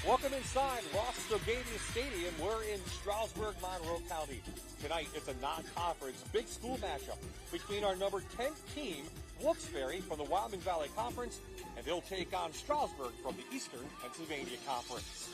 Welcome inside Ross Stogadius Stadium. We're in Stroudsburg, Monroe County. Tonight, it's a non-conference big school matchup between our number 10 team, Wilkes-Barre, from the Wyoming Valley Conference, and they'll take on Stroudsburg from the Eastern Pennsylvania Conference.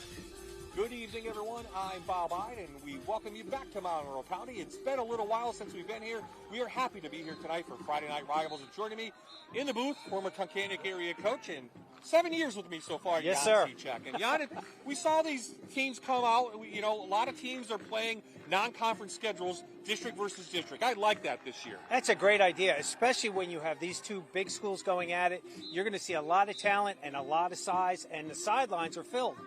Good evening, everyone. I'm Bob Ide, and we welcome you back to Monroe County. It's been a little while since we've been here. We are happy to be here tonight for Friday Night Rivals. And joining me in the booth, former Tunkhannock area coach, and 7 years with me so far, yes, Jan sir. Cechek. And Jan, we saw these teams come out. You know, a lot of teams are playing non-conference schedules, district versus district. I like that this year. That's a great idea, especially when you have these two big schools going at it. You're going to see a lot of talent and a lot of size, and the sidelines are filled.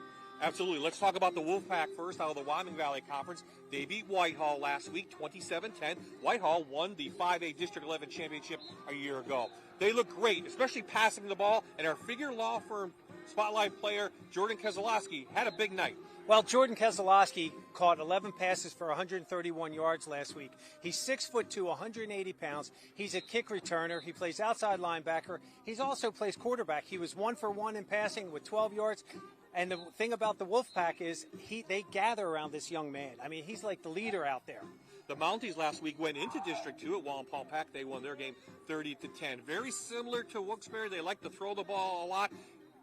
Absolutely. Let's talk about the Wolfpack first out of the Wyoming Valley Conference. They beat Whitehall last week, 27-10. Whitehall won the 5A District 11 championship a year ago. They look great, especially passing the ball, and our figure law firm spotlight player, Jordan Keselowski, had a big night. Well, Jordan Keselowski caught 11 passes for 131 yards last week. He's 6'2", 180 pounds. He's a kick returner. He plays outside linebacker. He also plays quarterback. He was 1 for 1 in passing with 12 yards. And the thing about the Wolfpack is they gather around this young man. I mean, he's like the leader out there. The Mounties last week went into District 2 at Wallenpaupack. Pack. They won their game 30-10. Very similar to Wilkes-Barre. They like to throw the ball a lot.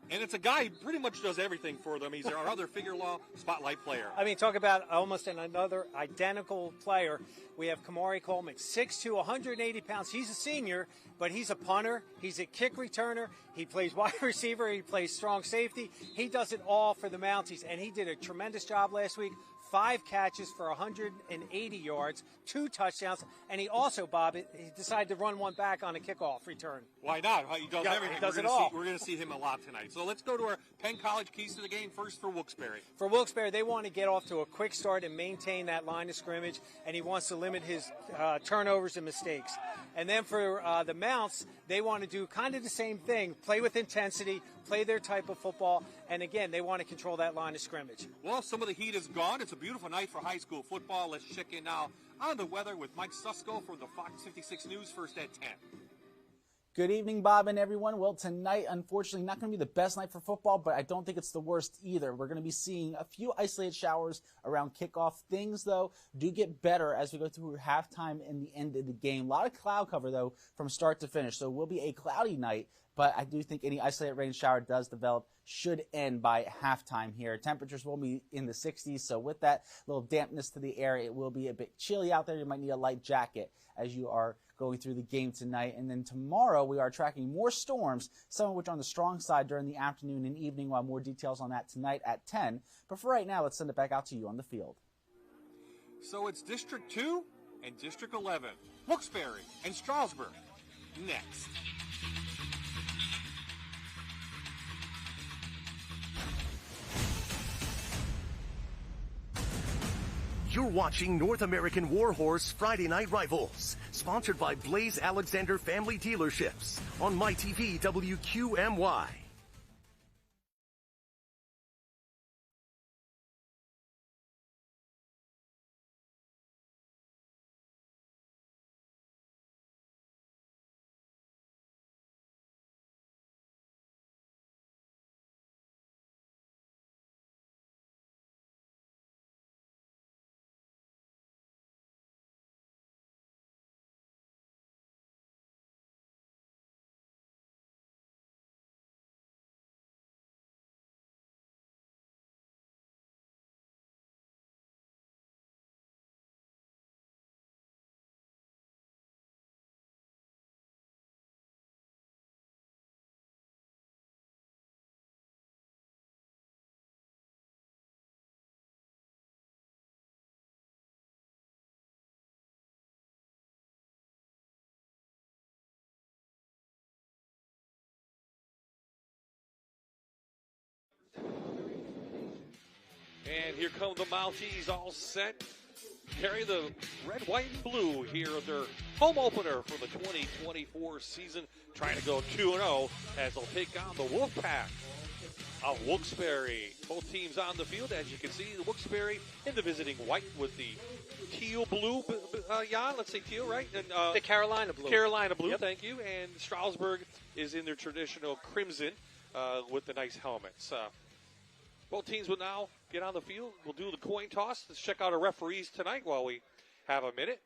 And it's a guy who pretty much does everything for them. He's our other figure law spotlight player. I mean, talk about almost another identical player. We have Kamari Coleman, 6'2", 180 pounds. He's a senior, but he's a punter. He's a kick returner. He plays wide receiver. He plays strong safety. He does it all for the Mounties, and he did a tremendous job last week. 5 catches for 180 yards, 2 touchdowns, and he also, Bob, he decided to run one back on a kickoff return. Why not? He does everything. He does it all. We're going to see him a lot tonight. So let's go to our Penn College keys to the game first for Wilkes-Barre. For Wilkes-Barre, they want to get off to a quick start and maintain that line of scrimmage, and he wants to limit his turnovers and mistakes. And then for the Mounts, they want to do kind of the same thing, play with intensity, play their type of football, and again, they want to control that line of scrimmage. Well, some of the heat is gone. It's a beautiful night for high school football. Let's check in now on the weather with Mike Susko for the Fox 56 News, first at 10. Good evening, Bob and everyone. Well, tonight, unfortunately, not going to be the best night for football, but I don't think it's the worst either. We're going to be seeing a few isolated showers around kickoff. Things, though, do get better as we go through halftime and the end of the game. A lot of cloud cover, though, from start to finish. So it will be a cloudy night, but I do think any isolated rain shower does develop, should end by halftime here. Temperatures will be in the 60s, so with that little dampness to the air, it will be a bit chilly out there. You might need a light jacket as you are going through the game tonight. And then tomorrow we are tracking more storms, some of which are on the strong side during the afternoon and evening. We'll have more details on that tonight at 10. But for right now, let's send it back out to you on the field. So it's District 2 and District 11, Wilkes-Barre and Stroudsburg next. You're watching North American Warhorse Friday Night Rivals, sponsored by Blaze Alexander Family Dealerships on MyTV WQMY. And here come the Mounties, all set. Carry the red, white, and blue here at their home opener for the 2024 season. Trying to go 2-0 as they'll take on the Wolfpack of Wilkes-Barre. Both teams on the field, as you can see, the Wilkes-Barre in the visiting white with the teal blue. Jan, let's say teal, right? And the Carolina blue. Carolina blue, yep. Thank you. And Stroudsburg is in their traditional crimson with the nice helmets. Both teams will now get on the field. We'll do the coin toss. Let's check out our referees tonight while we have a minute.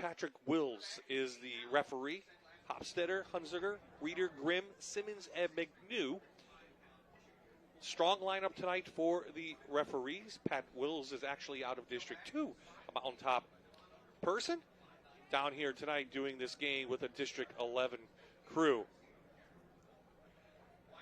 Patrick Wills is the referee. Hofstetter, Hunziker, Reeder, Grimm, Simmons, and McNew. Strong lineup tonight for the referees. Pat Wills is actually out of District 2, a mountaintop person, down here tonight doing this game with a District 11 crew.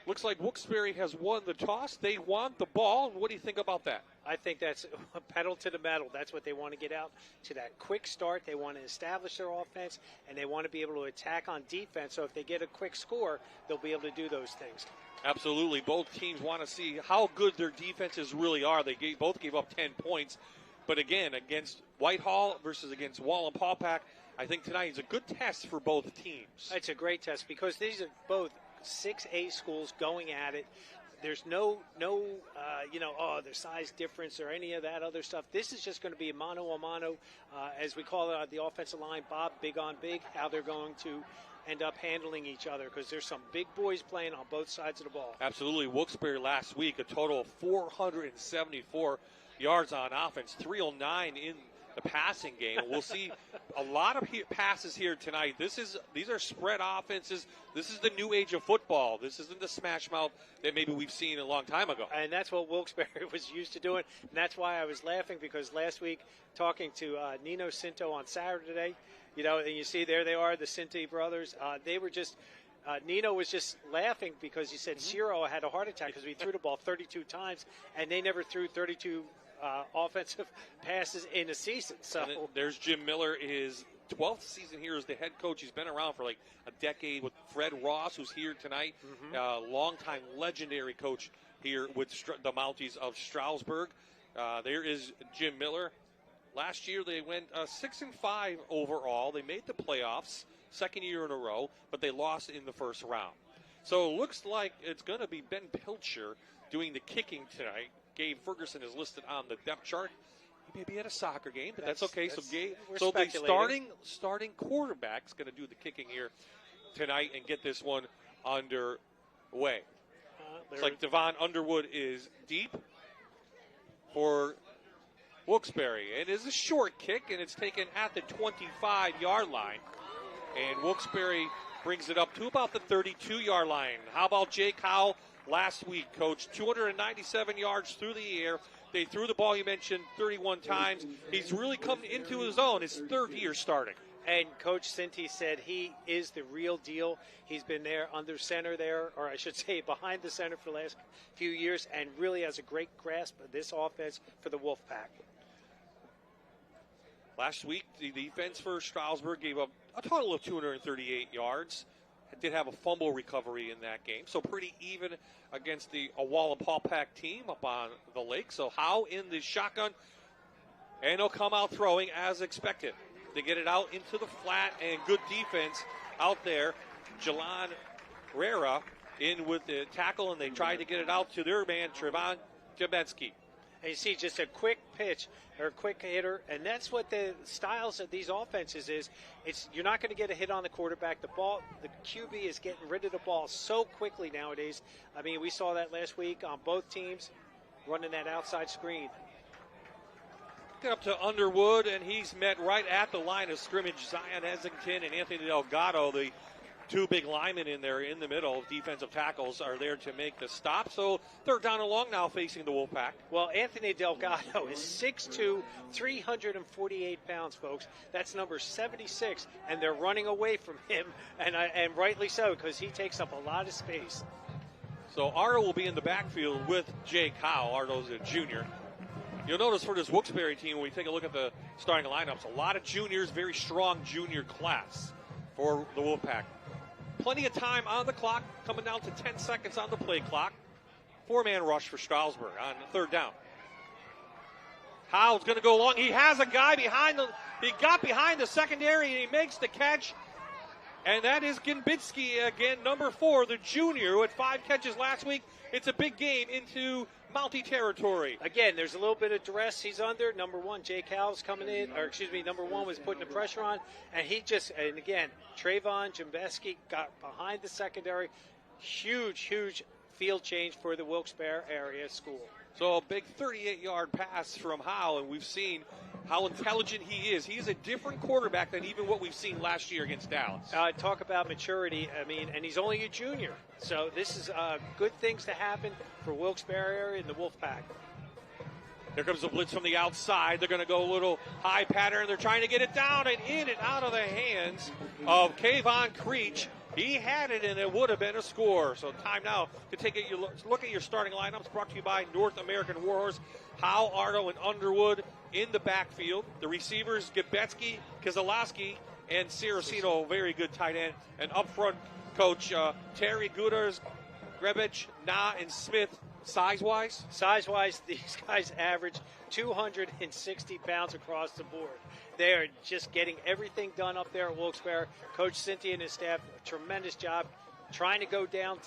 Looks like Wilkes-Barre has won the toss. They want the ball. What do you think about that? I think that's a pedal to the metal. That's what they want to get out to, that quick start. They want to establish their offense, and they want to be able to attack on defense. So if they get a quick score, they'll be able to do those things. Absolutely. Both teams want to see how good their defenses really are. They both gave up 10 points. But again, against Whitehall versus against Wallenpaupack, I think tonight is a good test for both teams. It's a great test because these are both 6A schools going at it. There's no there's size difference or any of that other stuff. This is just going to be a mano, as we call it on the offensive line, Bob, big on big, how they're going to end up handling each other because there's some big boys playing on both sides of the ball. Absolutely. Wilkes-Barre last week, a total of 474 yards on offense, 309 in the passing game. We'll see a lot of passes here tonight. These are spread offenses. This is the new age of football. This isn't the smash mouth that maybe we've seen a long time ago. And that's what Wilkes-Barre was used to doing. And that's why I was laughing because last week talking to Nino Cinto on Saturday, and you see there they are, the Cinti brothers. They were just Nino was just laughing because he said Ciro had a heart attack because we threw the ball 32 times, and they never threw 32 offensive passes in a season. So there's Jim Miller, his 12th season here as the head coach. He's been around for like a decade with Fred Ross, who's here tonight, longtime legendary coach here with the Mounties of Stroudsburg. There is Jim Miller. Last year they went 6-5 overall. They made the playoffs, second year in a row, but they lost in the first round. So it looks like it's going to be Ben Pilcher doing the kicking tonight. Gabe Ferguson is listed on the depth chart. He may be at a soccer game, but that's okay. So the starting quarterback's going to do the kicking here tonight and get this one underway. It's like Devon Underwood is deep for Wilkes-Barre. It is a short kick, and it's taken at the 25-yard line. And Wilkes-Barre brings it up to about the 32-yard line. How about Jake Howell? Last week, Coach, 297 yards through the air. They threw the ball, you mentioned, 31 times. He's really come into his own, his third year starting. And Coach Cinti said he is the real deal. He's been there under center there, or I should say behind the center for the last few years, and really has a great grasp of this offense for the Wolfpack. Last week, the defense for Stroudsburg gave up a total of 238 yards. Did have a fumble recovery in that game, so pretty even against the Wallenpaupack team up on the lake. So Howe in the shotgun, and he'll come out throwing as expected. They get it out into the flat, and good defense out there. Jalan Rera in with the tackle, and they tried to get it out to their man, Trevon Jabetsky. And you see just a quick pitch or a quick hitter, and that's what the styles of these offenses is. You're not going to get a hit on the quarterback. The QB is getting rid of the ball so quickly nowadays. I mean, we saw that last week on both teams running that outside screen. Get up to Underwood, and he's met right at the line of scrimmage. Zion Essington and Anthony Delgado, the two big linemen in there in the middle, defensive tackles, are there to make the stop. So third down and long now facing the Wolfpack. Well, Anthony Delgado is 6'2", 348 pounds, folks. That's number 76, and they're running away from him, and rightly so, because he takes up a lot of space. So Ardo will be in the backfield with Jake Howe. Ardo's a junior. You'll notice for this Wilkes-Barre team, when we take a look at the starting lineups, a lot of juniors, very strong junior class for the Wolfpack. Plenty of time on the clock, coming down to 10 seconds on the play clock. Four-man rush for Stroudsburg on third down. Howe's going to go long. He has a guy he got behind the secondary, and he makes the catch. And that is Ginbitsky again, number 4, the junior, who had 5 catches last week. It's a big game into Mountie territory. Again, there's a little bit of duress he's under. Number 1, Jake Howell's coming in, number 1 was putting the pressure on, and again, Trayvon Jimbeski got behind the secondary. Huge field change for the Wilkes-Barre area school. So a big 38-yard pass from Howe, and we've seen how intelligent he is. He's a different quarterback than even what we've seen last year against Dallas. Talk about maturity. I mean, and he's only a junior. So this is good things to happen for Wilkes-Barre area and the Wolfpack. Here comes the blitz from the outside. They're going to go a little high pattern. They're trying to get it down and in and out of the hands of Kayvon Creech. He had it, and it would have been a score. So time now to take a look at your starting lineups, brought to you by North American Warhorse. Howe, Ardo, and Underwood in the backfield. The receivers, Gebetsky, Keselowski, and Ciracino, very good tight end. And up front, Coach Terry Guders, Grebich, Na, and Smith. Size-wise? Size-wise, these guys average 260 pounds across the board. They are just getting everything done up there at Wilkes-Barre. Coach Cynthia and his staff, tremendous job trying to go down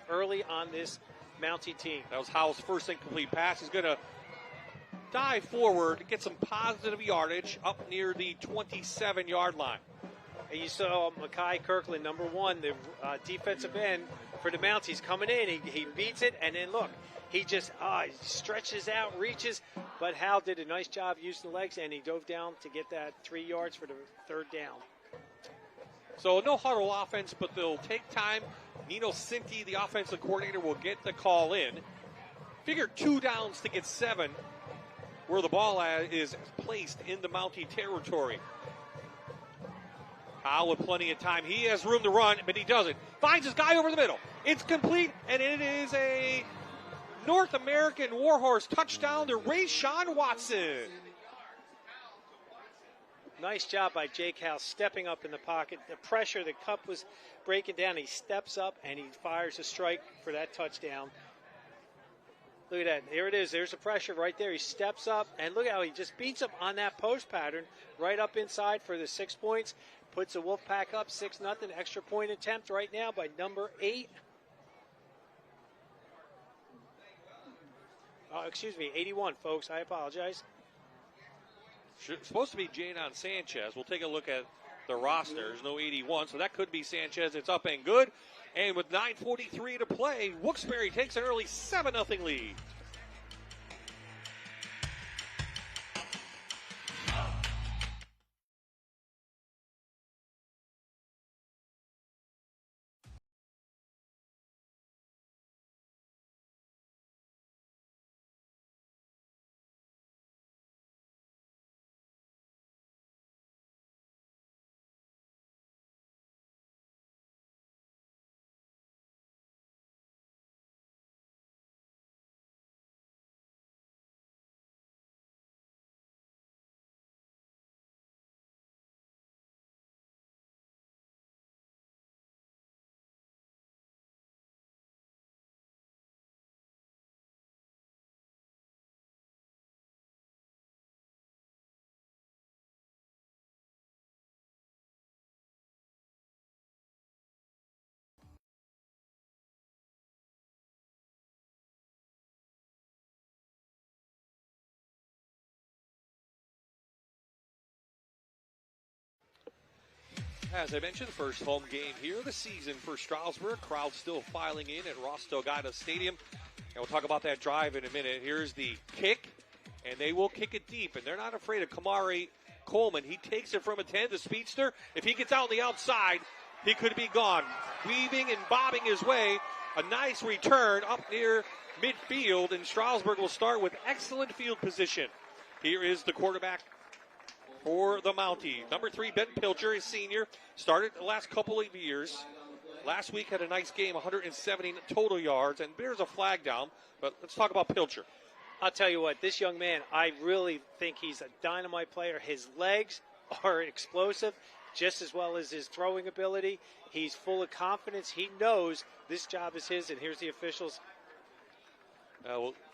early on this Mountie team. That was Howe's first incomplete pass. He's going to dive forward, get some positive yardage up near the 27-yard line. And you saw Makai Kirkland, number one, the defensive end for the Mounties. He's coming in. He beats it, and then look, he just he stretches out, reaches. But Hal did a nice job using the legs, and he dove down to get that 3 yards for the third down. So no huddle offense, but they'll take time. Nino Cinti, the offensive coordinator, will get the call in. Figure 2 downs to get 7, where the ball is placed in the Mountie territory. Howe with plenty of time. He has room to run, but he doesn't. Finds his guy over the middle. It's complete, and it is a North American Warhorse touchdown to Rayshawn Watson. Nice job by Jake Howe stepping up in the pocket. The pressure, the cup was breaking down. He steps up, and he fires a strike for that touchdown. Look at that. There it is. There's the pressure right there. He steps up, and look how he just beats him on that post pattern right up inside for the 6 points. Puts the Wolfpack up 6-0. Extra point attempt right now by number 8. 81, folks. I apologize. Supposed to be Jadon Sanchez. We'll take a look at the roster. There's no 81, so that could be Sanchez. It's up and good. And with 9:43 to play, Wilkes-Barre takes an early 7-0 lead. As I mentioned, first home game here of the season for Stroudsburg. Crowd still filing in at Ross Delgado Stadium. And we'll talk about that drive in a minute. Here's the kick, and they will kick it deep. And they're not afraid of Kamari Coleman. He takes it from a 10, the speedster. If he gets out on the outside, he could be gone. Weaving and bobbing his way. A nice return up near midfield, and Stroudsburg will start with excellent field position. Here is the quarterback for the Mountie. Number 3, Ben Pilcher, is senior. Started the last couple of years. Last week had a nice game, 170 total yards, and there's a flag down. But let's talk about Pilcher. I'll tell you what, this young man, I really think he's a dynamite player. His legs are explosive, just as well as his throwing ability. He's full of confidence. He knows this job is his, and here's the officials.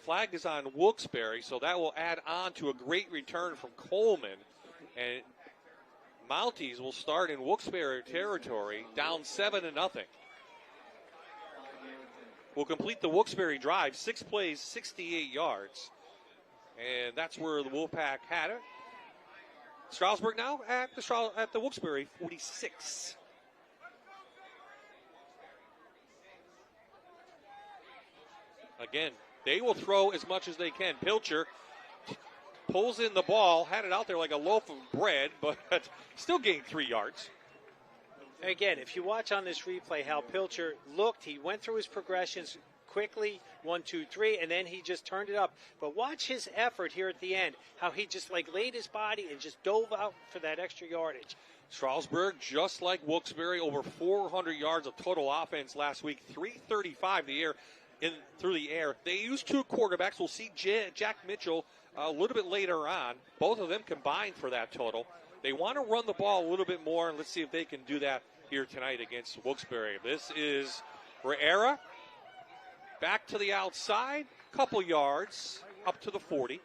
Flag is on Wilkes-Barre, so that will add on to a great return from Coleman. And Mounties will start in Wilkes-Barre territory, down 7-0. Will complete the Wilkes-Barre drive, 6 plays, 68 yards. And that's where the Wolfpack had it. Stroudsburg now at the Wilkes-Barre 46. Again, they will throw as much as they can. Pilcher pulls in the ball, had it out there like a loaf of bread, but still gained 3 yards. Again, if you watch on this replay how Pilcher looked, he went through his progressions quickly, 1, 2, 3, and then he just turned it up. But watch his effort here at the end, how he just laid his body and just dove out for that extra yardage. Stroudsburg, just like Wilkes-Barre, over 400 yards of total offense last week, 335 through the air. They used 2 quarterbacks. We'll see Jack Mitchell a little bit later on. Both of them combined for that total. They want to run the ball a little bit more, and let's see if they can do that here tonight against Wilkes-Barre. This is Riera. Back to the outside, couple yards, up to the 40.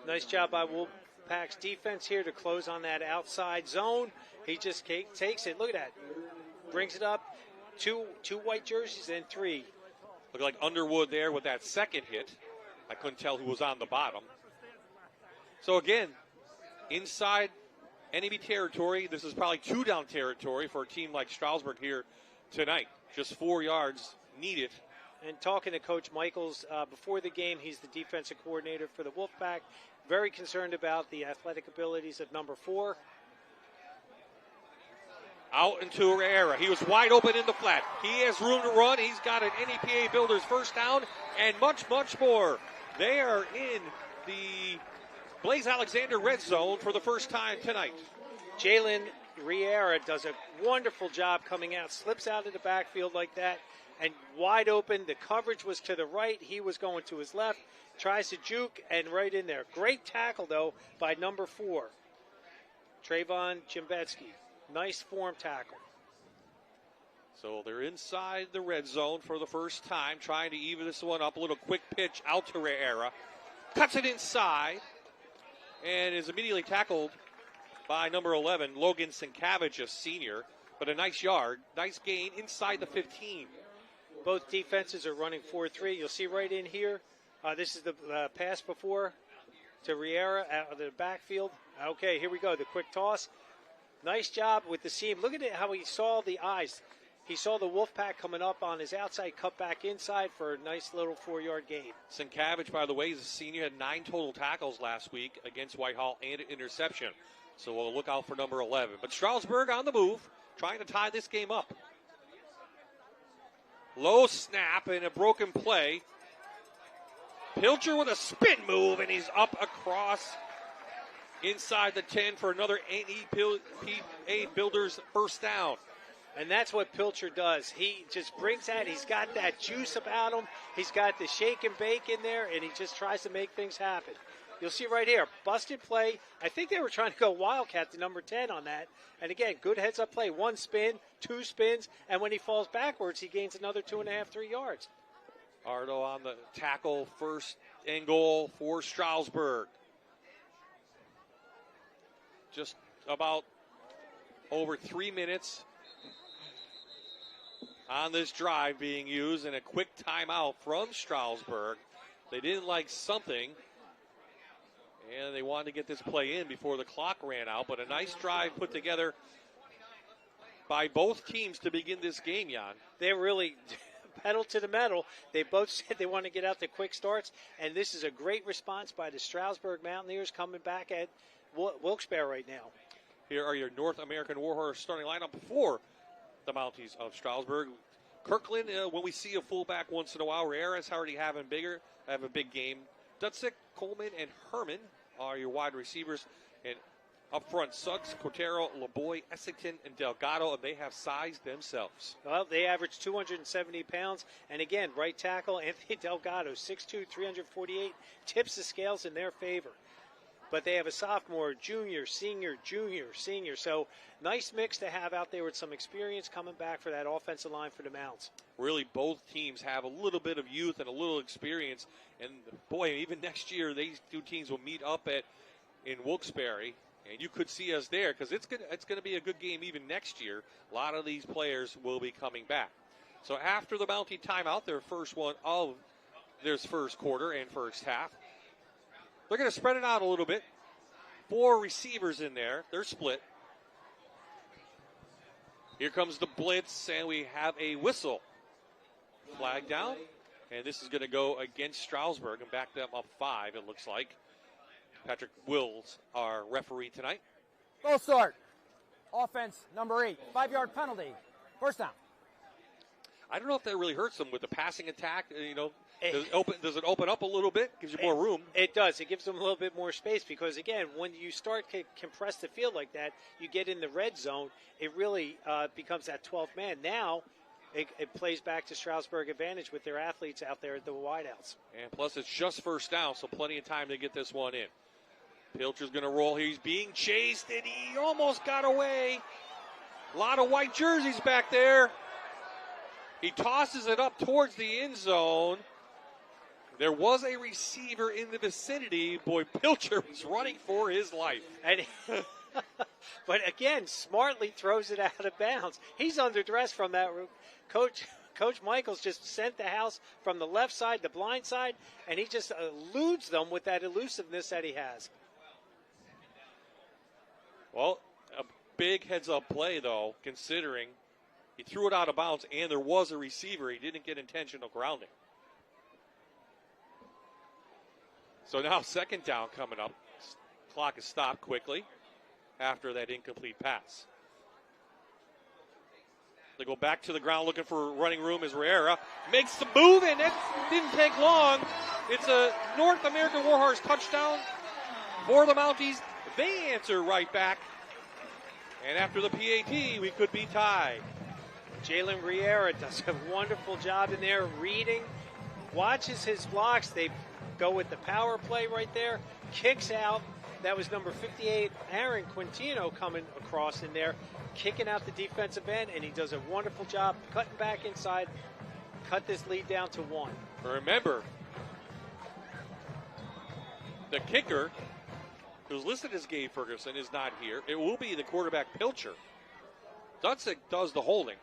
Nice job by Wolfpack's defense here to close on that outside zone. He just takes it. Look at that. Brings it up. Two white jerseys and 3. Look like Underwood there with that second hit. I couldn't tell who was on the bottom. So again, inside NEB territory, this is probably 2-down territory for a team like Stroudsburg here tonight. Just 4 yards needed. And talking to Coach Michaels before the game, he's the defensive coordinator for the Wolfpack. Very concerned about the athletic abilities of number 4. Out into Riera. He was wide open in the flat. He has room to run. He's got an NEPA Builders first down and much, much more. They are in the Blaise Alexander red zone for the first time tonight. Jalen Riera does a wonderful job coming out, slips out of the backfield like that, and wide open. The coverage was to the right. He was going to his left. Tries to juke and right in there. Great tackle, though, by number 4, Trayvon Jimbetsky. Nice form tackle. So they're inside the red zone for the first time, trying to even this one up. A little quick pitch out to Riera. Cuts it inside and is immediately tackled by number 11, Logan Sienkiewicz, a senior. But a nice yard, nice gain inside the 15. Both defenses are running 4-3. You'll see right in here. This is the pass before to Riera out of the backfield. Okay, here we go. The quick toss. Nice job with the seam. Look at it, how he saw the eyes. He saw the Wolfpack coming up on his outside, cut back inside for a nice little 4-yard gain. Sienkiewicz, by the way, is a senior, had 9 total tackles last week against Whitehall and an interception. So we'll look out for number 11. But Stroudsburg on the move, trying to tie this game up. Low snap and a broken play. Pilcher with a spin move, and he's up across inside the 10 for another NEPA Builders first down. And that's what Pilcher does. He just brings that. He's got that juice about him. He's got the shake and bake in there, and he just tries to make things happen. You'll see right here, busted play. I think they were trying to go Wildcat to number 10 on that. And again, good heads-up play. 1 spin, 2 spins, and when he falls backwards, he gains another 2.5, 3 yards. Ardo on the tackle, first and goal for Stroudsburg. Just about over 3 minutes on this drive being used, and a quick timeout from Stroudsburg. They didn't like something, and they wanted to get this play in before the clock ran out, but a nice drive put together by both teams to begin this game, Jan. They really pedal to the metal. They both said they want to get out the quick starts, and this is a great response by the Stroudsburg Mountaineers coming back at Wilkes-Barre right now. Here are your North American Warhorse starting lineup for the Mounties of Stroudsburg. Kirkland, when we see a fullback once in a while, Riera's already have a big game. Dutzik, Coleman, and Herman are your wide receivers. And up front, Suggs, Cotero, LeBoy, Essington, and Delgado, and they have size themselves. Well, they average 270 pounds. And again, right tackle, Anthony Delgado, 6'2", 348, tips the scales in their favor. But they have a sophomore, junior, senior. So nice mix to have out there with some experience coming back for that offensive line for the Mounts. Really, both teams have a little bit of youth and a little experience. And, boy, even next year, these 2 teams will meet up in Wilkes-Barre. And you could see us there because it's gonna be a good game even next year. A lot of these players will be coming back. So after the Mountie timeout, their first one of their first quarter and first half, they're going to spread it out a little bit. 4 receivers in there. They're split. Here comes the blitz, and we have a whistle. Flag down. And this is going to go against Stroudsburg and back them up 5, it looks like. Patrick Wills, our referee tonight. Full start. Offense, number 8. 5-yard penalty. First down. I don't know if that really hurts them with the passing attack. Does it open up a little bit? Gives you more room? It does. It gives them a little bit more space because, again, when you start to compress the field like that, you get in the red zone, it really becomes that 12th man. Now it plays back to Stroudsburg advantage with their athletes out there at the wideouts. And plus it's just first down, so plenty of time to get this one in. Pilcher's going to roll. He's being chased, and he almost got away. A lot of white jerseys back there. He tosses it up towards the end zone. There was a receiver in the vicinity. Boy, Pilcher was running for his life. And but again, smartly throws it out of bounds. He's under duress from that. Coach Michaels just sent the house from the left side, the blind side, and he just eludes them with that elusiveness that he has. Well, a big heads-up play, though, considering he threw it out of bounds and there was a receiver. He didn't get intentional grounding. So now second down coming up. Clock is stopped quickly after that incomplete pass. They go back to the ground looking for running room as Riera makes the move, and that didn't take long. It's a North American Warhorse touchdown for the Mounties. They answer right back. And after the PAT, we could be tied. Jalen Riera does a wonderful job in there reading, watches his blocks. They go with the power play right there, kicks out. That was number 58, Aaron Quintino, coming across in there, kicking out the defensive end, and he does a wonderful job cutting back inside, cut this lead down to 1. Remember, the kicker, who's listed as Gabe Ferguson, is not here. It will be the quarterback, Pilcher. Dudzik does the holding.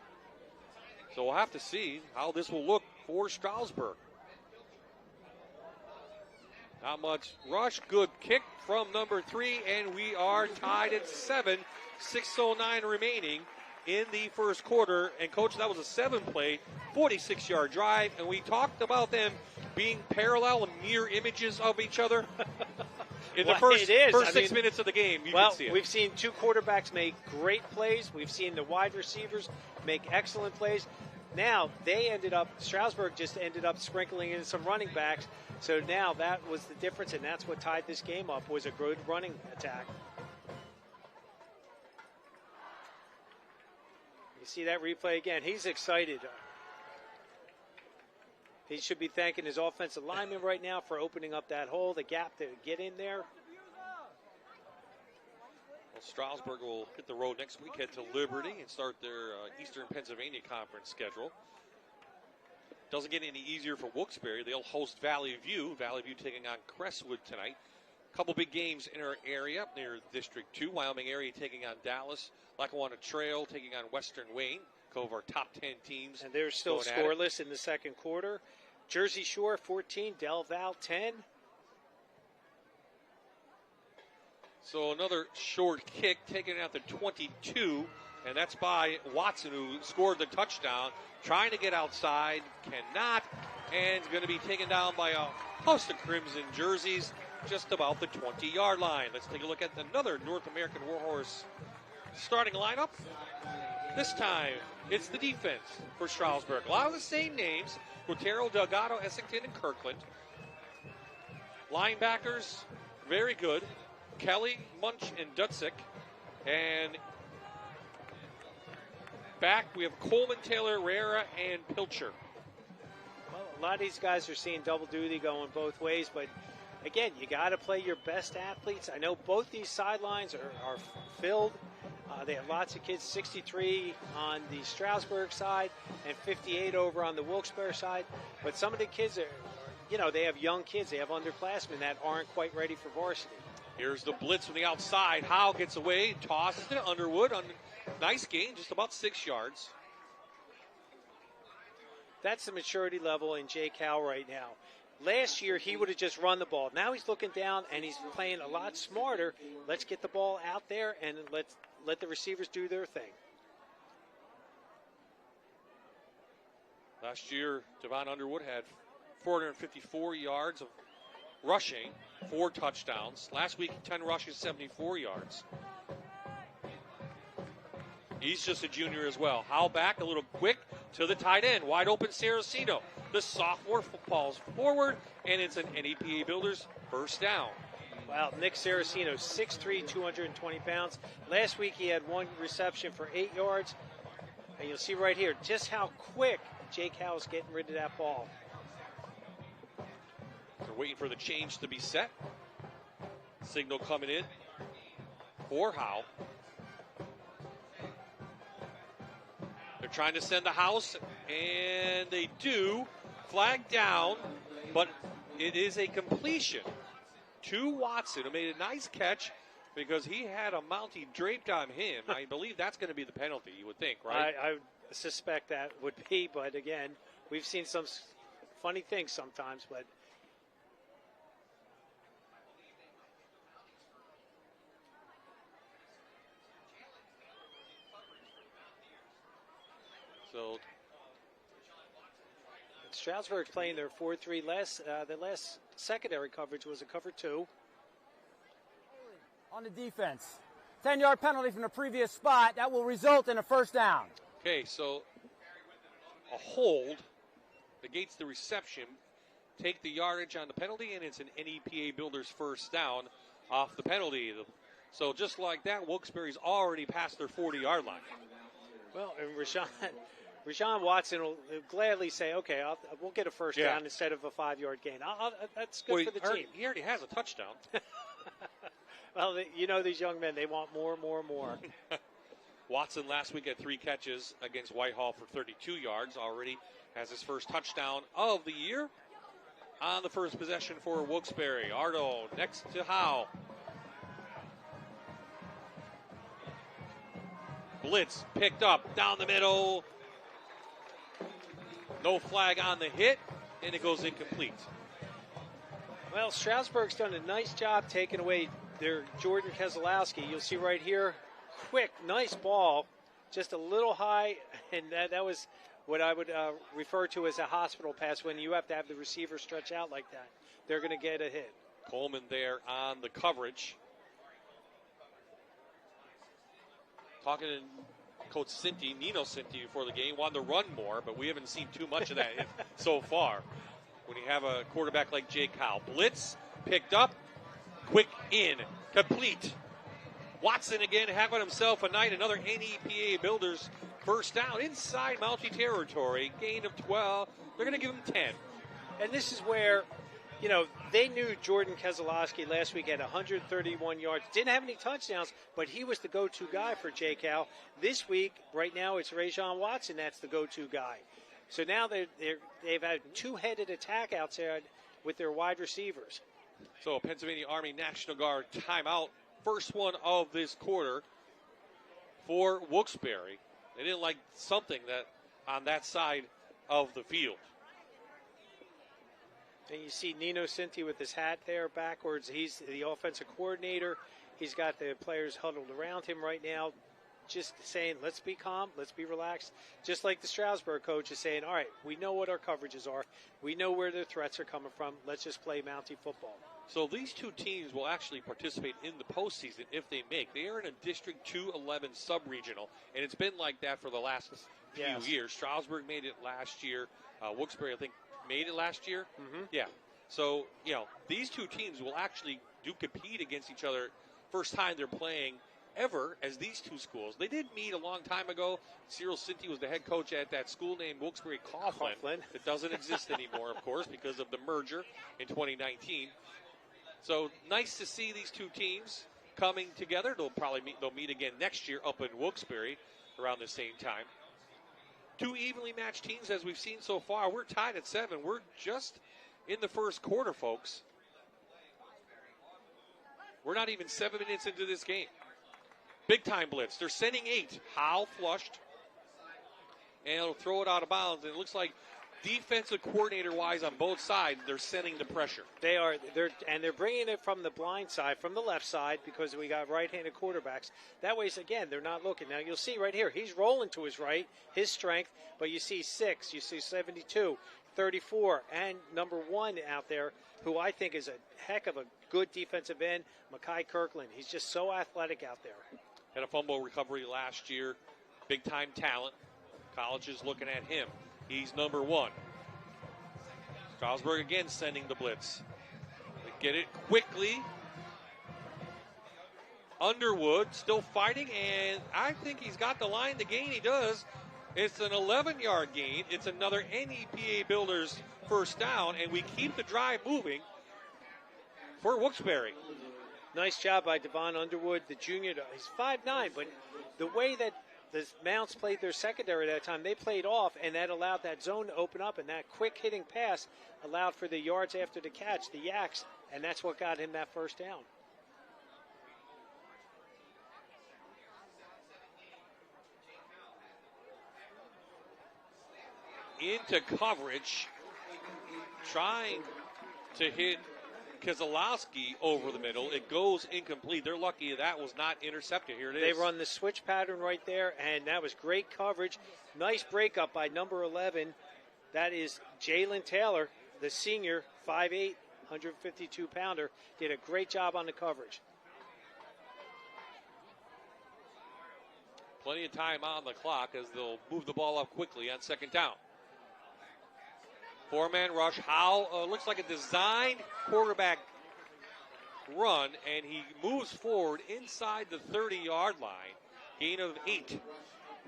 So we'll have to see how this will look for Stroudsburg. Not much rush. Good kick from number 3, and we are tied at 7. 6:09 remaining in the first quarter. And, Coach, that was a 7-play, 46-yard drive, and we talked about them being parallel and mirror images of each other. In the first 6 minutes of the game, you can see it. We've seen two quarterbacks make great plays. We've seen the wide receivers make excellent plays. Now, Stroudsburg just ended up sprinkling in some running backs. So now that was the difference, and that's what tied this game up, was a good running attack. You see that replay again. He's excited. He should be thanking his offensive lineman right now for opening up that hole, the gap to get in there. Well, Stroudsburg will hit the road next week, head to Liberty, and start their Eastern Pennsylvania Conference schedule. Doesn't get any easier for Wilkes-Barre. They'll host Valley View. Valley View taking on Crestwood tonight. Couple big games in our area near District 2. Wyoming area taking on Dallas. Lackawanna Trail taking on Western Wayne. Couple of our top 10 teams. And they're still scoreless in the second quarter. Jersey Shore 14, Del Val 10. So another short kick taken out the 22. And that's by Watson, who scored the touchdown. Trying to get outside, cannot, and is going to be taken down by a host of crimson jerseys just about the 20-yard line. Let's take a look at another North American Warhorse starting lineup. This time, it's the defense for Stroudsburg. A lot of the same names: Quintero, Delgado, Essington, and Kirkland. Linebackers, very good: Kelly, Munch, and Dudzik. And back, we have Coleman, Taylor, Riera, and Pilcher. Well, a lot of these guys are seeing double duty going both ways, but again, you got to play your best athletes. I know both these sidelines are filled. They have lots of kids, 63 on the Stroudsburg side and 58 over on the Wilkes-Barre side. But some of the kids they have young kids. They have underclassmen that aren't quite ready for varsity. Here's the blitz from the outside. Howe gets away, tosses to Underwood. Nice gain, just about 6 yards. That's the maturity level in Jake Howe right now. Last year, he would have just run the ball. Now he's looking down, and he's playing a lot smarter. Let's get the ball out there, and let the receivers do their thing. Last year, Devon Underwood had 454 yards of rushing, 4 touchdowns. Last week, 10 rushes, 74 yards. He's just a junior as well. Howell back a little quick to the tight end. Wide open Saraceno. The sophomore falls forward, and it's an NEPA Builders first down. Wow, Nick Saraceno, 6'3", 220 pounds. Last week he had 1 reception for 8 yards. And you'll see right here just how quick Jake Howell's getting rid of that ball. They're waiting for the change to be set. Signal coming in for Howell. They're trying to send the house, and they do. Flag down, but it is a completion to Watson, who made a nice catch because he had a Mountie draped on him. I believe that's going to be the penalty, you would think, right? I suspect that would be, but again, we've seen some funny things sometimes, but so Stroudsburg's playing their 4-3. The last secondary coverage was a cover 2. On the defense. 10-yard penalty from the previous spot. That will result in a first down. Okay, so a hold negates the reception. Take the yardage on the penalty, and it's an NEPA Builders first down off the penalty. So just like that, Wilkes-Barre's already past their 40-yard line. Well, and Rashawn Watson will gladly say, okay, we'll get a first down instead of a 5-yard gain. That's good for the team. He already has a touchdown. Well, you know these young men, they want more. Watson last week had 3 catches against Whitehall for 32 yards. Already has his first touchdown of the year on the first possession for Wilkes-Barre. Ardo next to Howe. Blitz picked up down the middle. No flag on the hit, and it goes incomplete. Well, Stroudsburg's done a nice job taking away their Jordan Keselowski. You'll see right here, quick, nice ball, just a little high, and that was what I would refer to as a hospital pass when you have to have the receiver stretch out like that. They're going to get a hit. Coleman there on the coverage. Talking to Coach Cinti, Nino Cinti, before the game, wanted to run more, but we haven't seen too much of that so far. When you have a quarterback like Jake Howell. Blitz, picked up, quick in, complete. Watson again having himself a night, another NEPA Builders first down inside Mountie territory, gain of 12. They're going to give him 10. And this is where, they knew Jordan Keselowski last week had 131 yards. Didn't have any touchdowns, but he was the go-to guy for Jake Howell. This week, right now, it's Rashawn Watson that's the go-to guy. So now they've had 2-headed attack outside with their wide receivers. So Pennsylvania Army National Guard timeout. First one of this quarter for Wilkes-Barre. They didn't like something that on that side of the field. And you see Nino Cinti with his hat there backwards. He's the offensive coordinator. He's got the players huddled around him right now, just saying, let's be calm, let's be relaxed. Just like the Stroudsburg coach is saying, all right, we know what our coverages are. We know where their threats are coming from. Let's just play Mountie football. So these two teams will actually participate in the postseason if they make. They are in a District 211 sub-regional, and it's been like that for the last few years. Stroudsburg made it last year. Wilkes-Barre, I think, made it last year. Mm-hmm. Yeah. So, these two teams will actually do compete against each other. First time they're playing ever as these two schools. They did meet a long time ago. Cyril Cinti was the head coach at that school named Wilkes-Barre Coughlin. It doesn't exist anymore, of course, because of the merger in 2019. So nice to see these two teams coming together. They'll meet again next year up in Wilkes-Barre around the same time. Two evenly matched teams as we've seen so far. We're tied at 7. We're just in the first quarter, folks. We're not even 7 minutes into this game. Big time blitz. They're sending 8. Howell flushed. And it'll throw it out of bounds. And it looks like defensive coordinator-wise on both sides, they're sending the pressure. They are. They're bringing it from the blind side, from the left side, because we got right-handed quarterbacks. That way, again, they're not looking. Now, you'll see right here, he's rolling to his right, his strength, but you see 6, you see 72. 34. And number 1 out there, who I think is a heck of a good defensive end, Mekhi Kirkland. He's just so athletic out there. Had a fumble recovery last year. Big-time talent. College is looking at him. He's number 1. Stroudsburg again sending the blitz. They get it quickly. Underwood still fighting, and I think he's got the line to gain. He does. It's an 11-yard gain. It's another NEPA Builders first down, and we keep the drive moving for Wilkes-Barre. Nice job by Devon Underwood, the junior. He's 5'9", but the way that the Mounts played their secondary that time, they played off, and that allowed that zone to open up, and that quick hitting pass allowed for the yards after the catch, the yaks, and that's what got him that first down. Into coverage, trying to hit Keselowski over the middle. It goes incomplete. They're lucky that was not intercepted. Here it is. They run the switch pattern right there, and that was great coverage. Nice breakup by number 11. That is Jalen Taylor, the senior, 5'8", 152-pounder. Did a great job on the coverage. Plenty of time on the clock as they'll move the ball up quickly on second down. 4-man rush. Howell looks like a designed quarterback run, and he moves forward inside the 30-yard line. Gain of 8.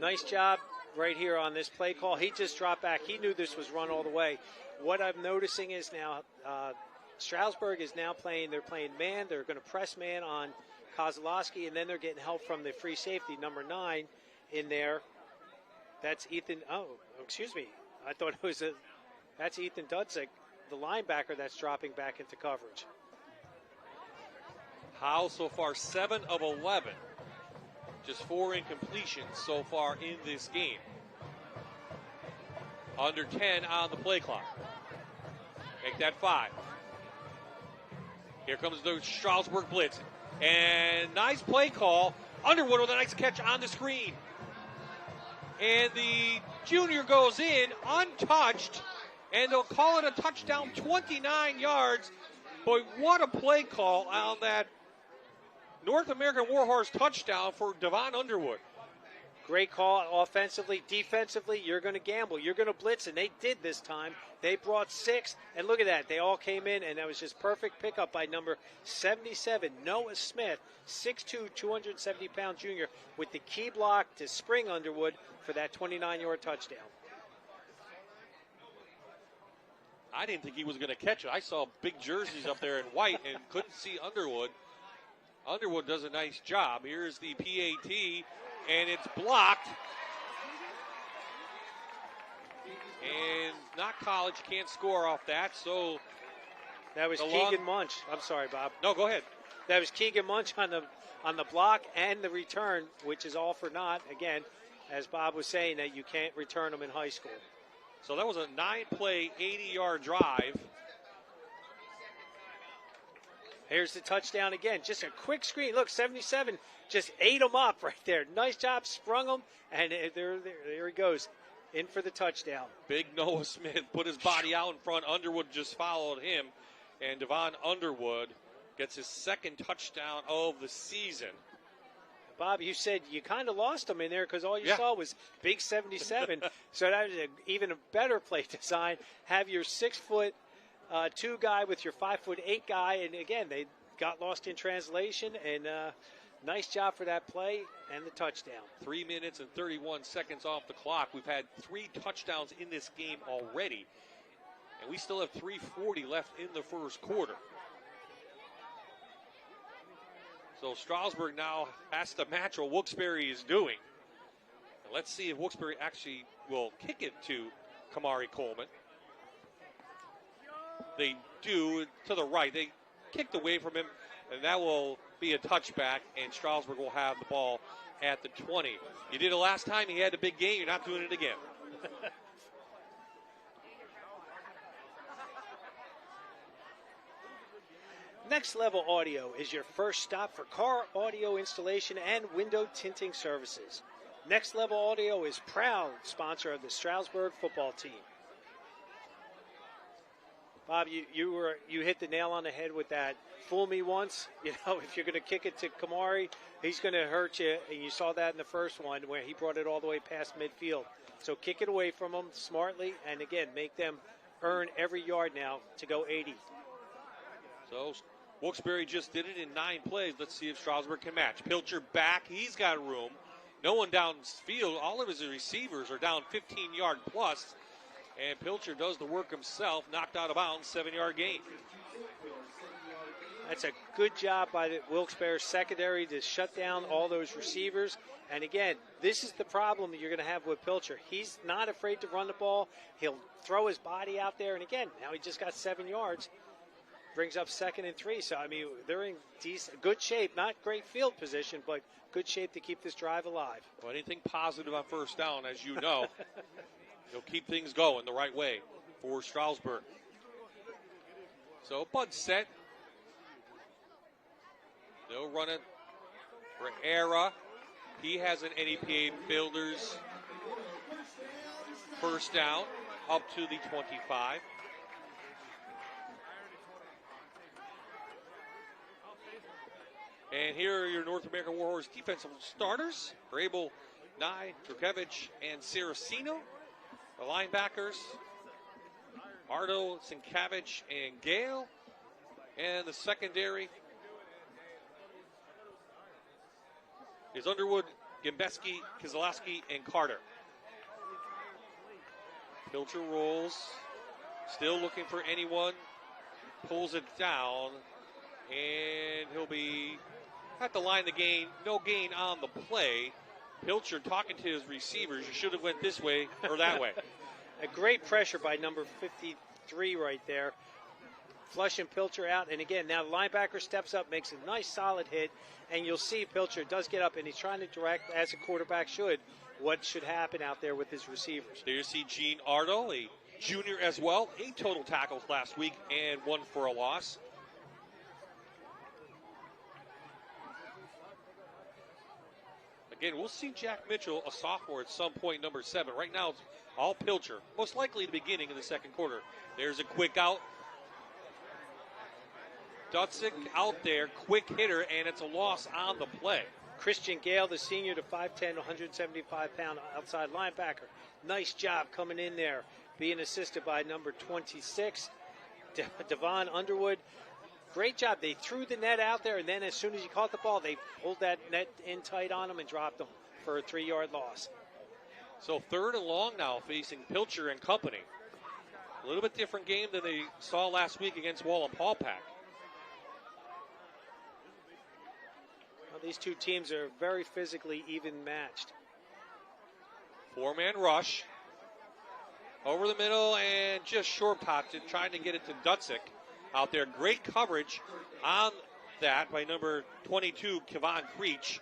Nice job right here on this play call. He just dropped back. He knew this was run all the way. What I'm noticing is now Stroudsburg is now playing. They're playing man. They're going to press man on Keselowski, and then they're getting help from the free safety, number 9, in there. That's Ethan. Oh, excuse me. I thought it was that's Ethan Dudzik, the linebacker that's dropping back into coverage. Howell so far 7 of 11. Just 4 incompletions so far in this game. Under 10 on the play clock. Make that 5. Here comes the Stroudsburg blitz. And nice play call. Underwood with a nice catch on the screen. And the junior goes in untouched. And they'll call it a touchdown, 29 yards. Boy, what a play call on that North American Warhorse touchdown for Devon Underwood. Great call offensively. Defensively, you're going to gamble. You're going to blitz, and they did this time. They brought 6, and look at that. They all came in, and that was just perfect pickup by number 77, Noah Smith, 6'2", 270-pound junior, with the key block to spring Underwood for that 29-yard touchdown. I didn't think he was going to catch it. I saw big jerseys up there in white and couldn't see Underwood. Underwood does a nice job. Here's the PAT, and it's blocked. And not college, can't score off that, so that was Keegan Munch. I'm sorry, Bob. No, go ahead. That was Keegan Munch on the block and the return, which is all for naught. Again, as Bob was saying, that you can't return them in high school. So that was a 9-play, 80-yard drive. Here's the touchdown again. Just a quick screen. Look, 77 just ate them up right there. Nice job, sprung them, and there he goes, in for the touchdown. Big Noah Smith put his body out in front. Underwood just followed him, and Devon Underwood gets his 2nd touchdown of the season. Bob, you said you kind of lost him in there because all you saw was big 77. So that was even a better play design. Have your 6'2" guy with your 5'8" guy, and again they got lost in translation. And nice job for that play and the touchdown. 3 minutes and 31 seconds off the clock. We've had 3 touchdowns in this game already, and we still have 3:40 left in the first quarter. So Stroudsburg now has to match what Wilkes-Barre is doing. And let's see if Wilkes-Barre actually will kick it to Kamari Coleman. They do to the right. They kicked away from him, and that will be a touchback, and Stroudsburg will have the ball at the 20. You did it last time. He had a big game. You're not doing it again. Next Level Audio is your first stop for car audio installation and window tinting services. Next Level Audio is proud sponsor of the Stroudsburg football team. Bob, you hit the nail on the head with that. Fool me once, if you're going to kick it to Kamari, he's going to hurt you. And you saw that in the first one where he brought it all the way past midfield. So kick it away from them smartly, and again, make them earn every yard now to go 80. So Wilkes-Barre just did it in 9 plays. Let's see if Stroudsburg can match. Pilcher back. He's got room. No one downfield. All of his receivers are down 15-yard plus. And Pilcher does the work himself. Knocked out of bounds, 7-yard gain. That's a good job by the Wilkes-Barre secondary to shut down all those receivers. And again, this is the problem that you're going to have with Pilcher. He's not afraid to run the ball. He'll throw his body out there. And again, now he just got 7 yards. Brings up 2nd and 3. So, I mean, they're in good shape. Not great field position, but good shape to keep this drive alive. Well, anything positive on first down, as you know, you'll keep things going the right way for Stroudsburg. So, Bud set. They'll run it for Era. He has an NEPA Builders first down up to the 25. And here are your North American Warhorse defensive starters. Grable, Nye, Drukevich, and Saraceno. The linebackers, Ardo, Sienkiewicz, and Gale. And the secondary is Underwood, Gimbeski, Kozlowski, and Carter. Pilcher rolls, still looking for anyone, pulls it down, and he'll be at the line to gain, no gain on the play. Pilcher talking to his receivers, you should have went this way or that way. A great pressure by number 53 right there. Flushing Pilcher out, and again, now the linebacker steps up, makes a nice solid hit, and you'll see Pilcher does get up, and he's trying to direct, as a quarterback should, what should happen out there with his receivers. There you see Gene Ardo, a junior as well, 8 total tackles last week and 1 for a loss. Again, we'll see Jack Mitchell, a sophomore, at some point, number 7. Right now, it's all Pilcher, most likely the beginning of the second quarter. There's a quick out. Dutzik out there, quick hitter, and it's a loss on the play. Christian Gale, the senior, the 5'10", 175-pound outside linebacker. Nice job coming in there, being assisted by number 26, Devon Underwood. Great job. They threw the net out there, and then as soon as he caught the ball, they pulled that net in tight on him and dropped him for a 3-yard loss. So 3rd and long now facing Pilcher and company. A little bit different game than they saw last week against Wallenpaupack. Well, these two teams are very physically even matched. 4-man rush. Over the middle and just short popped it, trying to get it to Dutzik out there. Great coverage on that by number 22, Kevon Creech.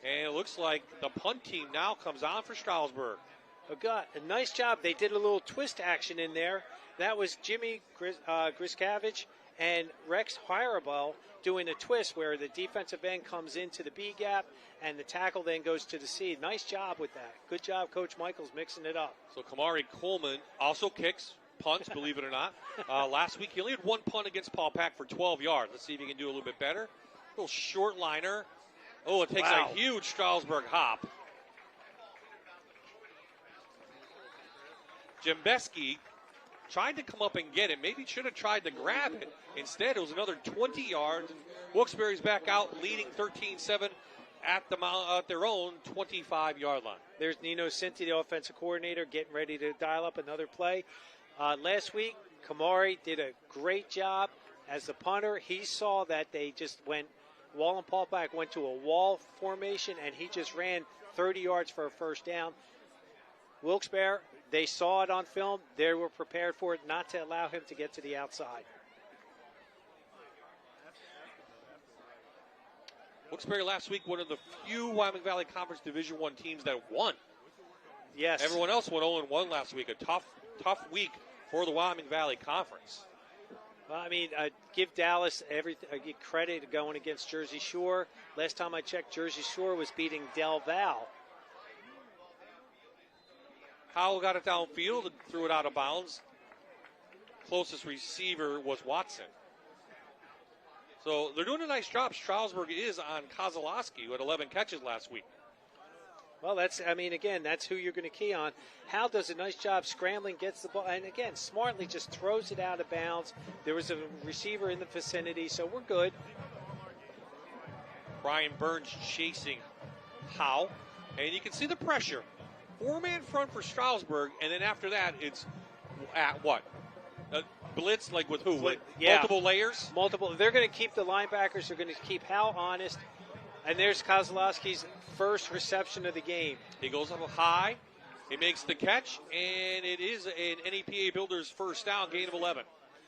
And it looks like the punt team now comes on for Stroudsburg. A nice job. They did a little twist action in there. That was Jimmy Griskavich and Rex Hirabel doing a twist where the defensive end comes into the B gap and the tackle then goes to the C. Nice job with that. Good job, Coach Michaels, mixing it up. So Kamari Coleman also kicks, punts, believe it or not. Last week he only had 1 punt against Paul Pack for 12 yards. Let's see if he can do a little bit better. A little short liner. Oh, it takes a huge Stroudsburg hop. Jembeski tried to come up and get it. Maybe should have tried to grab it. Instead, it was another 20 yards. Wilkes-Barre's back out, leading 13-7 at their own 25-yard line. There's Nino Cinti, the offensive coordinator, getting ready to dial up another play. Last week, Kamari did a great job as the punter. He saw that they just went, Wallenpaupack went to a wall formation, and he just ran 30 yards for a first down. Wilkes-Barre, they saw it on film. They were prepared for it, not to allow him to get to the outside. Wilkes-Barre last week, one of the few Wyoming Valley Conference Division I teams that won. Yes. Everyone else went 0-1 last week. A tough week for the Wyoming Valley Conference. Well, I mean, give Dallas give credit going against Jersey Shore. Last time I checked, Jersey Shore was beating Del Val. Howell got it downfield and threw it out of bounds. closest receiver was Watson. So they're doing a nice job. Stroudsburg is on Kozlowski, who had 11 catches last week. Well, that's who you're going to key on. Hal does a nice job scrambling, gets the ball, and again, smartly just throws it out of bounds. There was a receiver in the vicinity, so we're good. Brian Burns chasing Howe, and you can see the pressure. 4-man front for Stroudsburg, and then after that, it's at what? Blitz, like with who? Yeah. Multiple layers? Multiple. They're going to keep the linebackers. They're going to keep Hal honest. And there's Kozlowski's first reception of the game. He goes up high. He makes the catch, and it is an NEPA Builders first down, gain of 11.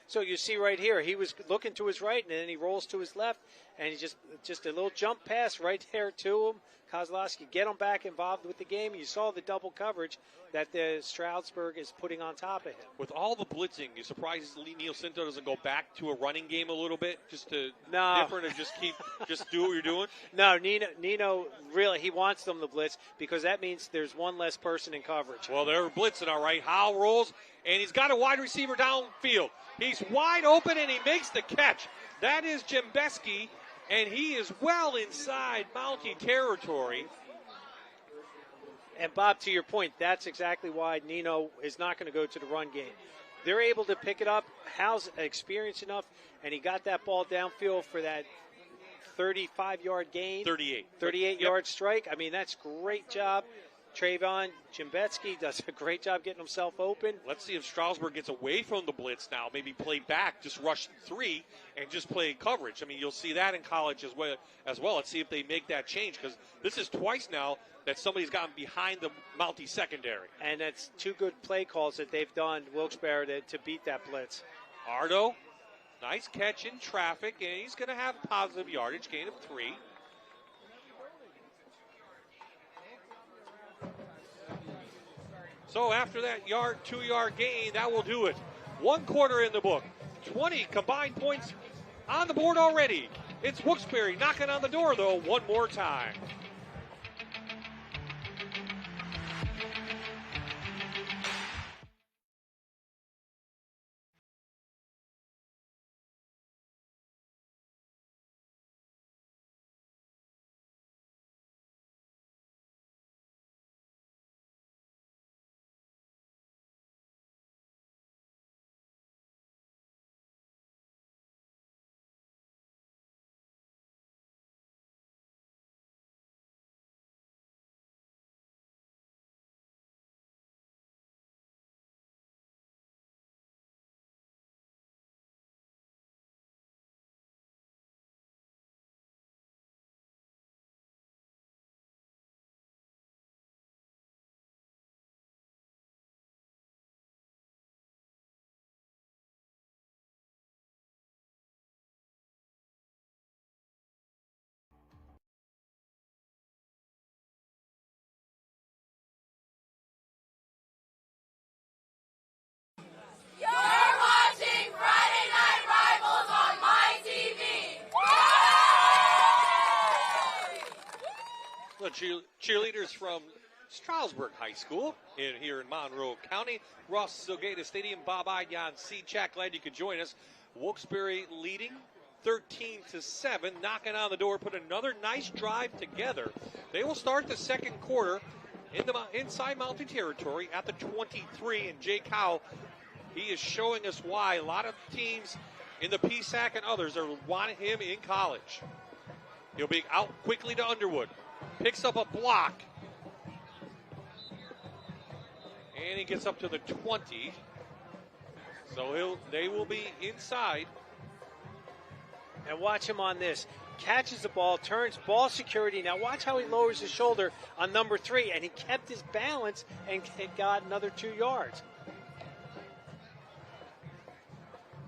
So you see right here, he was looking to his right, and then he rolls to his left, and he just a little jump pass right there to him. Kozlowski get him back involved with the game. You saw the double coverage that the Stroudsburg is putting on top of him. With all the blitzing, you surprised Lee Neal Cinto doesn't go back to a running game a little bit, just to different and just do what you're doing? No, Nino really, he wants them to blitz because that means there's one less person in coverage. Well, they're blitzing, all right. Howell rolls, and he's got a wide receiver downfield. He's wide open, and he makes the catch. That is Jembeski, and he is well inside Mountie territory. And, Bob, to your point, that's exactly why Nino is not going to go to the run game. They're able to pick it up. Hal's experienced enough, and he got that ball downfield for that 35-yard gain. 38-yard strike. I mean, that's great job. Trayvon Jembetsky does a great job getting himself open. Let's see if Stroudsburg gets away from the blitz now. Maybe play back, just rush 3, and just play coverage. I mean, you'll see that in college as well. Let's see if they make that change, because this is twice now that somebody's gotten behind the Mountie secondary. And that's 2 good play calls that they've done, Wilkes-Barre, to beat that blitz. Ardo, nice catch in traffic, and he's going to have positive yardage, gain of 3. So after that 2-yard gain, that will do it. 1 quarter in the book. 20 combined points on the board already. It's Wilkes-Barre knocking on the door, though, one more time. Cheerleaders from Stroudsburg High School here in Monroe County. Ross Zogata Stadium. Bob Jan Cechak, glad you could join us. Wilkes-Barre leading 13-7, knocking on the door, put another nice drive together. They will start the second quarter inside Mountie territory at the 23, and Jake Howe, he is showing us why a lot of teams in the PSAC and others are wanting him in college. He'll be out quickly to Underwood. Picks up a block. And he gets up to the 20. So they will be inside. And watch him on this. Catches the ball, turns, ball security. Now watch how he lowers his shoulder on number 3. And he kept his balance and got another 2 yards.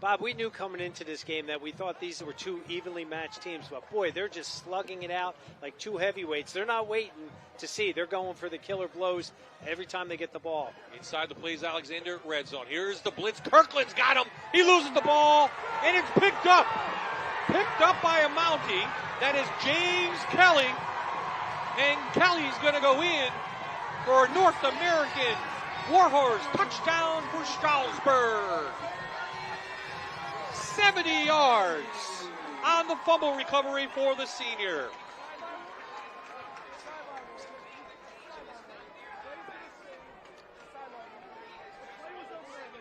Bob, we knew coming into this game that we thought these were 2 evenly matched teams, but boy, they're just slugging it out like 2 heavyweights. They're not waiting to see. They're going for the killer blows every time they get the ball. Inside the plays, Alexander, red zone. Here's the blitz. Kirkland's got him. He loses the ball, and it's picked up. Picked up by a Mountie. That is James Kelly, and Kelly's going to go in for a North American Warhorse touchdown for Stroudsburg. 70 yards on the fumble recovery for the senior.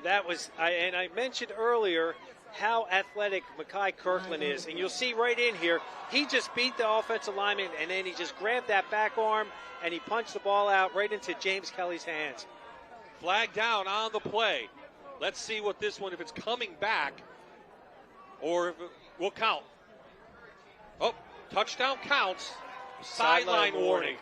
That was, and I mentioned earlier how athletic Mekhi Kirkland is. And you'll see right in here, he just beat the offensive lineman, and then he just grabbed that back arm, and he punched the ball out right into James Kelly's hands. Flag down on the play. Let's see what this one, if it's coming back, or if it will count. Oh, touchdown counts. Sideline warning.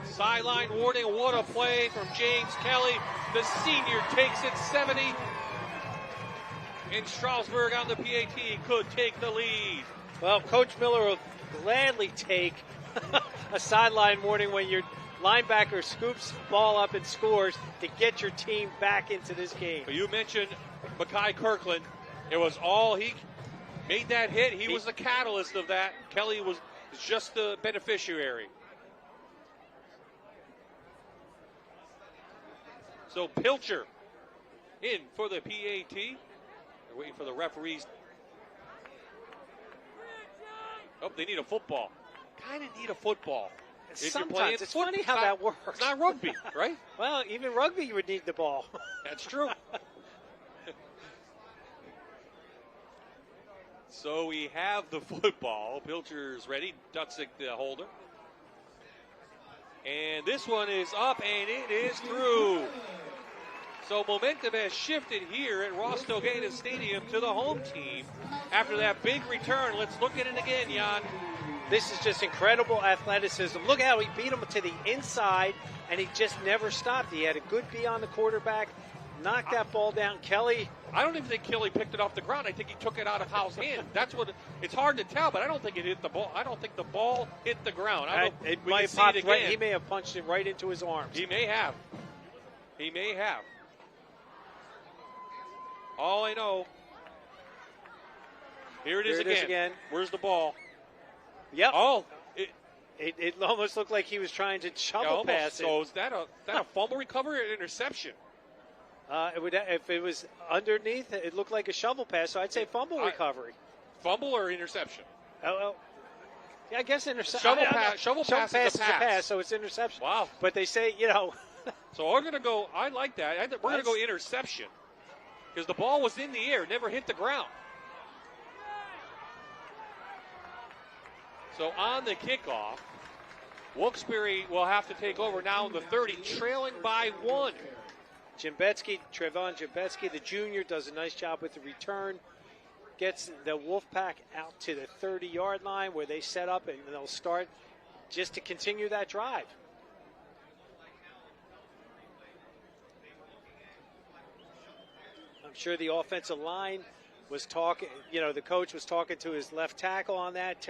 Sideline warning. What a play from James Kelly. The senior takes it 70. And Stroudsburg on the PAT could take the lead. Well, Coach Miller will gladly take a sideline warning when your linebacker scoops the ball up and scores to get your team back into this game. But you mentioned Mekhi Kirkland. It was all he made that hit. He was the catalyst of that. Kelly was just the beneficiary. So Pilcher in for the PAT. They're waiting for the referees. Oh, they need a football. Kind of need a football. Sometimes it's funny how that works. It's not rugby, right? Well, even rugby you would need the ball. That's true. So we have the football. Pilcher's ready. Dutzik the holder. And this one is up, and it is through. So momentum has shifted here at Ross-Togeda Stadium to the home team. After that big return, let's look at it again, Jan. This is just incredible athleticism. Look how he beat him to the inside, and he just never stopped. He had a good B on the quarterback, knocked that ball down. Kelly. I don't even think Kelly picked it off the ground. I think he took it out of Howe's hand. That's what it's hard to tell, but I don't think it hit the ball. I don't think the ball hit the ground. It might have popped right. He may have punched it right into his arms. He may have. He may have. All I know. Here it is again. Where's the ball? Yep. Oh. It almost looked like he was trying to shovel pass it. So is that a fumble recovery or an interception? If it was underneath, it looked like a shovel pass, so I'd say fumble recovery. Fumble or interception? Yeah, I guess interception. Shovel pass is a pass. So it's interception. Wow. But they say, So we're going to go, I like that. We're going to go interception because the ball was in the air, never hit the ground. So on the kickoff, Wilkes-Barre will have to take over now in the 30, trailing by 1. Trevon Jimbetsky, the junior, does a nice job with the return. Gets the Wolfpack out to the 30-yard line where they set up, and they'll start just to continue that drive. I'm sure the offensive line was talking, the coach was talking to his left tackle on that,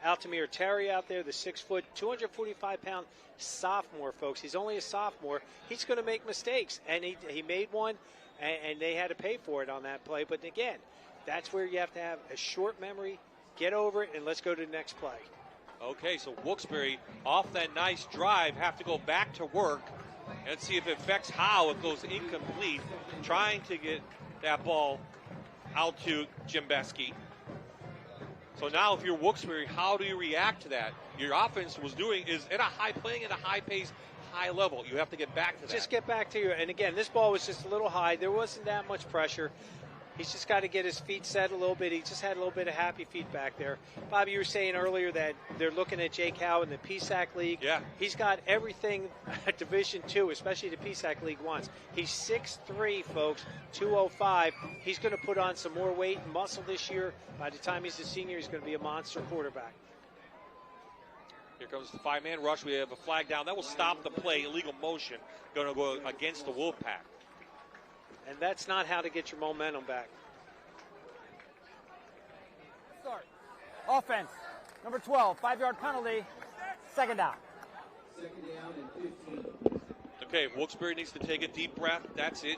Altamir Terry out there, the 6', 245-pound sophomore, folks. He's only a sophomore. He's going to make mistakes, and he made one, and they had to pay for it on that play. But again, that's where you have to have a short memory, get over it, and let's go to the next play. Okay, so Wilkes-Barre, off that nice drive, have to go back to work and see if it affects how it goes incomplete, trying to get that ball out to Jimbetsky. So now if you're Wilkes-Barre, how do you react to that? Your offense is playing at a high pace, high level. You have to get back to that. Just get back to and again, this ball was just a little high. There wasn't that much pressure. He's just got to get his feet set a little bit. He just had a little bit of happy feet back there. Bobby, you were saying earlier that they're looking at Jake Howe in the PSAC League. Yeah. He's got everything at Division II, especially the PSAC League wants. He's 6'3", folks, 205. He's going to put on some more weight and muscle this year. By the time he's a senior, he's going to be a monster quarterback. Here comes the five-man rush. We have a flag down. That will stop the play. Illegal motion going to go against the Wolfpack. And that's not how to get your momentum back. Start. Offense. Number 12, 5-yard penalty. Second down. Okay, Wilkes-Barre needs to take a deep breath. That's it.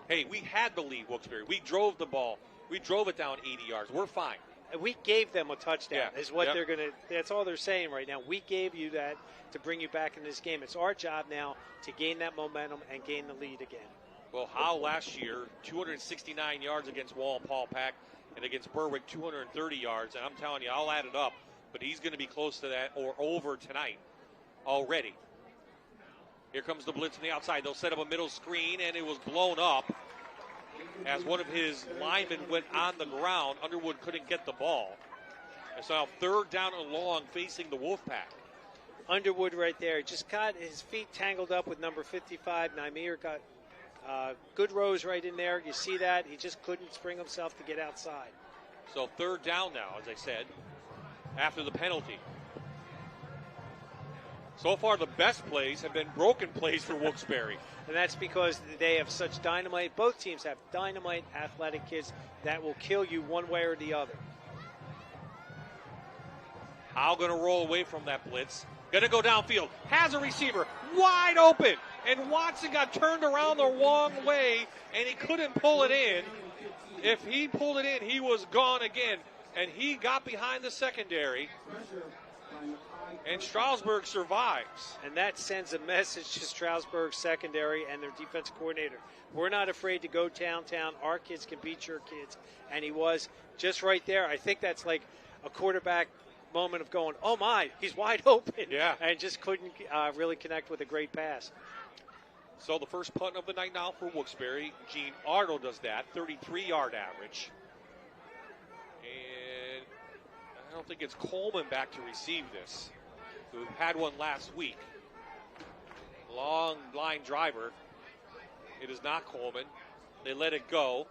Hey, we had the lead, Wilkes-Barre. We drove the ball. We drove it down 80 yards. We're fine. We gave them a touchdown, Yeah. is what they're going to – that's all they're saying right now. We gave you that to bring you back in this game. It's our job now to gain that momentum and gain the lead again. Well, Howe last year, 269 yards against Wallen-Paul Pack, and against Berwick, 230 yards. And I'm telling you, I'll add it up, but he's going to be close to that or over tonight already. Here comes the blitz on the outside. They'll set up a middle screen, and it was blown up as one of his linemen went on the ground. Underwood couldn't get the ball. And so now 3rd down and long facing the Wolfpack. Underwood right there. Just got his feet tangled up with number 55. Naimir got good rows right in there. You see that? He just couldn't spring himself to get outside. So 3rd down now, as I said, after the penalty. So far, the best plays have been broken plays for Wilkes-Barre. And that's because they have such dynamite. Both teams have dynamite athletic kids that will kill you one way or the other. Howe going to roll away from that blitz. Going to go downfield. Has a receiver wide open. And Watson got turned around the wrong way, and he couldn't pull it in. If he pulled it in, he was gone again. And he got behind the secondary. And Stroudsburg survives. And that sends a message to Stroudsburg secondary and their defensive coordinator. We're not afraid to go downtown. Our kids can beat your kids. And he was just right there. I think that's like a quarterback moment of going, oh my, he's wide open. Yeah. And just couldn't really connect with a great pass. So the first punt of the night now for Wilkes-Barre. Gene Arnold does that, 33-yard average. And I don't think it's Coleman back to receive this. Who had one last week. Long line driver. It is not Coleman. They let it go.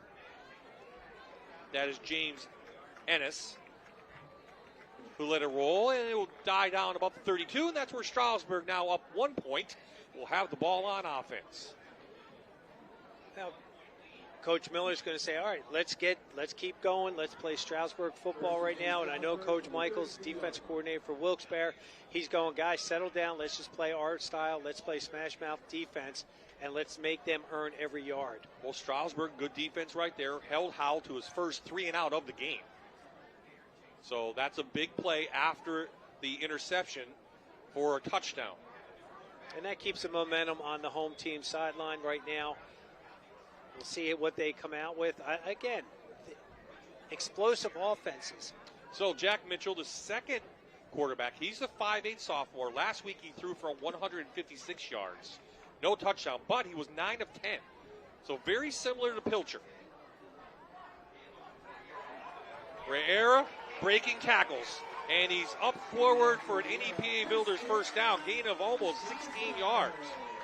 That is James Ennis, who let it roll, and it will die down about the 32, and that's where Stroudsburg, now up 1 point, will have the ball on offense. Now, Coach Miller's going to say, all right, let's keep going. Let's play Stroudsburg football right now. And I know Coach Michaels, defensive coordinator for Wilkes-Barre, he's going, guys, settle down. Let's just play our style. Let's play smash mouth defense, and let's make them earn every yard. Well, Stroudsburg, good defense right there, held Howell to his first 3 and out of the game. So that's a big play after the interception for a touchdown. And that keeps the momentum on the home team sideline right now. We'll see what they come out with. Again, explosive offenses. So Jack Mitchell, the second quarterback, he's a 5'8 sophomore. Last week he threw for 156 yards. No touchdown, but he was 9 of 10. So very similar to Pilcher. Riera breaking tackles, and he's up forward for an NEPA Builders first down, gain of almost 16 yards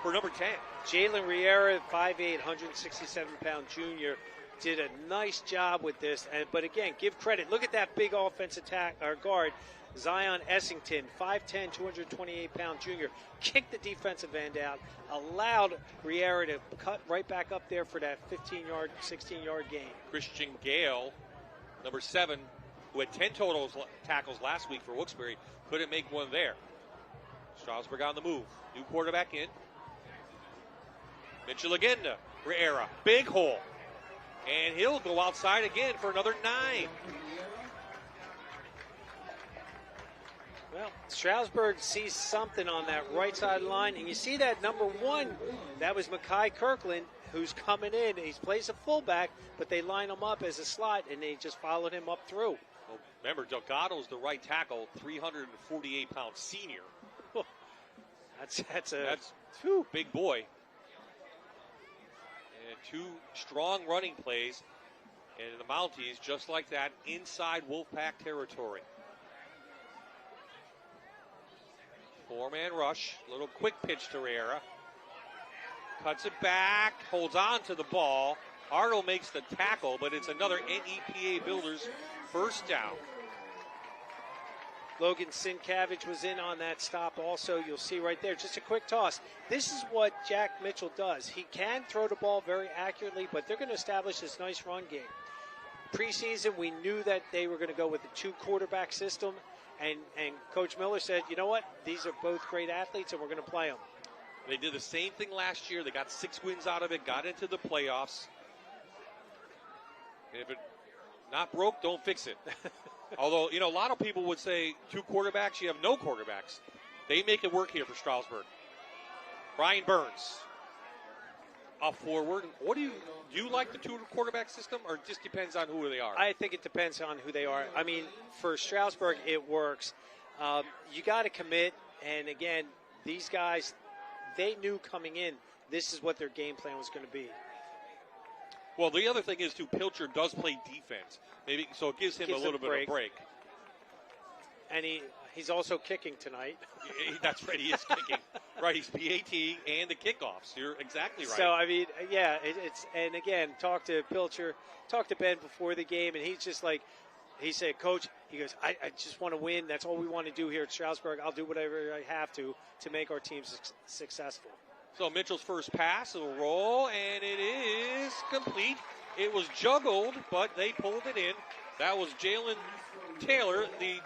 for number 10. Jalen Riera, 5'8", 167-pound junior, did a nice job with this. But again, give credit. Look at that big offensive guard, Zion Essington, 5'10", 228-pound junior, kicked the defensive end out, allowed Riera to cut right back up there for that 15-yard, 16-yard gain. Christian Gale, number 7, who had 10 total tackles last week for Wilkes-Barre, couldn't make one there. Stroudsburg on the move. New quarterback in. Mitchell again to Riera. Big hole. And he'll go outside again for another 9. Well, Stroudsburg sees something on that right side line, and you see that number 1, that was Makai Kirkland, who's coming in. He plays a fullback, but they line him up as a slot, and they just followed him up through. Well, remember, Delgado's the right tackle, 348-pound senior. That's big boy. And 2 strong running plays, and the Mounties, just like that, inside Wolfpack territory. 4-man rush, little quick pitch to Riera. Cuts it back, holds on to the ball. Arnold makes the tackle, but it's another NEPA Builders first down. Logan Sinkavage was in on that stop also. You'll see right there, just a quick toss. This is what Jack Mitchell does. He can throw the ball very accurately, but they're going to establish this nice run game. Preseason, we knew that they were going to go with the 2-quarterback system, and Coach Miller said, you know what, these are both great athletes, and we're going to play them. They did the same thing last year. They got 6 wins out of it, got into the playoffs. And if it Not broke, don't fix it. Although, a lot of people would say 2 quarterbacks, you have no quarterbacks. They make it work here for Stroudsburg. Brian Burns, up forward. Do you like the 2 quarterback system, or it just depends on who they are? I think it depends on who they are. I mean, for Stroudsburg, it works. You got to commit, and again, these guys, they knew coming in this is what their game plan was going to be. Well, the other thing is, too, Pilcher does play defense, so it gives him a little bit of a break. And he's also kicking tonight. That's right, he is kicking. Right, he's PAT and the kickoffs. You're exactly right. So, I mean, yeah, and again, talk to Pilcher, talk to Ben before the game, and he's just like, he said, Coach, he goes, I just want to win. That's all we want to do here at Stroudsburg. I'll do whatever I have to make our team successful. So Mitchell's first pass will roll, and it is complete. It was juggled, but they pulled it in. That was Jalen Taylor, the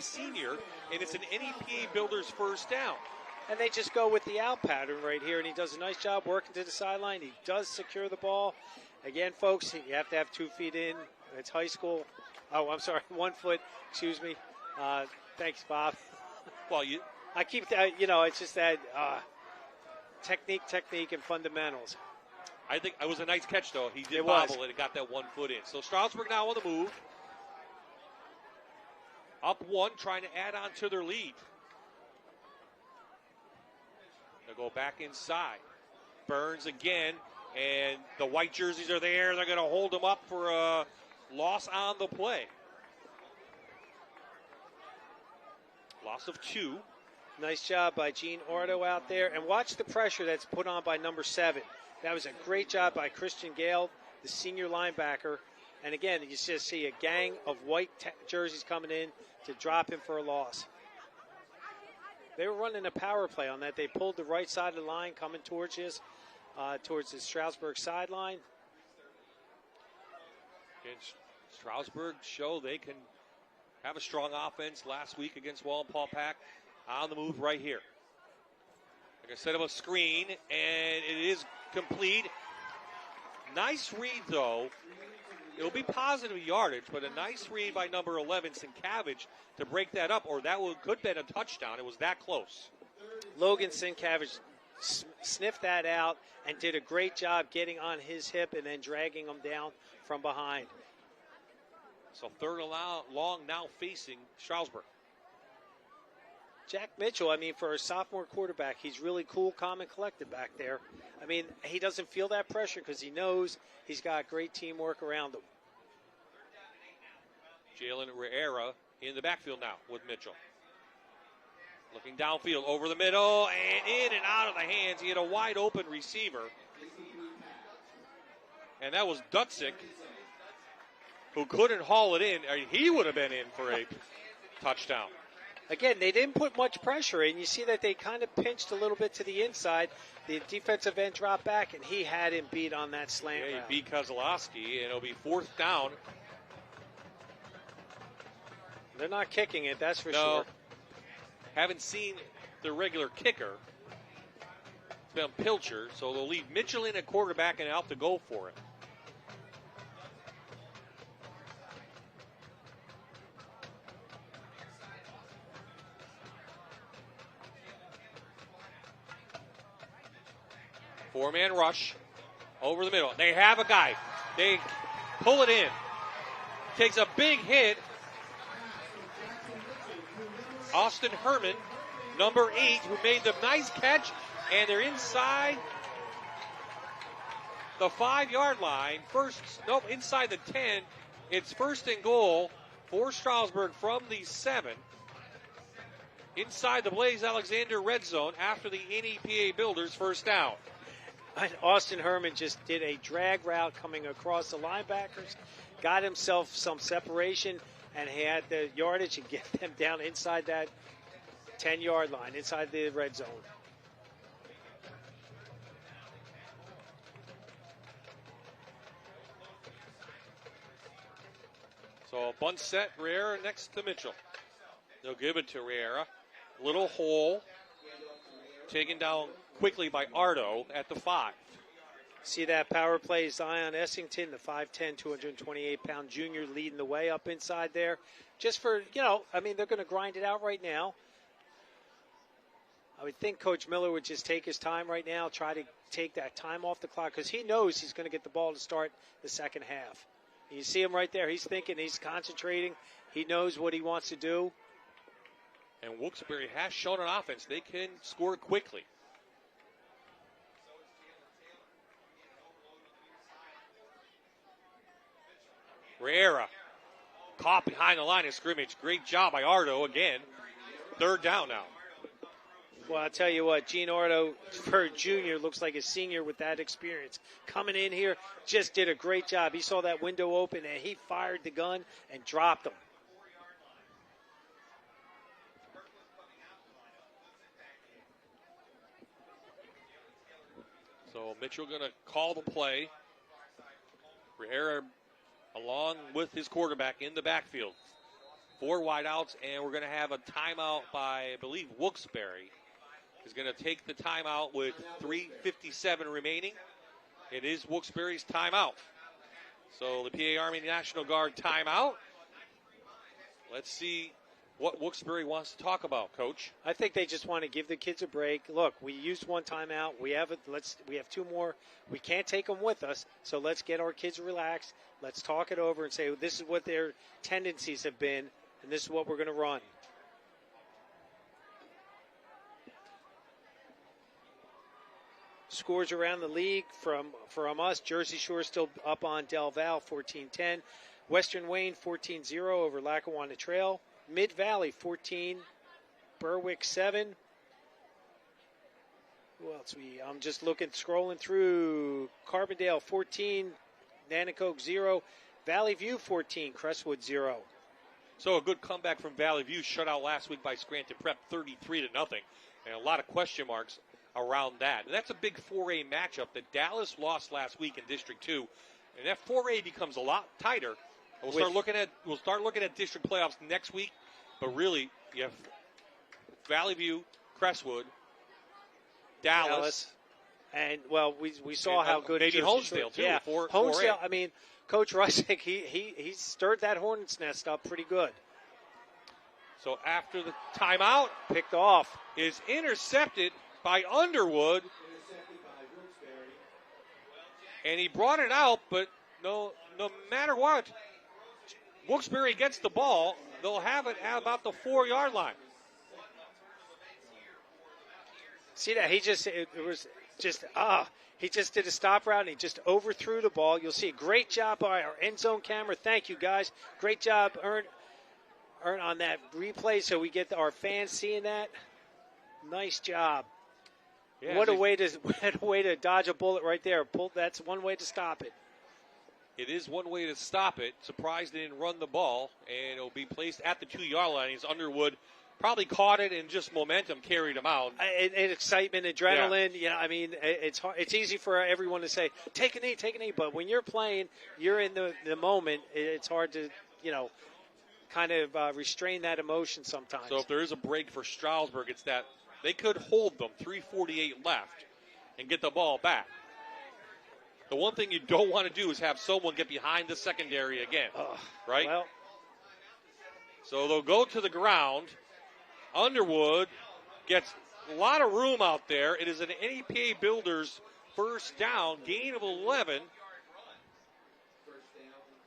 senior, and it's an NEPA Builders first down. And they just go with the out pattern right here, and he does a nice job working to the sideline. He does secure the ball. Again, folks, you have to have 2 feet in. It's high school. Oh, I'm sorry, 1 foot. Excuse me. Thanks, Bob. Well, I keep that, it's just that technique, and fundamentals. I think it was a nice catch, though. He did bobble it and got that 1 foot in. So Stroudsburg now on the move. Up 1, trying to add on to their lead. They'll go back inside. Burns again, and the white jerseys are there. They're going to hold them up for a loss on the play. Loss of 2. Nice job by Gene Ordo out there. And watch the pressure that's put on by number 7. That was a great job by Christian Gale, the senior linebacker. And again, you just see a gang of white jerseys coming in to drop him for a loss. They were running a power play on that. They pulled the right side of the line coming towards us, towards the Stroudsburg sideline. And Stroudsburg show they can have a strong offense last week against Wallenpaul Pack. On the move right here. Like I set up a screen, and it is complete. Nice read, though. It'll be positive yardage, but a nice read by number 11, Sienkiewicz, to break that up, or that could have been a touchdown. It was that close. Logan Sienkiewicz sniffed that out and did a great job getting on his hip and then dragging him down from behind. So 3rd and long now facing Stroudsburg. Jack Mitchell, I mean, for a sophomore quarterback, he's really cool, calm, and collected back there. I mean, he doesn't feel that pressure because he knows he's got great teamwork around him. Jalen Riera in the backfield now with Mitchell. Looking downfield over the middle and in and out of the hands. He had a wide open receiver. And that was Dutzik, who couldn't haul it in. He would have been in for a touchdown. Again, they didn't put much pressure in. You see that they kind of pinched a little bit to the inside. The defensive end dropped back, and he had him beat on that slant route. He beat Kozlowski, and it'll be 4th down. They're not kicking it, that's for sure. Haven't seen the regular kicker. It's been Pilcher, so they'll leave Mitchell in at quarterback and out to go for it. Four-man rush over the middle. They have a guy. They pull it in. Takes a big hit. Austin Herman, number 8, who made the nice catch, and they're inside the 5-yard line. Inside the 10. It's 1st and goal for Stroudsburg from the 7. Inside the Blaze Alexander red zone after the NEPA Builders first down. Austin Herman just did a drag route coming across the linebackers, got himself some separation, and he had the yardage to get them down inside that 10-yard line, inside the red zone. So a bunt set, Riera next to Mitchell. They'll give it to Riera. Little hole, taken down quickly by Ardo at the 5. See that power play, Zion Essington, the 5'10", 228-pound junior leading the way up inside there. Just for, I mean, they're going to grind it out right now. I would think Coach Miller would just take his time right now, try to take that time off the clock, because he knows he's going to get the ball to start the second half. You see him right there. He's thinking, he's concentrating. He knows what he wants to do. And Wilkes-Barre has shown an offense. They can score quickly. Riera caught behind the line of scrimmage. Great job by Ardo again. Third down now. Well, I'll tell you what, Gene Ardo, for a junior, looks like a senior with that experience. Coming in here, just did a great job. He saw that window open, and he fired the gun and dropped them. So Mitchell going to call the play. Riera along with his quarterback in the backfield. 4 wideouts, and we're going to have a timeout by, I believe, Wilkes-Barre is going to take the timeout with 3:57 remaining. It is Wilkes-Barre's timeout. So the PA Army National Guard timeout. Let's see what Wilkes-Barre wants to talk about, Coach. I think they just want to give the kids a break. Look, we used one timeout. We have 2 more. We can't take them with us, so let's get our kids relaxed. Let's talk it over and say, well, this is what their tendencies have been, and this is what we're going to run. Scores around the league from us. Jersey Shore still up on Del Val, 14-10. Western Wayne, 14-0 over Lackawanna Trail. Mid-Valley, 14. Berwick, 7. Who else? I'm just scrolling through. Carbondale, 14. Nanacoke, 0. Valley View, 14. Crestwood, 0. So a good comeback from Valley View, shut out last week by Scranton Prep, 33-0. And a lot of question marks around that. And that's a big 4A matchup that Dallas lost last week in District 2. And that 4A becomes a lot tighter. We'll start looking at district playoffs next week. But really, you have Valley View, Crestwood, Dallas. And, well, we saw how good maybe Honesdale, too. Yeah, 4A. Honesdale, I mean, Coach Russick, he stirred that hornet's nest up pretty good. So after the timeout, picked off, is intercepted by Underwood. And he brought it out, but no matter what, Wilkes-Barre gets the ball. They'll have it at about the 4-yard line. See that? He just did a stop route and he just overthrew the ball. You'll see a great job by our end zone camera. Thank you, guys. Great job, Earn on that replay so we get our fans seeing that. Nice job. Yeah, what a way to dodge a bullet right there. That's one way to stop it. It is one way to stop it. Surprised they didn't run the ball, and it'll be placed at the 2-yard line. As Underwood probably caught it and just momentum carried him out. And excitement, adrenaline. Yeah. I mean, it's hard. It's easy for everyone to say, take a knee. But when you're playing, you're in the moment. It's hard to, kind of restrain that emotion sometimes. So if there is a break for Stroudsburg, it's that they could hold them, 3:48 left, and get the ball back. The one thing you don't want to do is have someone get behind the secondary again, right? Well, so they'll go to the ground. Underwood gets a lot of room out there. It is an NEPA Builders first down, gain of 11.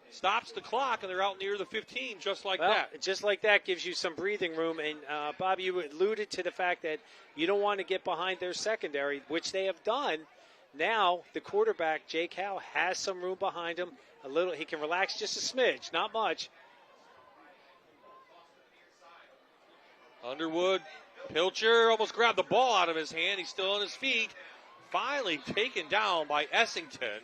Stops the clock, and they're out near the 15 just like that. Just like that gives you some breathing room. And, Bob, you alluded to the fact that you don't want to get behind their secondary, which they have done. Now the quarterback, Jake Howe, has some room behind him. He can relax just a smidge, not much. Underwood, Pilcher almost grabbed the ball out of his hand. He's still on his feet. Finally taken down by Essington.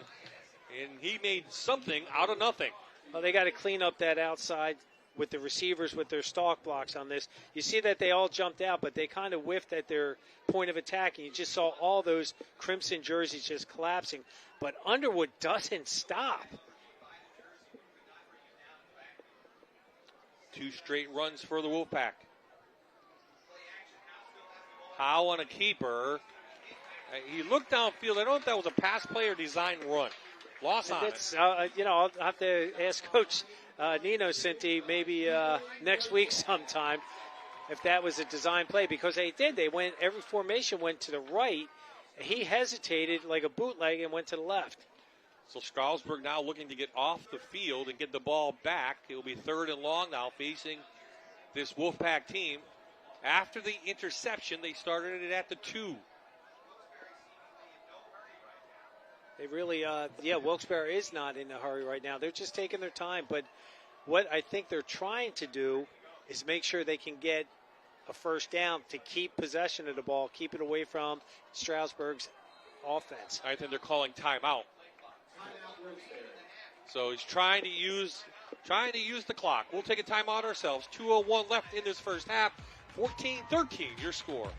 And he made something out of nothing. Well, they got to clean up that outside with the receivers with their stalk blocks on this. You see that they all jumped out, but they kind of whiffed at their point of attack, and you just saw all those crimson jerseys just collapsing. But Underwood doesn't stop. 2 straight runs for the Wolfpack. Howe on a keeper. He looked downfield. I don't know if that was a pass play or design run. Loss on it. I'll have to ask Coach Nino Cinti maybe next week sometime if that was a design play, because they did. Every formation went to the right. He hesitated like a bootleg and went to the left. So Stroudsburg now looking to get off the field and get the ball back. It will be 3rd and long now facing this Wolfpack team. After the interception, they started it at the 2. They really, Wilkes-Barre is not in a hurry right now. They're just taking their time. But what I think they're trying to do is make sure they can get a first down to keep possession of the ball, keep it away from Stroudsburg's offense. I think they're calling timeout. So he's trying to use the clock. We'll take a timeout ourselves. 2:01 left in this first half. 14-13, your score.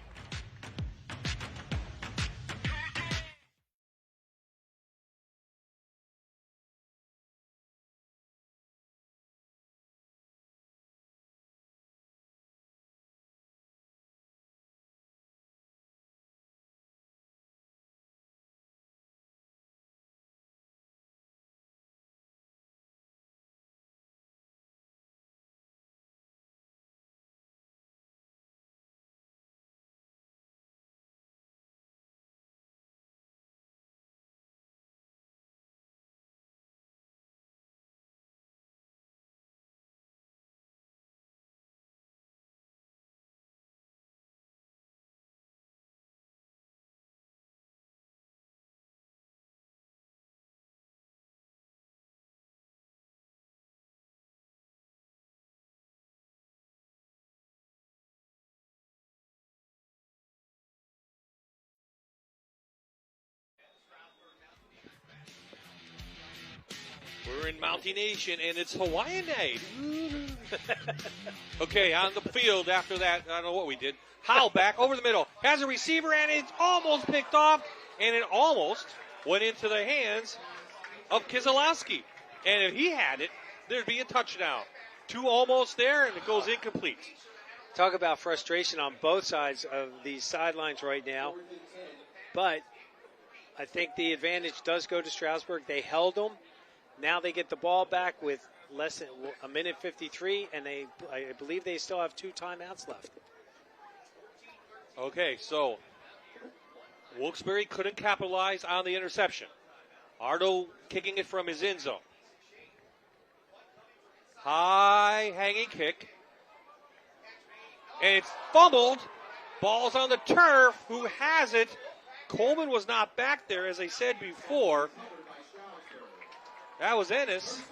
We're in Mountie Nation, and it's Hawaiian night. Okay, on the field after that, I don't know what we did. Howell back over the middle. Has a receiver, and it's almost picked off, and it almost went into the hands of Kizalowski. And if he had it, there'd be a touchdown. 2 almost there, and it goes incomplete. Talk about frustration on both sides of these sidelines right now. But I think the advantage does go to Stroudsburg. They held them. Now they get the ball back with less than a minute 53, and I believe they still have 2 timeouts left. Okay, so Wilkes-Barre couldn't capitalize on the interception. Ardo kicking it from his end zone. High hanging kick. And it's fumbled. Ball's on the turf. Who has it? Coleman was not back there, as I said before. That was Ennis.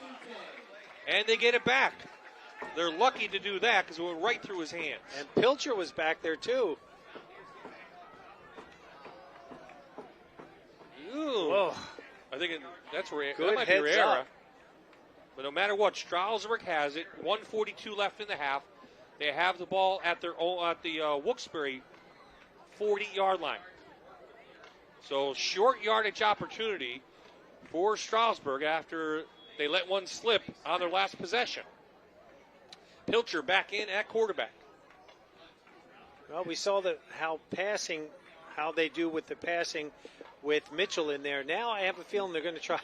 And they get it back. They're lucky to do that because it went right through his hands. And Pilcher was back there, too. Ooh. Whoa. I think that Good might be heads Riera. up. But no matter what, Stroudsburg has it. 1:42 left in the half. They have the ball at the Wilkes-Barre 40-yard line. So short yardage opportunity for Stroudsburg after they let one slip on their last possession. Pilcher back in at quarterback. Well, we saw how they do with the passing with Mitchell in there. Now I have a feeling they're going to try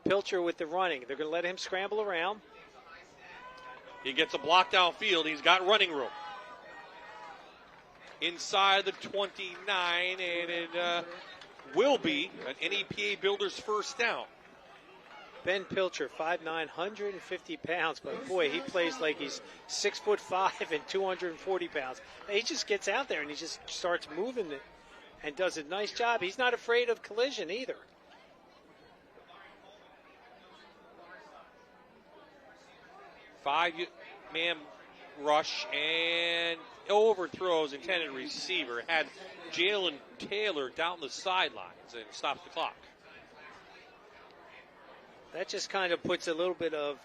Pilcher with the running. They're going to let him scramble around. He gets a block downfield. He's got running room. Inside the 29, and it will be an NEPA Builders first down. Ben Pilcher, 5'9", 150 pounds, but boy, he plays like he's 6'5" and 240 pounds. He just gets out there and he just starts moving it and does a nice job. He's not afraid of collision either. Five-man rush and overthrows intended receiver. Had Jalen Taylor down the sidelines and stops the clock. That just kind of puts a little bit of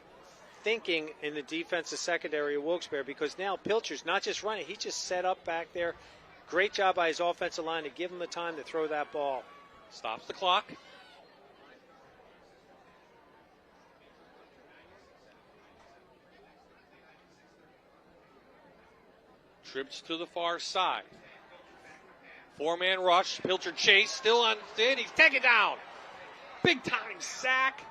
thinking in the defensive secondary of Wilkes-Barre, because now Pilcher's not just running, he just set up back there. Great job by his offensive line to give him the time to throw that ball. Stops the clock. Trips to the far side. Four-man rush. Pilcher chase. Still on thin. He's taken down. Big-time sack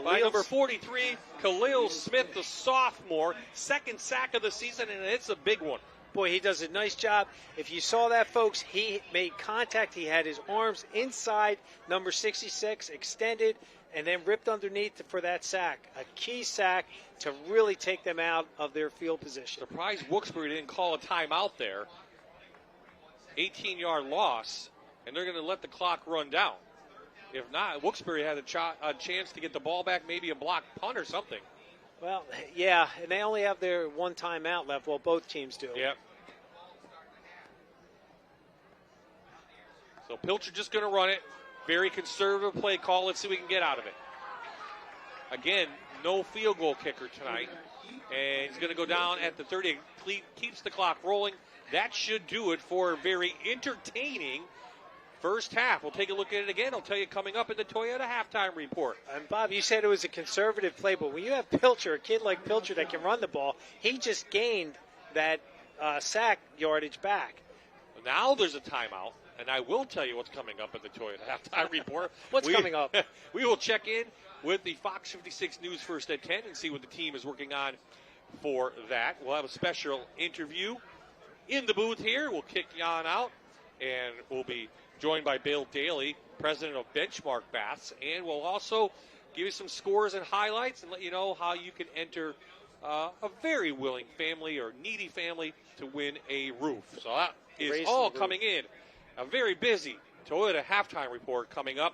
by number 43, Khalil Smith, the sophomore. Second sack of the season, and it's a big one. Boy, he does a nice job. If you saw that, folks, he made contact. He had his arms inside number 66, extended, and then ripped underneath for that sack. A key sack to really take them out of their field position. Surprised Wilkes-Barre didn't call a timeout there. 18-yard loss, and they're going to let the clock run down. If not, Wilkes-Barre had a chance to get the ball back, maybe a block punt or something. Well, yeah, and they only have their one timeout left. Well, both teams do. Yep. So Pilcher just going to run it. Very conservative play call. Let's see what we can get out of it. Again, no field goal kicker tonight. And he's going to go down at the 30. Keeps the clock rolling. That should do it for a very entertaining first half. We'll take a look at it again. I'll tell you coming up in the Toyota halftime report. And Bob, you said it was a conservative play, but when you have Pilcher, a kid like Pilcher that can run the ball, he just gained that sack yardage back. Now there's a timeout, and I will tell you what's coming up in the Toyota halftime report. What's coming up? We will check in with the Fox 56 News first at 10 and see what the team is working on for that. We'll have a special interview in the booth here. We'll kick you on out, and we'll be joined by Bill Daly, president of Benchmark Baths, and we'll also give you some scores and highlights and let you know how you can enter a very willing family or needy family to win a roof. So that is all coming in. A very busy Toyota halftime report coming up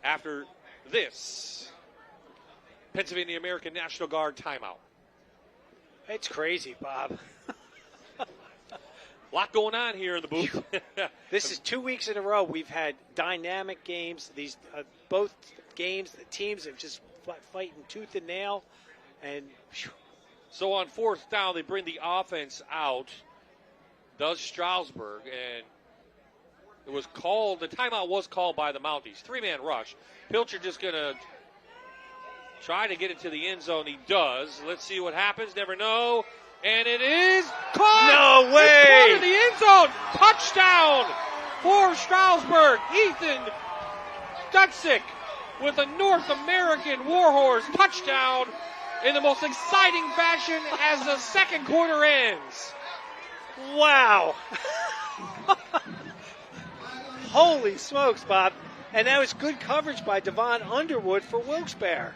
after this Pennsylvania American National Guard timeout. It's crazy, Bob. A lot going on here in the booth. This is 2 weeks in a row. We've had dynamic games. These both games, the teams have just fighting tooth and nail. And so on fourth down, they bring the offense out. Does Stroudsburg, and it was called. The timeout was called by the Mounties. Three-man rush. Pilcher just going to try to get it to the end zone. He does. Let's see what happens. Never know. And it is caught! No way! It's caught in the end zone! Touchdown for Stroudsburg. Ethan Dutzik with a North American Warhorse touchdown in the most exciting fashion as the second quarter ends. Wow. Holy smokes, Bob. And that was good coverage by Devon Underwood for Wilkes-Barre.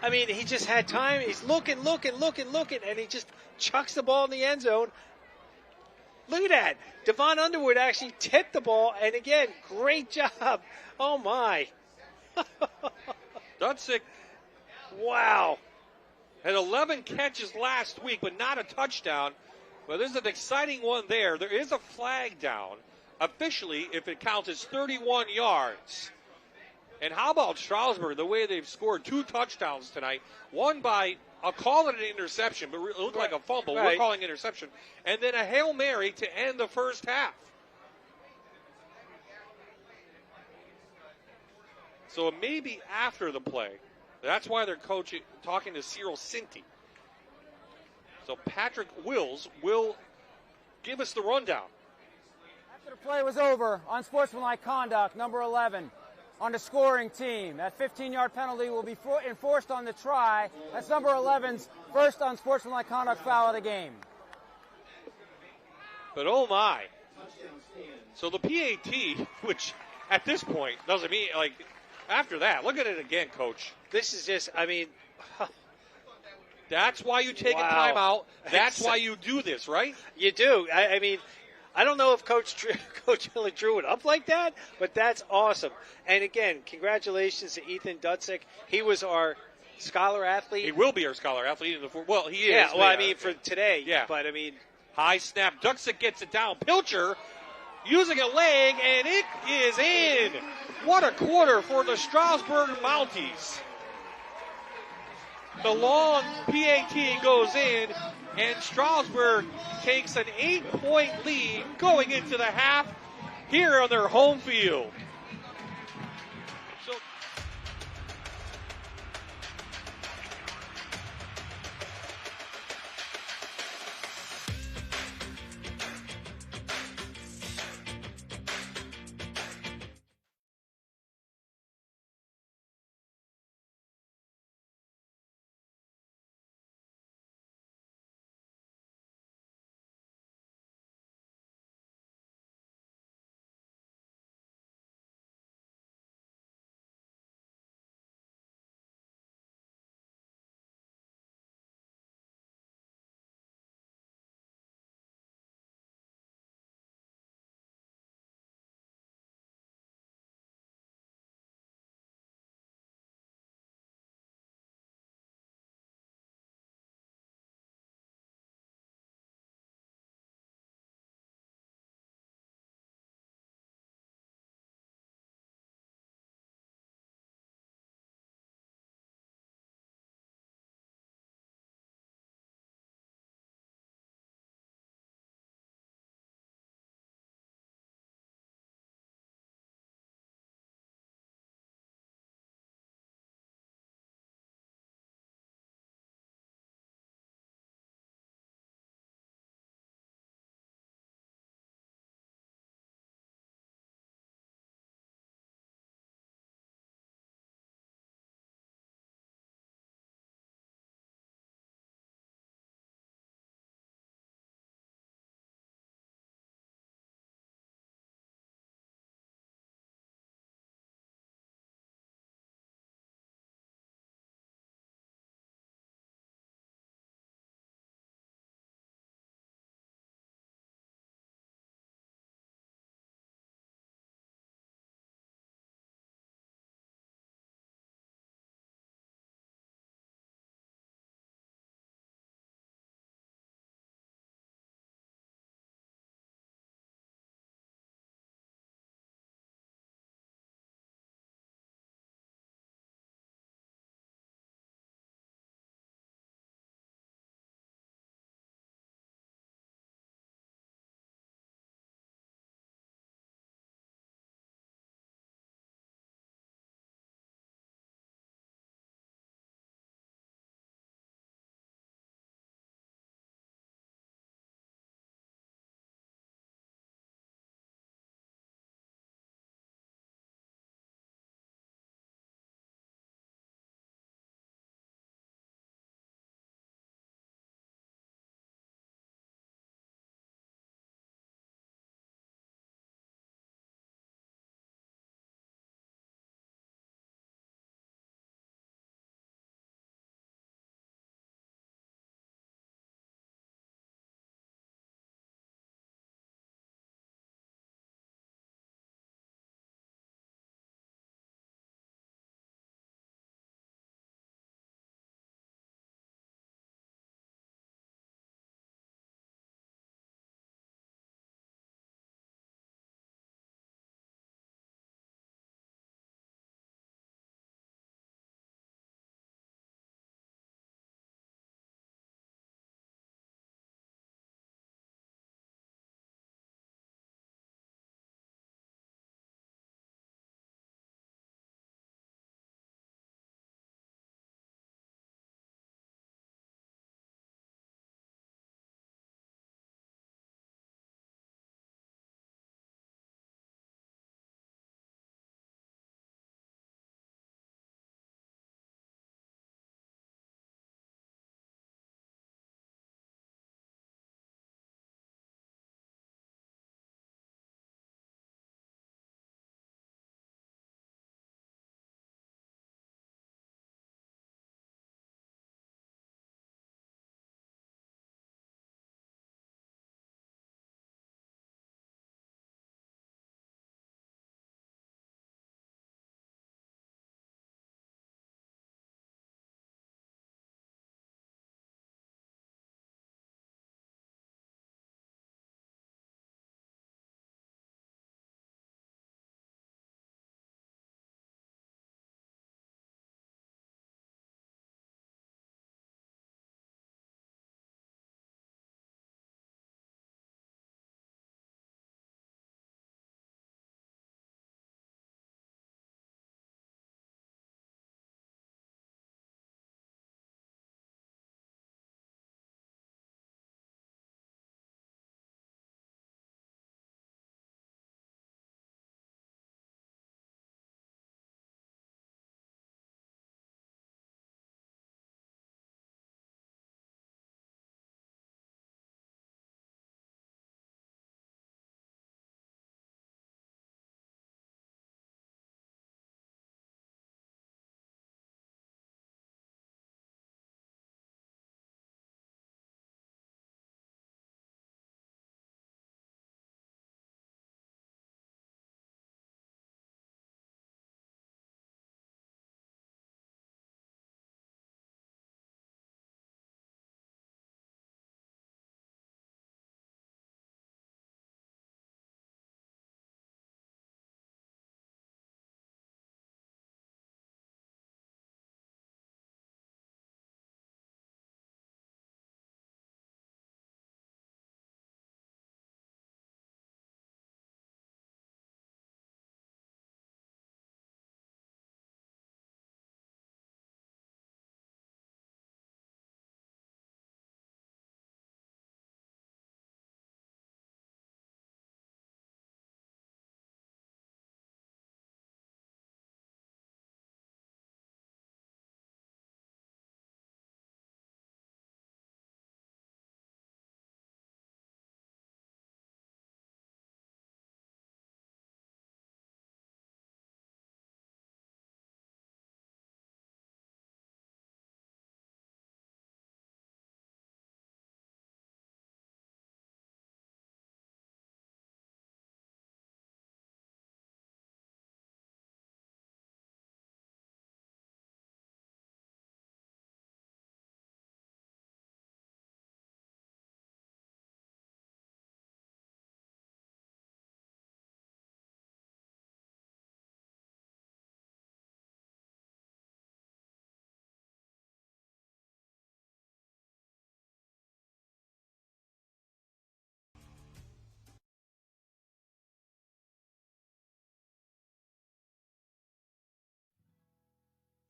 I mean, he just had time. He's looking, and he just chucks the ball in the end zone. Look at that. Devon Underwood actually tipped the ball, and again, great job. Oh, my. Dutzik. Wow. Had 11 catches last week, but not a touchdown. Well, there's an exciting one there. There is a flag down. Officially, if it counts, it's 31 yards. And how about Stroudsburg, the way they've scored 2 touchdowns tonight, one by, I'll call it an interception, but it looked like a fumble. Right. We're calling interception. And then a Hail Mary to end the first half. So maybe after the play. That's why they're talking to Cyril Sinti. So Patrick Wills will give us the rundown. After the play was over, unsportsmanlike conduct, number 11. On the scoring team. That 15-yard penalty will be enforced on the try. That's number 11's first unsportsmanlike conduct foul of the game. But oh my. So the PAT, which at this point doesn't mean, like, after that, look at it again, Coach. This is just, I mean. That's why you take a timeout. That's why you do this, right? You do. I mean, I don't know if Coach Hiller drew it up like that, but that's awesome. And again, congratulations to Ethan Dutzik. He was our scholar athlete. He will be our scholar athlete. Well, he is. Yeah, well, I mean, for today. Yeah. But, I mean. High snap. Dutzik gets it down. Pilcher using a leg, and it is in. What a quarter for the Stroudsburg Mounties. The long PAT goes in, and Stroudsburg takes an 8-point lead going into the half here on their home field. So,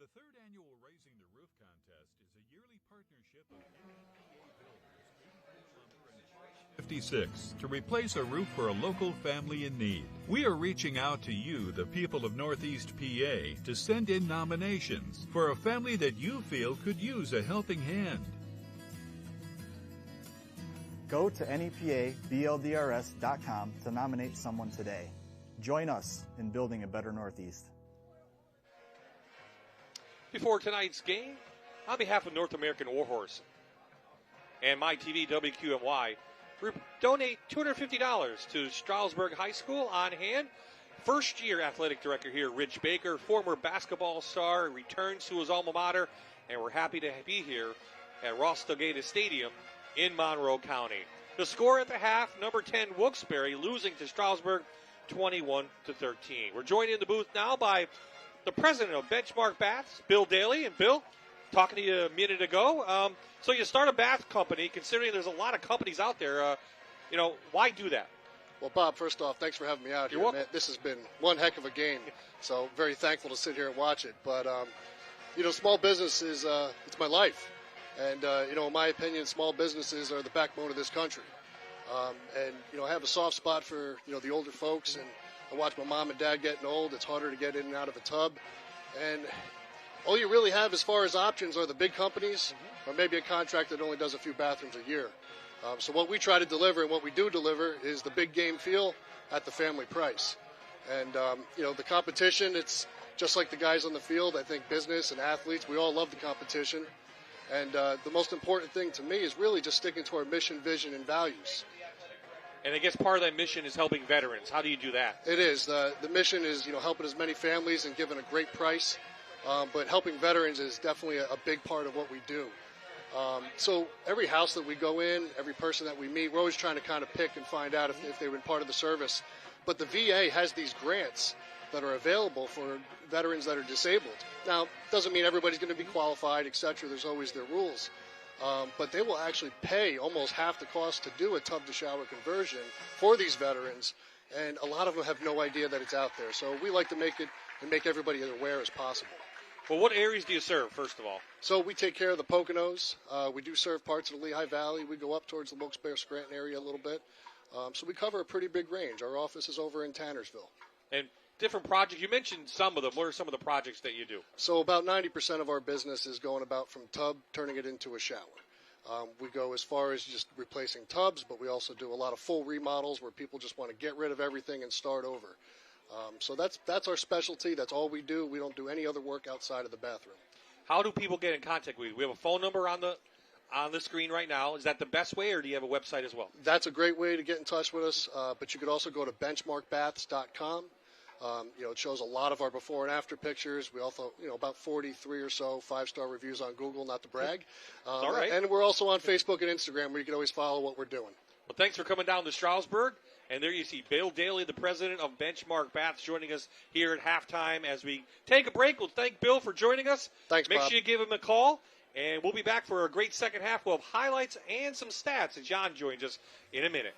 The third annual Raising the Roof contest is a yearly partnership of NEPA Builders, 83 Lumber, and Trash 56 to replace a roof for a local family in need. We are reaching out to you, the people of Northeast PA, to send in nominations for a family that you feel could use a helping hand. Go to NEPABLDRS.com to nominate someone today. Join us in building a better Northeast. Before tonight's game, on behalf of North American Warhorse and MyTV WQMY, we donate $250 to Stroudsburg High School on hand. First-year athletic director here, Rich Baker, former basketball star, returns to his alma mater, and we're happy to be here at Ross-Delgado Stadium in Monroe County. The score at the half, number 10 Wilkes-Barre losing to Stroudsburg 21-13. We're joined in the booth now by the president of Benchmark Baths, Bill Daly. And Bill, talking to you a minute ago, so you start a bath company, considering there's a lot of companies out there. Why do that? Well, Bob, first off, thanks for having me out You're here. welcome. Man, this has been one heck of a game, so very thankful to sit here and watch it. But, small business is it's my life. And, in my opinion, small businesses are the backbone of this country. I have a soft spot for, the older folks, and I watch my mom and dad getting old. It's harder to get in and out of a tub. And all you really have as far as options are the big companies or maybe a contract that only does a few bathrooms a year. So what we try to deliver and what we do deliver is the big game feel at the family price. And, the competition, it's just like the guys on the field. I think business and athletes, we all love the competition. And the most important thing to me is really just sticking to our mission, vision, and values. And I guess part of that mission is helping veterans. How do you do that? It is. The mission is, helping as many families and giving a great price. But helping veterans is definitely a big part of what we do. So every house that we go in, every person that we meet, we're always trying to kind of pick and find out if they've been part of the service. But the VA has these grants that are available for veterans that are disabled. Now, doesn't mean everybody's going to be qualified, etc. There's always their rules. But they will actually pay almost half the cost to do a tub-to-shower conversion for these veterans, and a lot of them have no idea that it's out there. So we like to make it and make everybody as aware as possible. Well, what areas do you serve, first of all? So we take care of the Poconos. We do serve parts of the Lehigh Valley. We go up towards the Wilkes-Barre, Scranton area a little bit. So we cover a pretty big range. Our office is over in Tannersville. And different projects. You mentioned some of them. What are some of the projects that you do? So about 90% of our business is going about from tub, turning it into a shower. We go as far as just replacing tubs, but we also do a lot of full remodels where people just want to get rid of everything and start over. So that's our specialty. That's all we do. We don't do any other work outside of the bathroom. How do people get in contact with you? We have a phone number on the screen right now. Is that the best way, or do you have a website as well? That's a great way to get in touch with us, but you could also go to benchmarkbaths.com. It shows a lot of our before and after pictures. We also, about 43 or so 5-star reviews on Google, not to brag. All right. And we're also on Facebook and Instagram where you can always follow what we're doing. Well, thanks for coming down to Stroudsburg. And there you see Bill Daly, the president of Benchmark Baths, joining us here at halftime. As we take a break, we'll thank Bill for joining us. Thanks, Make Bob. sure you give him a call. And we'll be back for a great second half. We'll have highlights and some stats as John joins us in a minute.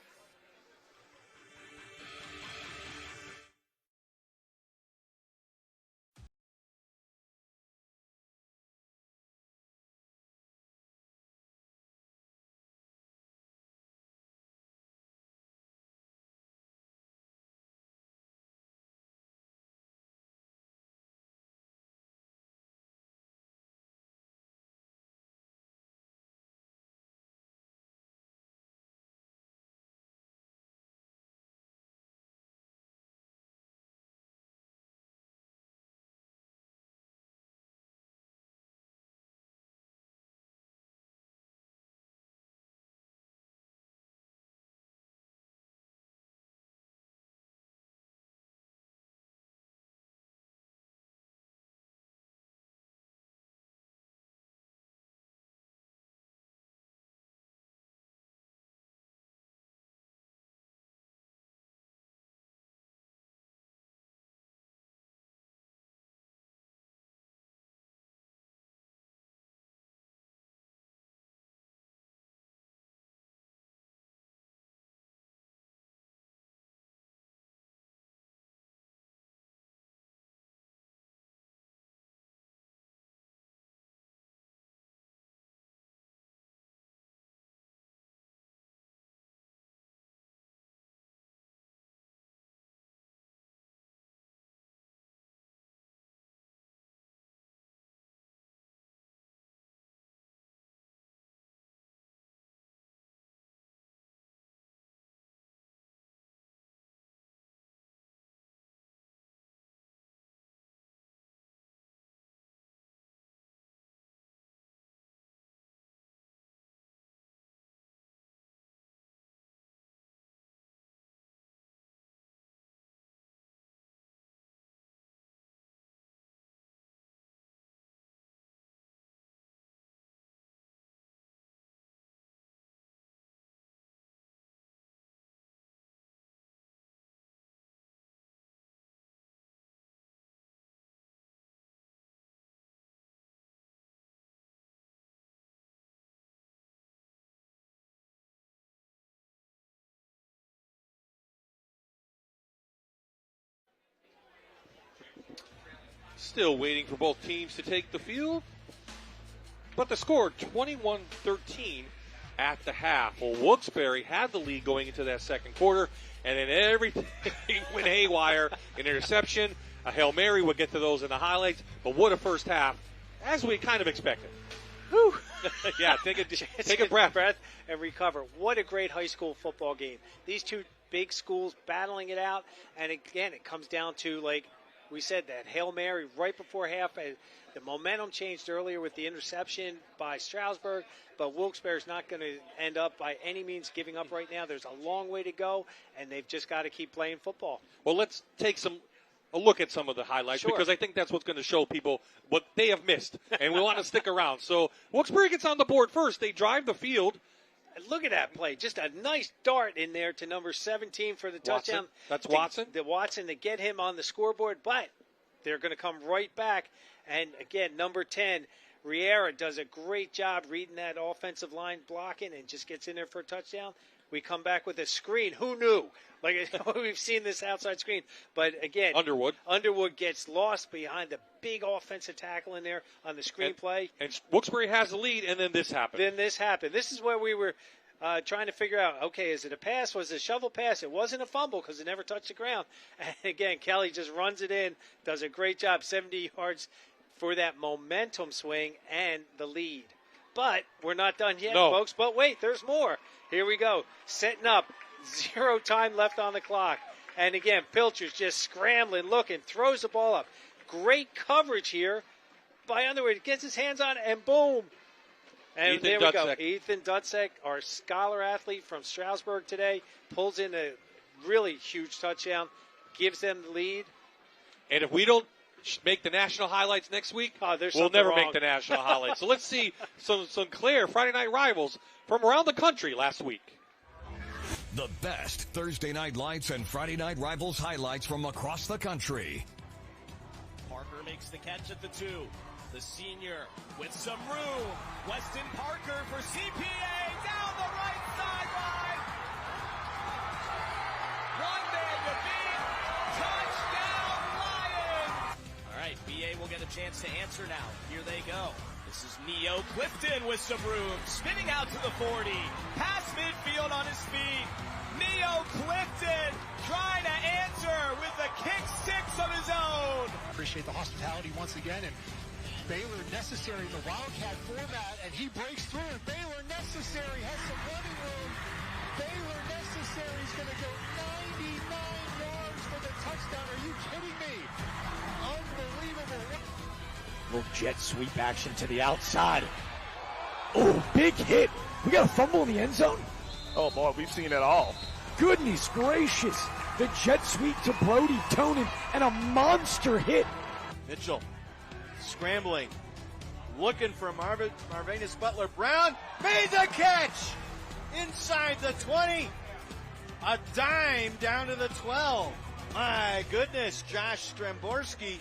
Still waiting for both teams to take the field. But the score, 21-13 at the half. Well, Wilkes-Barre had the lead going into that second quarter, and then everything went haywire. An interception, a Hail Mary. We'll get to those in the highlights. But what a first half, as we kind of expected. Whew. Yeah, take a breath and recover. What a great high school football game. These two big schools battling it out. And again, it comes down to, like we said, that Hail Mary right before half. The momentum changed earlier with the interception by Stroudsburg, but Wilkes-Barre is not going to end up by any means giving up right now. There's a long way to go, and they've just got to keep playing football. Well, let's take a look at some of the highlights, sure, because I think that's what's going to show people what they have missed, and we want to stick around. So Wilkes-Barre gets on the board first. They drive the field. Look at that play. Just a nice dart in there to number 17 for the touchdown. That's Watson. Watson to get him on the scoreboard, but they're going to come right back. And, again, number 10, Riera does a great job reading that offensive line blocking and just gets in there for a touchdown. We come back with a screen. Who knew? Like, we've seen this outside screen. But, again, Underwood gets lost behind the big offensive tackle in there on the screen play. And Wilkes-Barre has the lead, and then this happened. This is where we were trying to figure out, okay, is it a pass? Was it a shovel pass? It wasn't a fumble because it never touched the ground. And, again, Kelly just runs it in, does a great job, 70 yards for that momentum swing and the lead. But we're not done yet, folks. But wait, there's more. Here we go. Setting up. 0 time left on the clock. And again, Pilcher's just scrambling, looking, throws the ball up. Great coverage here by Underwood. Gets his hands on it, and boom. And there we go. Ethan Dutzek, our scholar athlete from Stroudsburg today, pulls in a really huge touchdown, gives them the lead. And if we don't make the national highlights next week, we'll never make the national highlights. So let's see some Sinclair Friday night rivals from around the country last week. The best Thursday night lights and Friday night rivals highlights from across the country. Parker makes the catch at the 2. The senior with some room. Weston Parker for CPA down the right sideline. One man to beat. Touchdown Lions. All right, BA will get a chance to answer now. Here they go. This is Neo Clifton with some room. Spinning out to the 40. Past midfield on his feet. Neo Clifton trying to answer with a kick 6 of his own. Appreciate the hospitality once again. And Baylor Necessary in the Wildcat format. And he breaks through. And Baylor Necessary has some running room. Baylor Necessary is going to go 99 yards for the touchdown. Are you kidding me? Unbelievable. Little jet sweep action to the outside. Oh, big hit. We got a fumble in the end zone? Oh, boy, we've seen it all. Goodness gracious. The jet sweep to Brody Tonin and a monster hit. Mitchell scrambling. Looking for Marvinus Butler. Brown made the catch. Inside the 20. A dime down to the 12. My goodness, Josh Stramborski.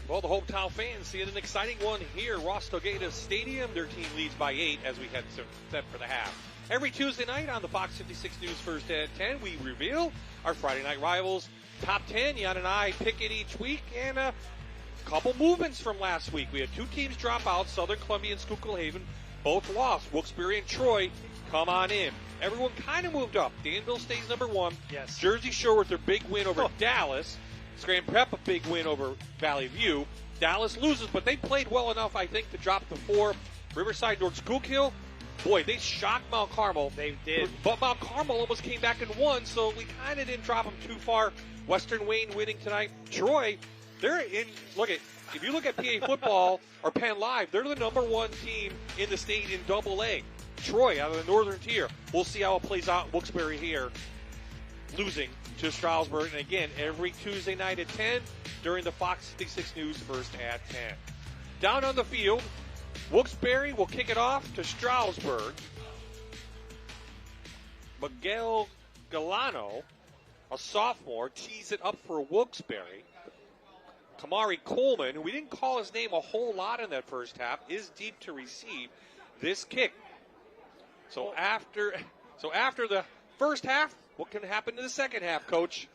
Well, the hometown fans see it an exciting one here. Ross Togueda Stadium. Their team leads by 8 as we head set for the half. Every Tuesday night on the Fox 56 News First at 10, we reveal our Friday night rivals. Top 10, Jan and I pick it each week. And couple movements from last week. We had 2 teams drop out, Southern Columbia and Schuylkill Haven, both lost. Wilkes-Barre and Troy come on in. Everyone kind of moved up. Danville stays number 1. Yes. Jersey Shore with their big win over Dallas. Scranton Prep a big win over Valley View. Dallas loses, but they played well enough, I think, to drop to 4. Riverside North Schuylkill, boy, they shocked Mount Carmel. They did. But Mount Carmel almost came back and won, so we kind of didn't drop them too far. Western Wayne winning tonight. Troy, they're in, if you look at PA football or Penn Live, they're the number 1 team in the state in AA. Troy out of the northern tier. We'll see how it plays out in Wilkes-Barre here, losing to Stroudsburg. And again, every Tuesday night at 10 during the Fox 66 News first at 10. Down on the field, Wilkes-Barre will kick it off to Stroudsburg. Miguel Galano, a sophomore, tees it up for Wilkes-Barre. Kamari Coleman, who we didn't call his name a whole lot in that first half, is deep to receive this kick. So after the first half, what can happen to the second half, Coach?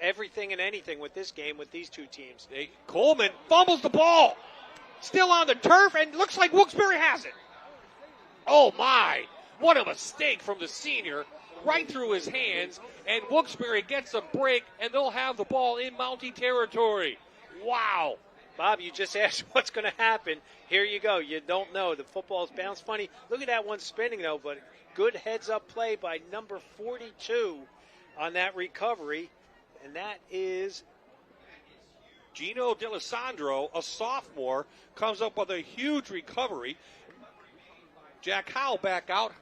Everything and anything with this game with these 2 teams. Coleman fumbles the ball. Still on the turf, and looks like Wilkes-Barre has it. Oh, my. What a mistake from the senior. Right through his hands, and Wilkes-Barre gets a break, and they'll have the ball in Mountie territory. Wow. Bob, you just asked what's going to happen. Here you go. You don't know. The football's bounced funny. Look at that one spinning, though, but good heads-up play by number 42 on that recovery, and that is Gino D'Alessandro, a sophomore, comes up with a huge recovery. Jack Howell back out.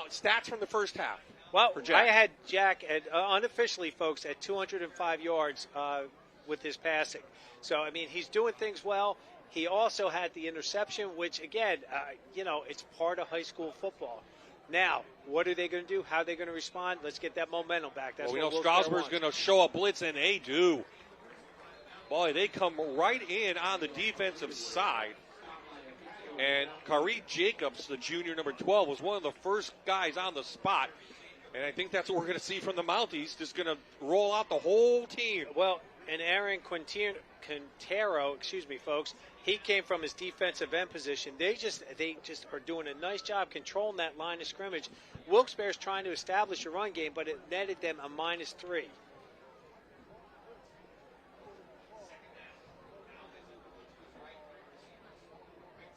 Stats from the first half. Well, I had Jack, unofficially, folks, at 205 yards with his passing. So, I mean, he's doing things well. He also had the interception, which, again, it's part of high school football. Now, what are they going to do? How are they going to respond? Let's get that momentum back. That's we what know Stroudsburg's going to show a blitz, and they do. Boy, they come right in on the defensive side. And Kari Jacobs, the junior, number 12, was one of the first guys on the spot. And I think that's what we're going to see from the Mounties, just going to roll out the whole team. Well, and Aaron Quintero, folks, he came from his defensive end position. They just are doing a nice job controlling that line of scrimmage. Wilkes-Barre's trying to establish a run game, but it netted them a -3.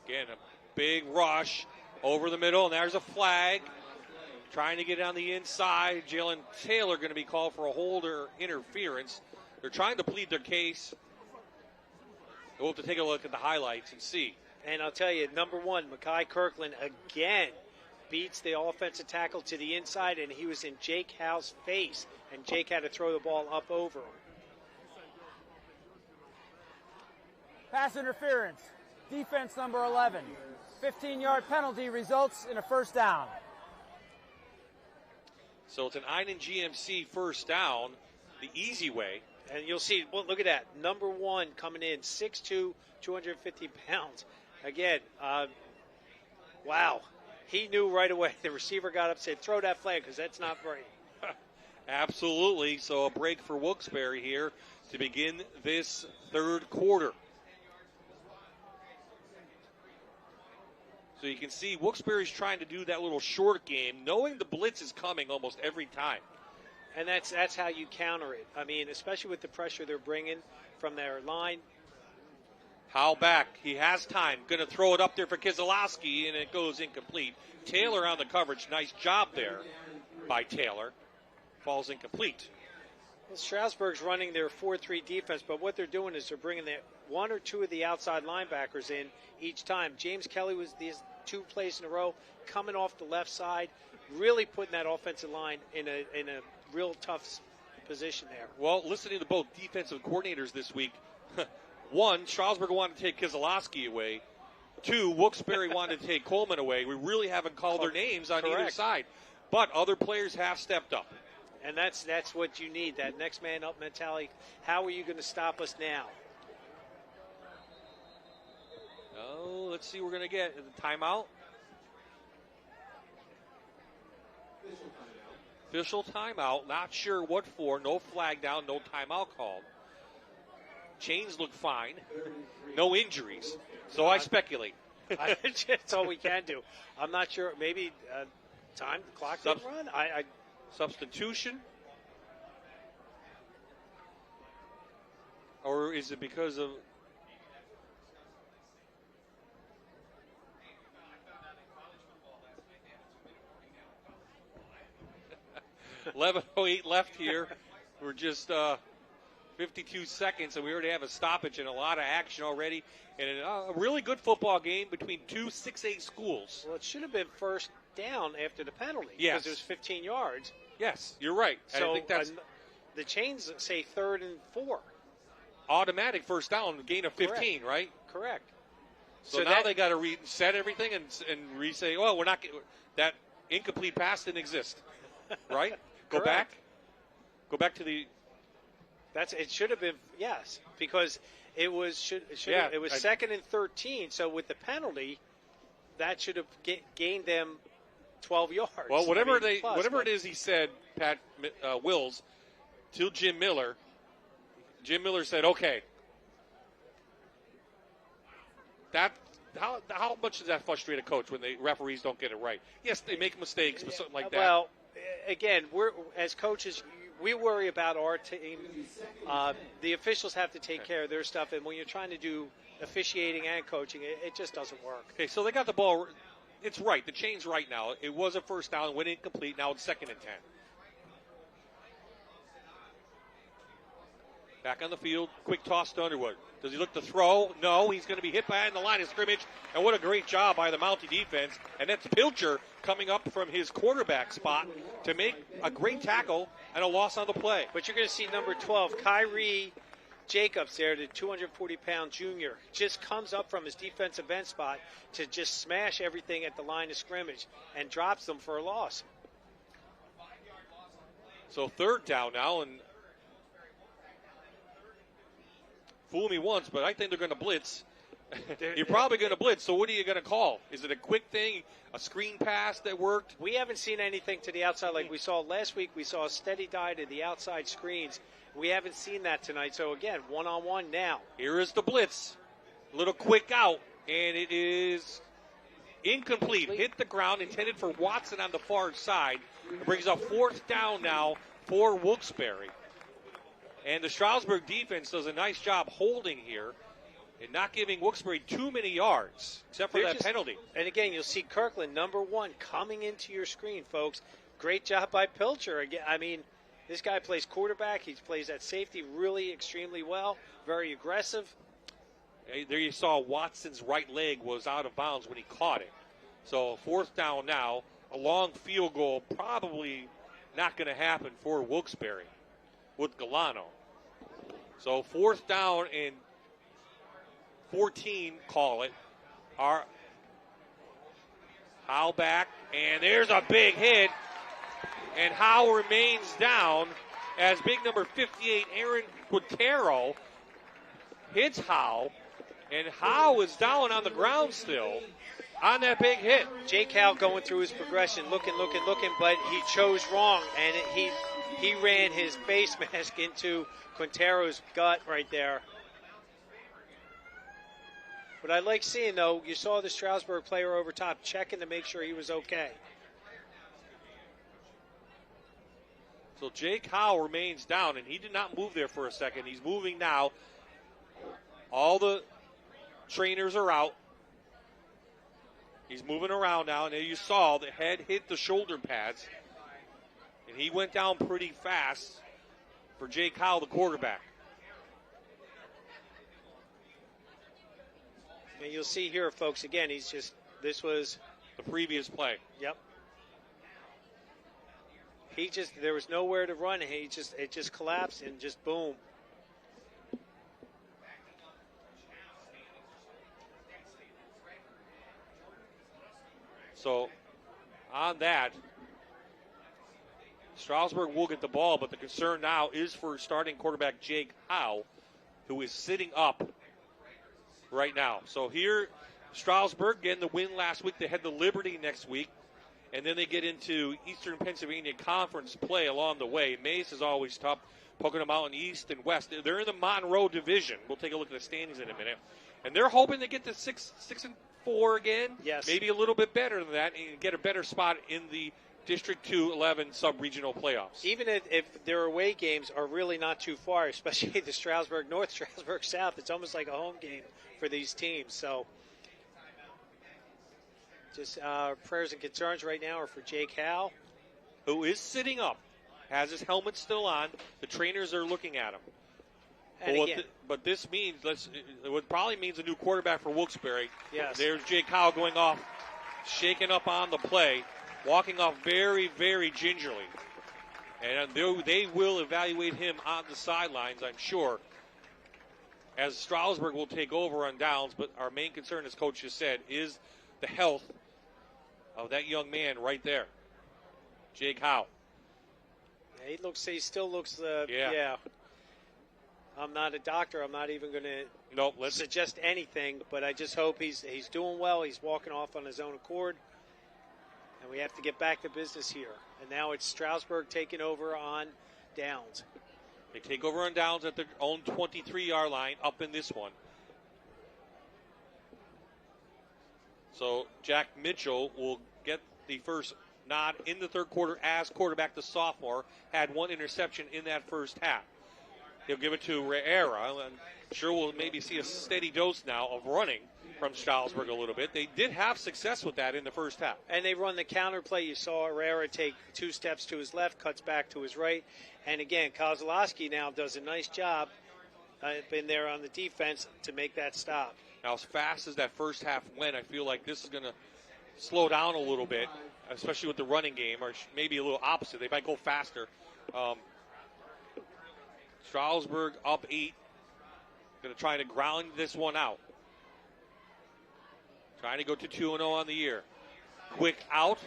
Again, a big rush over the middle, and there's a flag. Trying to get on the inside. Jalen Taylor going to be called for a holder interference. They're trying to plead their case. We'll have to take a look at the highlights and see. And I'll tell you, number 1, Makai Kirkland again beats the offensive tackle to the inside, and he was in Jake Howe's face, and Jake had to throw the ball up over him. Pass interference. Defense number 11. 15-yard penalty results in a first down. So it's an Einen GMC first down, the easy way. And you'll see, well, look at that. Number 1 coming in, 6'2", 250 pounds. Again, wow. He knew right away. The receiver got up and said, throw that flag because that's not right. Absolutely. So a break for Wilkes-Barre here to begin this third quarter. So you can see Wilkes-Barre's trying to do that little short game, knowing the blitz is coming almost every time. And that's how you counter it. I mean, especially with the pressure they're bringing from their line. Howell back. He has time. Going to throw it up there for Kiselowski, and it goes incomplete. Taylor on the coverage. Nice job there by Taylor. Falls incomplete. Well, Stroudsburg's running their 4-3 defense, but what they're doing is they're bringing the 1 or 2 of the outside linebackers in each time. James Kelly was these 2 plays in a row coming off the left side, really putting that offensive line in a real tough position there. Well, listening to both defensive coordinators this week, 1, Stroudsburg wanted to take Kiselowski away. 2, Wilkes-Barre wanted to take Coleman away. We really haven't called their names on either side, but other players have stepped up. And that's what you need, that next man up mentality. How are you going to stop us now? Oh, let's see what we're going to get. The timeout. Official timeout. Not sure what for. No flag down, no timeout called. Chains look fine. No injuries. So I speculate. That's all we can do. I'm not sure. Maybe time, clock didn't run. Substitution? Or is it because of... 11:08 left here. We're just 52 seconds, and we already have a stoppage and a lot of action already. And a really good football game between two 6A schools. Well, it should have been first down after the penalty. Yes. Because it was 15 yards. Yes, you're right. And So I think that's the chains say 3rd and 4. automatic first down, gain of 15, right? Correct. So now they got to reset everything and re-say, well, we're not that incomplete pass didn't exist, right? Go back to the. It should have been because it was it was 2nd and 13. So with the penalty, that should have gained them 12 yards. Well, whatever it is, he said, Pat Wills, to Jim Miller. Jim Miller said, okay. How much does that frustrate a coach when the referees don't get it right? Yes, they make mistakes, but something like that. Well, again, we're as coaches, we worry about our team. The officials have to take care of their stuff, and when you're trying to do officiating and coaching, it just doesn't work. Okay, so they got the ball. It's right. The chain's right now. It was a first down, went incomplete. Now it's 2nd and 10. Back on the field, quick toss to Underwood. Does he look to throw? No, he's going to be hit behind the line of scrimmage. And what a great job by the Mountie defense. And that's Pilcher coming up from his quarterback spot to make a great tackle and a loss on the play. But you're going to see number 12, Kyrie Jacobs there, the 240-pound junior, just comes up from his defensive end spot to just smash everything at the line of scrimmage and drops them for a loss. So 3rd down now, and fool me once, but I think they're going to blitz. You're probably going to blitz, so what are you going to call? Is it a quick thing, a screen pass that worked? We haven't seen anything to the outside like we saw last week. We saw a steady dive to the outside screens. We haven't seen that tonight. So, again, one-on-one now. Here is the blitz. Little quick out, and it is incomplete. Hit the ground, intended for Watson on the far side. It brings up 4th down now for Wilkes-Barre. And the Stroudsburg defense does a nice job holding here and not giving Wilkes-Barre too many yards, except for that penalty. And again, you'll see Kirkland, number 1, coming into your screen, folks. Great job by Pilcher. Again, I mean, this guy plays quarterback. He plays at safety really extremely well, very aggressive. There you saw Watson's right leg was out of bounds when he caught it. So 4th down now, a long field goal, probably not going to happen for Wilkes-Barre with Galano. So 4th down and 14, call it. Howe back, and there's a big hit. And Howe remains down as big number 58, Aaron Quintero, hits Howe. And Howe is down on the ground still on that big hit. Jake Howe going through his progression, looking, but he chose wrong. And he ran his face mask into Quintero's gut right there. What I like seeing, though, you saw the Stroudsburg player over top checking to make sure he was okay. So Jake Howe remains down, and he did not move there for a second. He's moving now. All the trainers are out. He's moving around now, and there you saw the head hit the shoulder pads. And he went down pretty fast for Jake Howe, the quarterback. And you'll see here, folks, again, this was the previous play. Yep. There was nowhere to run. It just collapsed and just boom. So on that, Stroudsburg will get the ball, but the concern now is for starting quarterback Jake Howe, who is sitting up right now. So here, Stroudsburg getting the win last week. They head to Liberty next week, and then they get into Eastern Pennsylvania Conference play along the way. Mace is always tough. Pocono Mountain East and West. They're in the Monroe division. We'll take a look at the standings in a minute. And they're hoping to get to 6-4 again. Yes. Maybe a little bit better than that and get a better spot in the District 2-11 sub-regional playoffs. Even if their away games are really not too far, especially the Stroudsburg North, Stroudsburg South, it's almost like a home game for these teams. So just prayers and concerns right now are for Jake Howe, who is sitting up, has his helmet still on. The trainers are looking at him. And But this means, it probably means a new quarterback for Wilkes-Barre. Yes. There's Jake Howe going off, shaking up on the play, walking off very, very gingerly. And they will evaluate him on the sidelines, I'm sure, as Stroudsburg will take over on downs. But our main concern, as Coach just said, is the health of that young man right there, Jake Howe. He still looks, yeah. I'm not a doctor. I'm not even going to suggest anything, but I just hope he's doing well. He's walking off on his own accord, and we have to get back to business here. And now it's Stroudsburg taking over on downs. They take over on downs at their own 23-yard line up in this one. So Jack Mitchell will get the first nod in the third quarter as quarterback. The sophomore had one interception in that first half. He'll give it to Riera. I'm sure we'll maybe see a steady dose now of running from Stroudsburg a little bit. They did have success with that in the first half. And they run the counter play. You saw Riera take 2 steps to his left, cuts back to his right. And again, Kozlowski now does a nice job in there on the defense to make that stop. Now, as fast as that first half went, I feel like this is going to slow down a little bit, especially with the running game, or maybe a little opposite. They might go faster. Stroudsburg up 8. Going to try to ground this one out. Trying to go to 2-0 on the year. Quick out.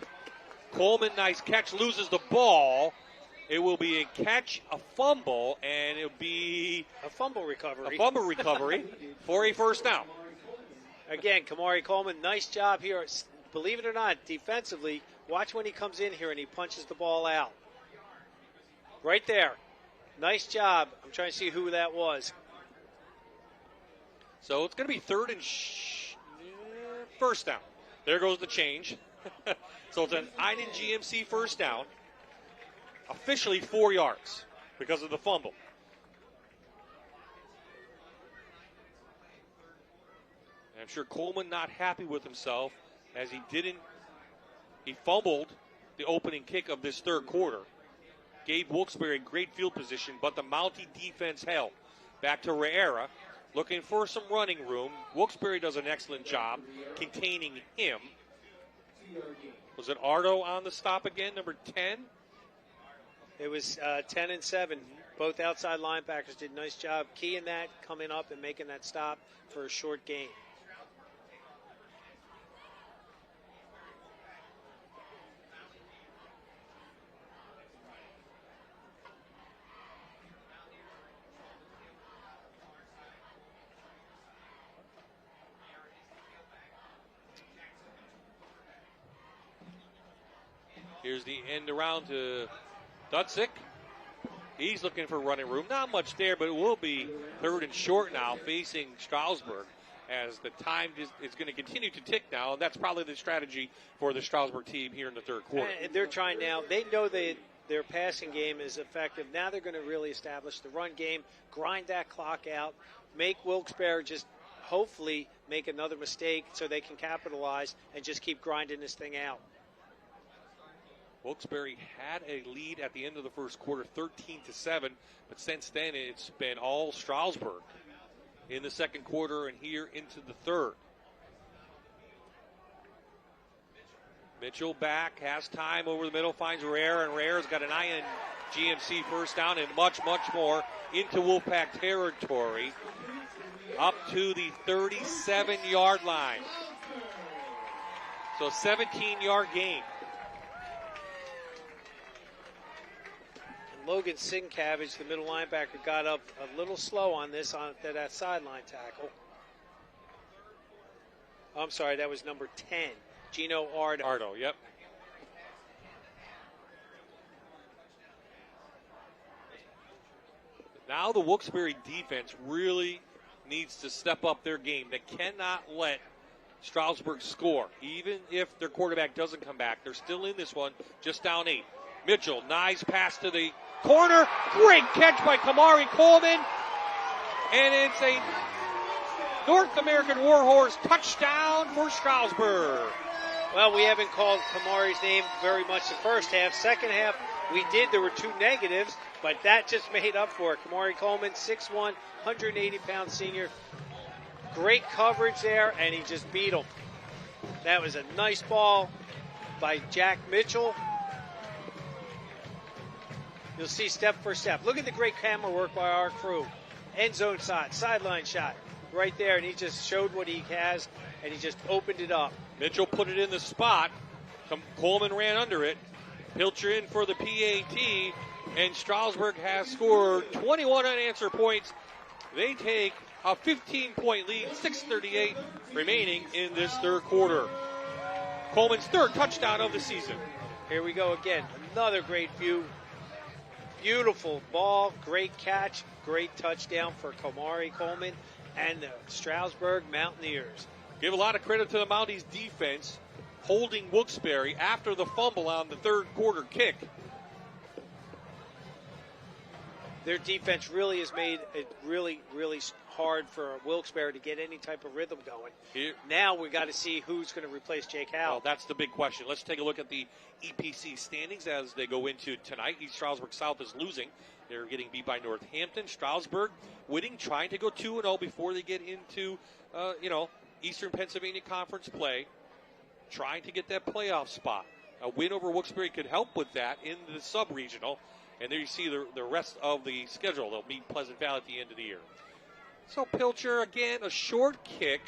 Coleman, nice catch, loses the ball. It will be a catch, a fumble, and it'll be a fumble recovery. For a first down. Again, Kamari Coleman, nice job here. Believe it or not, defensively, watch when he comes in here and he punches the ball out. Right there. Nice job. I'm trying to see who that was. So it's going to be third and first down. There goes the change. So it's an Iden GMC first down. Officially 4 yards because of the fumble. And I'm sure Coleman not happy with himself as he fumbled the opening kick of this third quarter. Gave Wilkes-Barre great field position, but the Mountie defense held. Back to Riera, looking for some running room. Wilkes-Barre does an excellent job containing him. Was it Ardo on the stop again, number 10? It was 10 and 7. Both outside linebackers did a nice job keying that, coming up and making that stop for a short gain. Here's the end around to Dutzik. He's looking for running room. Not much there, but it will be third and short now facing Stroudsburg as the time is going to continue to tick now. And that's probably the strategy for the Stroudsburg team here in the third quarter. And they're trying now. They know their passing game is effective. Now they're going to really establish the run game, grind that clock out, make Wilkes-Barre just hopefully make another mistake so they can capitalize and just keep grinding this thing out. Wilkes-Barre had a lead at the end of the first quarter, 13-7, but since then it's been all Stroudsburg in the second quarter and here into the third. Mitchell back, has time over the middle, finds Riera, and Riera's got an eye on GMC first down and much, much more into Wolfpack territory, up to the 37-yard line. So 17-yard gain. Logan Sincavage, the middle linebacker, got up a little slow on this on that sideline tackle. I'm sorry, that was number 10, Gino Ardo. Ardo, yep. Now the Wilkes-Barre defense really needs to step up their game. They cannot let Stroudsburg score. Even if their quarterback doesn't come back, they're still in this one, just down 8. Mitchell, nice pass to the corner. Great catch by Kamari Coleman. And it's a North American Warhorse touchdown for Stroudsburg. Well, we haven't called Kamari's name very much the first half. Second half, we did. There were 2 negatives, but that just made up for it. Kamari Coleman, 6'1", 180-pound senior. Great coverage there, and he just beat him. That was a nice ball by Jack Mitchell. You'll see step for step. Look at the great camera work by our crew. End zone shot, sideline shot, right there, and he just showed what he has, and he just opened it up. Mitchell put it in the spot. Coleman ran under it. Pilcher in for the PAT, and Stroudsburg has scored 21 unanswered points. They take a 15-point lead, 6:38 remaining in this third quarter. Coleman's 3rd touchdown of the season. Here we go again. Another great view. Beautiful ball, great catch, great touchdown for Kamari Coleman and the Stroudsburg Mountaineers. Give a lot of credit to the Mounties defense holding Wilkes-Barre after the fumble on the third quarter kick. Their defense really has made it really, really hard for Wilkes-Barre to get any type of rhythm going. Now we got to see who's going to replace Jake Howell. Well, that's the big question. Let's take a look at the EPC standings as they go into tonight. East Stroudsburg South is losing. They're getting beat by Northampton. Stroudsburg winning, trying to go 2-0 before they get into, Eastern Pennsylvania Conference play, trying to get that playoff spot. A win over Wilkes-Barre could help with that in the sub-regional. And there you see the rest of the schedule. They'll meet Pleasant Valley at the end of the year. So Pilcher, again, a short kick.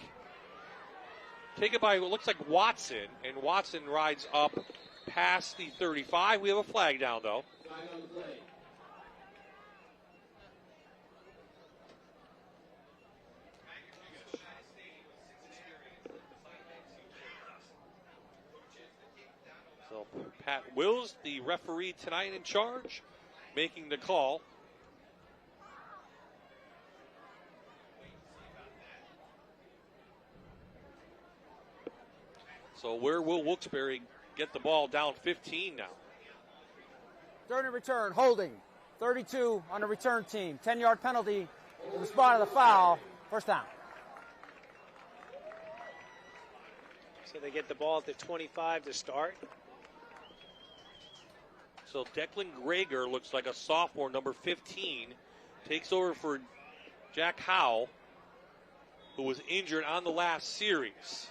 Taken by what looks like Watson. And Watson rides up past the 35. We have a flag down, though. So Pat Wills, the referee tonight in charge, making the call. So where will Wilkes-Barre get the ball down 15 now? Third and return, holding. 32 on the return team. 10-yard penalty in the spot of the foul. First down. So they get the ball at the 25 to start. So Declan Greger looks like a sophomore, number 15, takes over for Jack Howe, who was injured on the last series.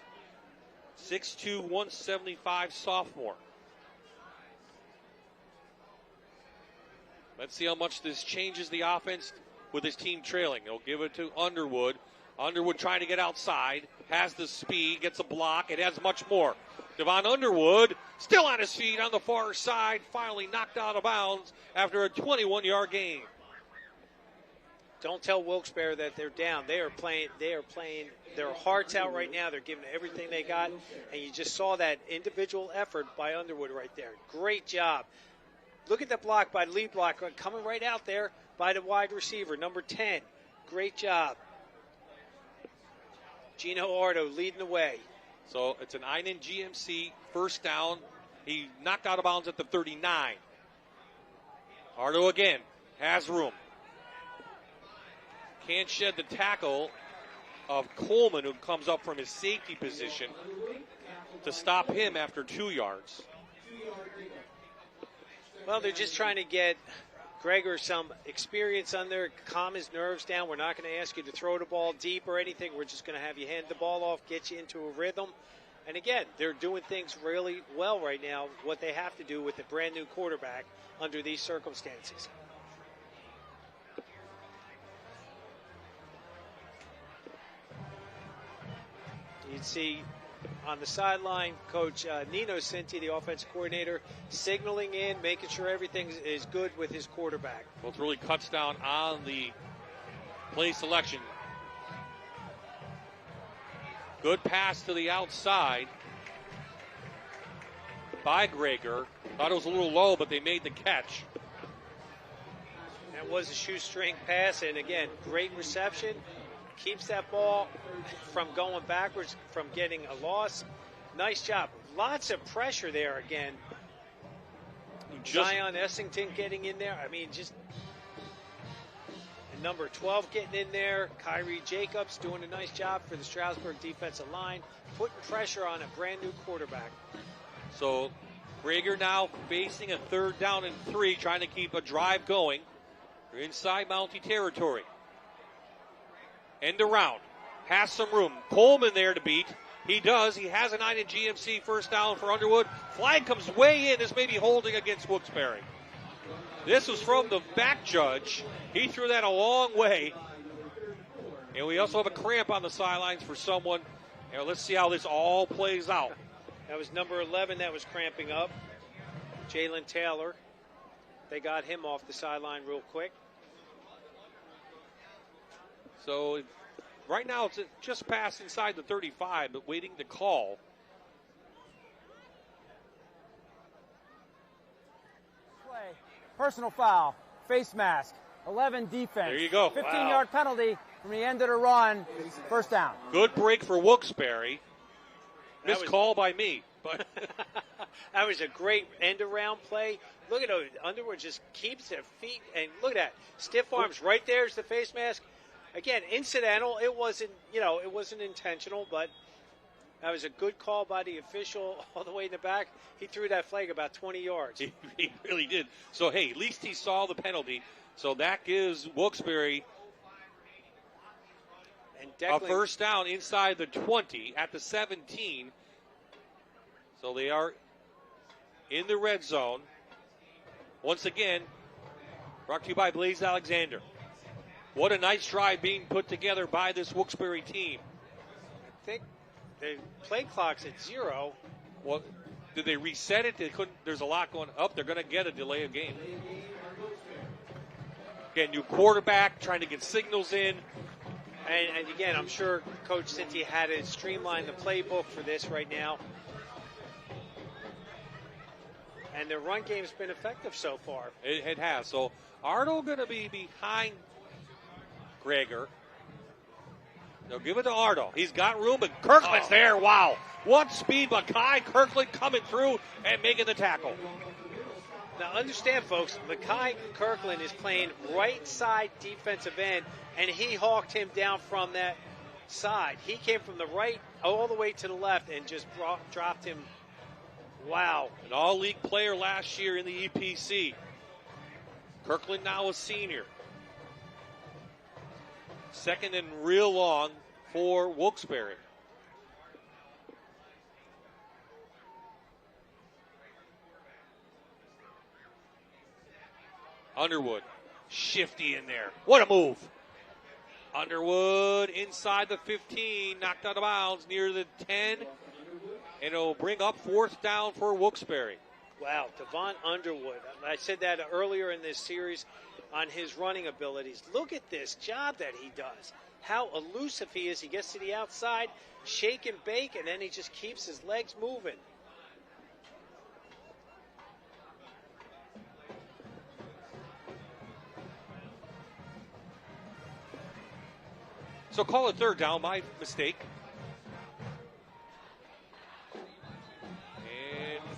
6'2", 175 sophomore. Let's see how much this changes the offense with his team trailing. They'll give it to Underwood. Underwood trying to get outside, has the speed, gets a block. It has much more. Devon Underwood still on his feet on the far side, finally knocked out of bounds after a 21-yard gain. Don't tell Wilkes-Barre that they're down. They are playing their hearts out right now. They're giving everything they got, and you just saw that individual effort by Underwood right there. Great job. Look at that block by lead block coming right out there by the wide receiver, number 10. Great job. Gino Ardo leading the way. So it's an Einen GMC first down. He knocked out of bounds at the 39. Ardo again has room. Can't shed the tackle of Coleman, who comes up from his safety position to stop him after 2 yards. Well, they're just trying to get Greger some experience on there, calm his nerves down. We're not going to ask you to throw the ball deep or anything. We're just going to have you hand the ball off, get you into a rhythm. And again, they're doing things really well right now, what they have to do with a brand new quarterback under these circumstances. You'd see on the sideline, Coach Nino Cinti, the offensive coordinator, signaling in, making sure everything is good with his quarterback. Well, it really cuts down on the play selection. Good pass to the outside by Greger. Thought it was a little low, but they made the catch. That was a shoestring pass, and again, great reception. Keeps that ball from going backwards, from getting a loss. Nice job. Lots of pressure there again. Zion Essington getting in there. I mean, just and number 12 getting in there. Kyrie Jacobs doing a nice job for the Stroudsburg defensive line, putting pressure on a brand new quarterback. So Graeger now facing a 3rd down and 3, trying to keep a drive going. They're inside Mountie territory. End around. Has some room. Coleman there to beat. He does. He has a 9 in GMC, 1st down for Underwood. Flag comes way in. This may be holding against Wilkes-Barre. This was from the back judge. He threw that a long way. And we also have a cramp on the sidelines for someone. And let's see how this all plays out. That was number 11 that was cramping up. Jalen Taylor. They got him off the sideline real quick. So right now it's just past inside the 35, but waiting to call. Play. Personal foul. Face mask. 11 defense. There you go. 15-yard penalty from the end of the run. 1st down. Good break for Wilkes-Barre. Missed call by me. But that was a great end-around play. Look at it. Underwood just keeps their feet. And look at that. Stiff arms. Right there's the face mask. Again, incidental. It wasn't, it wasn't intentional, but that was a good call by the official all the way in the back. He threw that flag about 20 yards. He really did. So, hey, at least he saw the penalty. So that gives Wilkes-Barre a 1st down inside the 20 at the 17. So they are in the red zone. Once again, brought to you by Blaze Alexander. What a nice drive being put together by this Wilkes-Barre team. I think the play clock's at 0. Well, did they reset it? They couldn't. There's a lot going up. They're going to get a delay of game. Again, new quarterback trying to get signals in. And again, I'm sure Coach Cinti had to streamline the playbook for this right now. And their run game's been effective so far. It has. So Arnold going to be behind Graeger. They'll give it to Ardo. He's got room, but Kirkland's there. Wow. What speed. Mackay Kirkland coming through and making the tackle. Now understand, folks, Mackay Kirkland is playing right side defensive end, and he hawked him down from that side. He came from the right all the way to the left and just dropped him. Wow. An all-league player last year in the EPC. Kirkland now a senior. 2nd and real long for Wilkes-Barre. Underwood, shifty in there. What a move. Underwood inside the 15, knocked out of bounds near the 10. And it'll bring up 4th down for Wilkes-Barre. Wow, Devon Underwood. I said that earlier in this series on his running abilities. Look at this job that he does. How elusive he is. He gets to the outside, shake and bake, and then he just keeps his legs moving. So call it 3rd down, my mistake.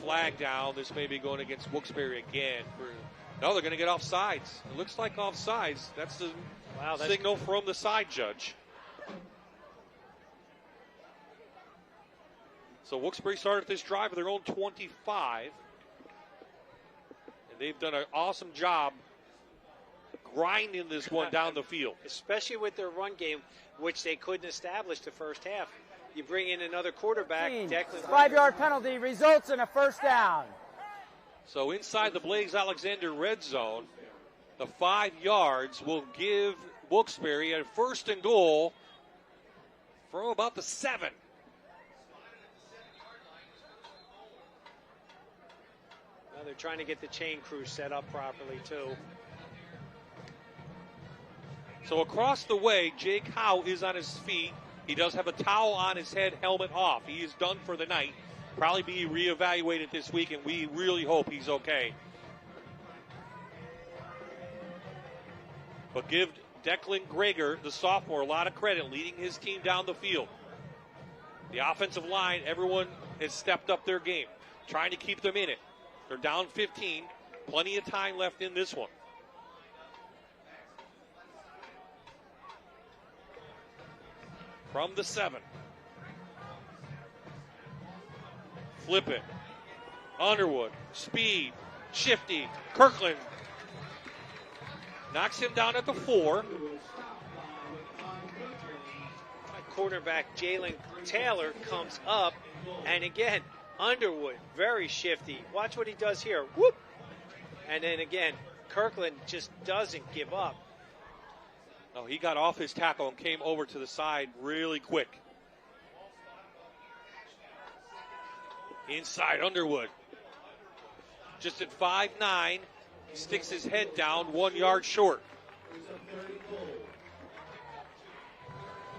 Flag down. This may be going against Wilkes-Barre again. No, they're going to get offsides. It looks like offsides. That's the signal from the side judge. So Wilkes-Barre started this drive with their own 25. And they've done an awesome job grinding this one down the field. Especially with their run game, which they couldn't establish the first half. You bring in another quarterback. 5-yard penalty results in a 1st down. So inside the Blaze Alexander red zone, the 5 yards will give Wilkes-Barre a 1st and goal from about the 7. Well, they're trying to get the chain crew set up properly, too. So across the way, Jake Howe is on his feet. He does have a towel on his head, helmet off. He is done for the night. Probably be reevaluated this week, and we really hope he's okay. But give Declan Greger, the sophomore, a lot of credit leading his team down the field. The offensive line, everyone has stepped up their game, trying to keep them in it. They're down 15. Plenty of time left in this one. From the 7. Flip it. Underwood. Speed. Shifty. Kirkland. Knocks him down at the 4. Cornerback Jalen Taylor comes up. And again, Underwood, very shifty. Watch what he does here. Whoop! And then again, Kirkland just doesn't give up. No, he got off his tackle and came over to the side really quick. Inside Underwood. Just at 5'9", sticks his head down 1 yard short.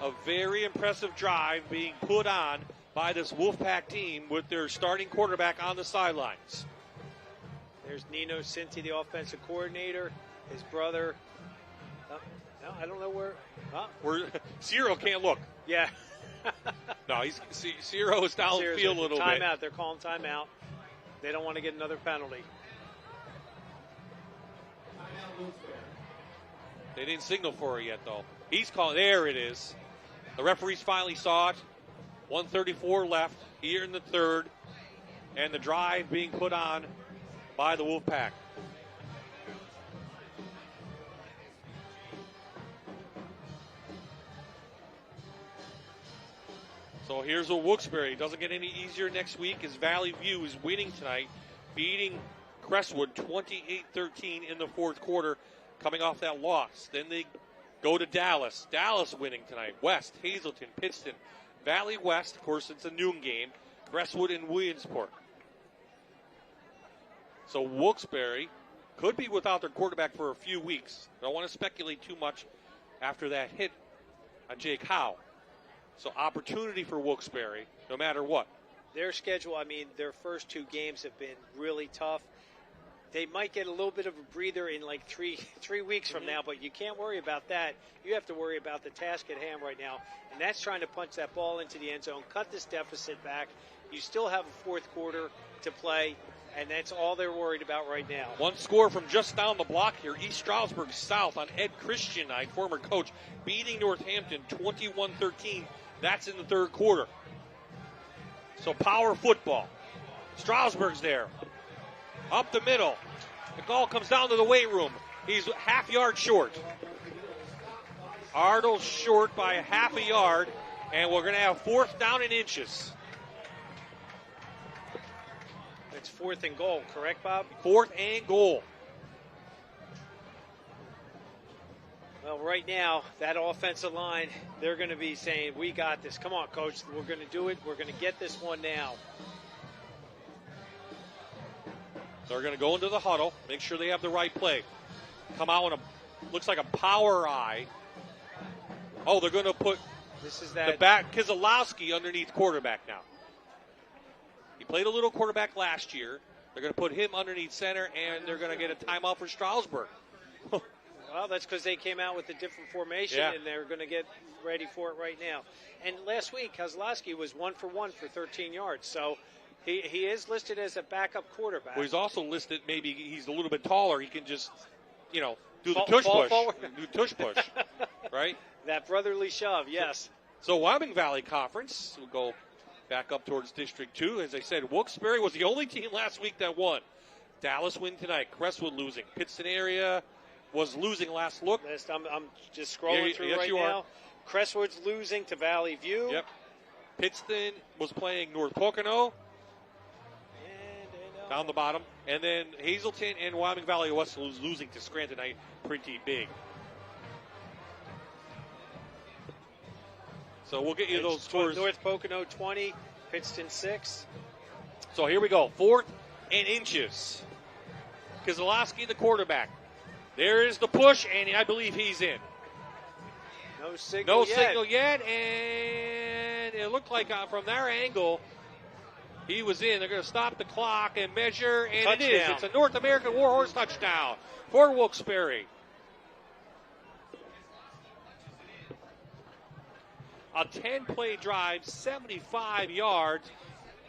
A very impressive drive being put on by this Wolfpack team with their starting quarterback on the sidelines. There's Nino Cinti, the offensive coordinator, his brother. No, I don't know where. Ciro can't look. Yeah. No, Ciro is downfield a little bit. Timeout. They're calling timeout. They don't want to get another penalty. They didn't signal for it yet, though. He's calling. There it is. The referees finally saw it. 1:34 left here in the third. And the drive being put on by the Wolfpack. So here's a Wilkes-Barre. Doesn't get any easier next week as Valley View is winning tonight, beating Crestwood 28-13 in the fourth quarter, coming off that loss. Then they go to Dallas. Dallas winning tonight. West, Hazleton, Pittston, Valley West. Of course, it's a noon game. Crestwood and Williamsport. So Wilkes-Barre could be without their quarterback for a few weeks. Don't want to speculate too much after that hit on Jake Howe. So opportunity for Wilkes-Barre, no matter what. Their schedule, their first 2 games have been really tough. They might get a little bit of a breather in like three weeks from now, but you can't worry about that. You have to worry about the task at hand right now, and that's trying to punch that ball into the end zone, cut this deficit back. You still have a fourth quarter to play, and that's all they're worried about right now. One score from just down the block here, East Stroudsburg South on Ed Christian night, former coach, beating Northampton 21-13. That's in the third quarter. So power football. Stroudsburg's there. Up the middle. The ball comes down to the weight room. He's half yard short. Ardle's short by a half a yard, and we're going to have 4th down and inches. It's 4th and goal, correct, Bob? 4th and goal. Well, right now, that offensive line, they're going to be saying, we got this. Come on, Coach. We're going to do it. We're going to get this one now. They're going to go into the huddle, make sure they have the right play. Come out in looks like a power eye. Oh, they're going to put the back Kizalowski underneath quarterback now. He played a little quarterback last year. They're going to put him underneath center, and they're going to get a timeout for Stroudsburg. Well, that's because they came out with a different formation, and they're going to get ready for it right now. And last week, Kozlowski was 1 for 1 for 13 yards. So he is listed as a backup quarterback. Well, he's also listed, maybe he's a little bit taller. He can just, do the tush fall push. Forward. Do tush push, right? That brotherly shove, yes. So Wyoming Valley Conference will go back up towards District 2. As I said, Wilkes-Barre was the only team last week that won. Dallas win tonight. Crestwood losing. Pittston area was losing last look. I'm just scrolling through right now. Crestwood's losing to Valley View. Yep. Pittston was playing North Pocono. Down the bottom. And then Hazleton and Wyoming Valley West was losing to Scranton tonight pretty big. So we'll get you those scores. North Pocono 20, Pittston 6. So here we go. 4th and inches. Kozlowski, the quarterback. There is the push, and I believe he's in. No signal yet, and it looked like from their angle, he was in. They're going to stop the clock and measure, and touchdown. It is. It's a North American Warhorse touchdown for Wilkes-Barre. a 10-play drive, 75 yards,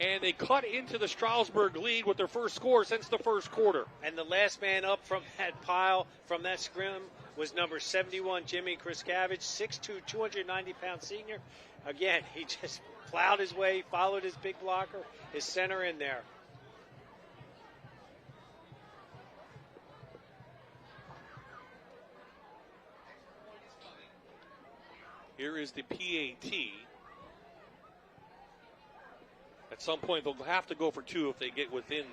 and they cut into the Stroudsburg lead with their first score since the first quarter. And the last man up from that pile, from that scrim, was number 71, Jimmy Kriskavich, 6'2", 290-pound senior. Again, he just plowed his way, followed his big blocker, his center in there. Here is the PAT. At some point, they'll have to go for two if they get within.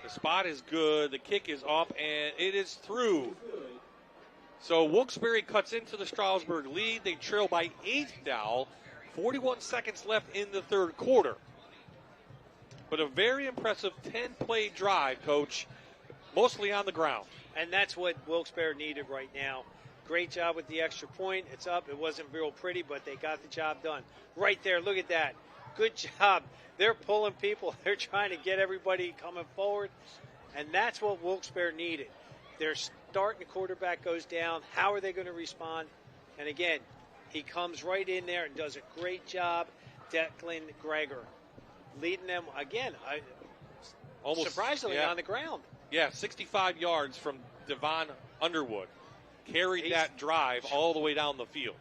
The spot is good. The kick is up, and it is through. So Wilkes-Barre cuts into the Stroudsburg lead. They trail by 8 now. 41 seconds left in the third quarter. But a very impressive 10-play drive, Coach, mostly on the ground. And that's what Wilkes-Barre needed right now. Great job with the extra point. It's up. It wasn't real pretty, but they got the job done. Right there, look at that. Good job. They're pulling people. They're trying to get everybody coming forward. And that's what Wilkes-Barre needed. They're starting, the quarterback goes down. How are they going to respond? And again, he comes right in there and does a great job. Declan Greger leading them again, almost surprisingly on the ground. Yeah, 65 yards from Devon Underwood. Carried that drive all the way down the field.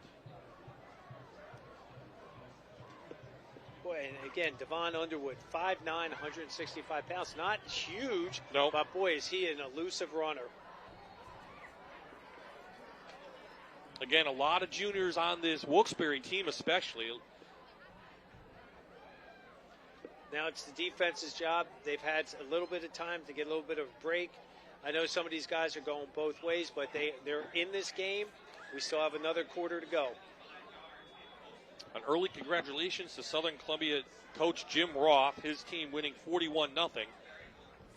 Boy, and again, Devon Underwood, 5'9", 165 pounds. Not huge, nope. But boy, is he an elusive runner. Again, a lot of juniors on this Wilkes-Barre team especially. Now it's the defense's job. They've had a little bit of time to get a little bit of a break. I know some of these guys are going both ways, but they're in this game. We still have another quarter to go. An early congratulations to Southern Columbia coach Jim Roth, his team winning 41-0.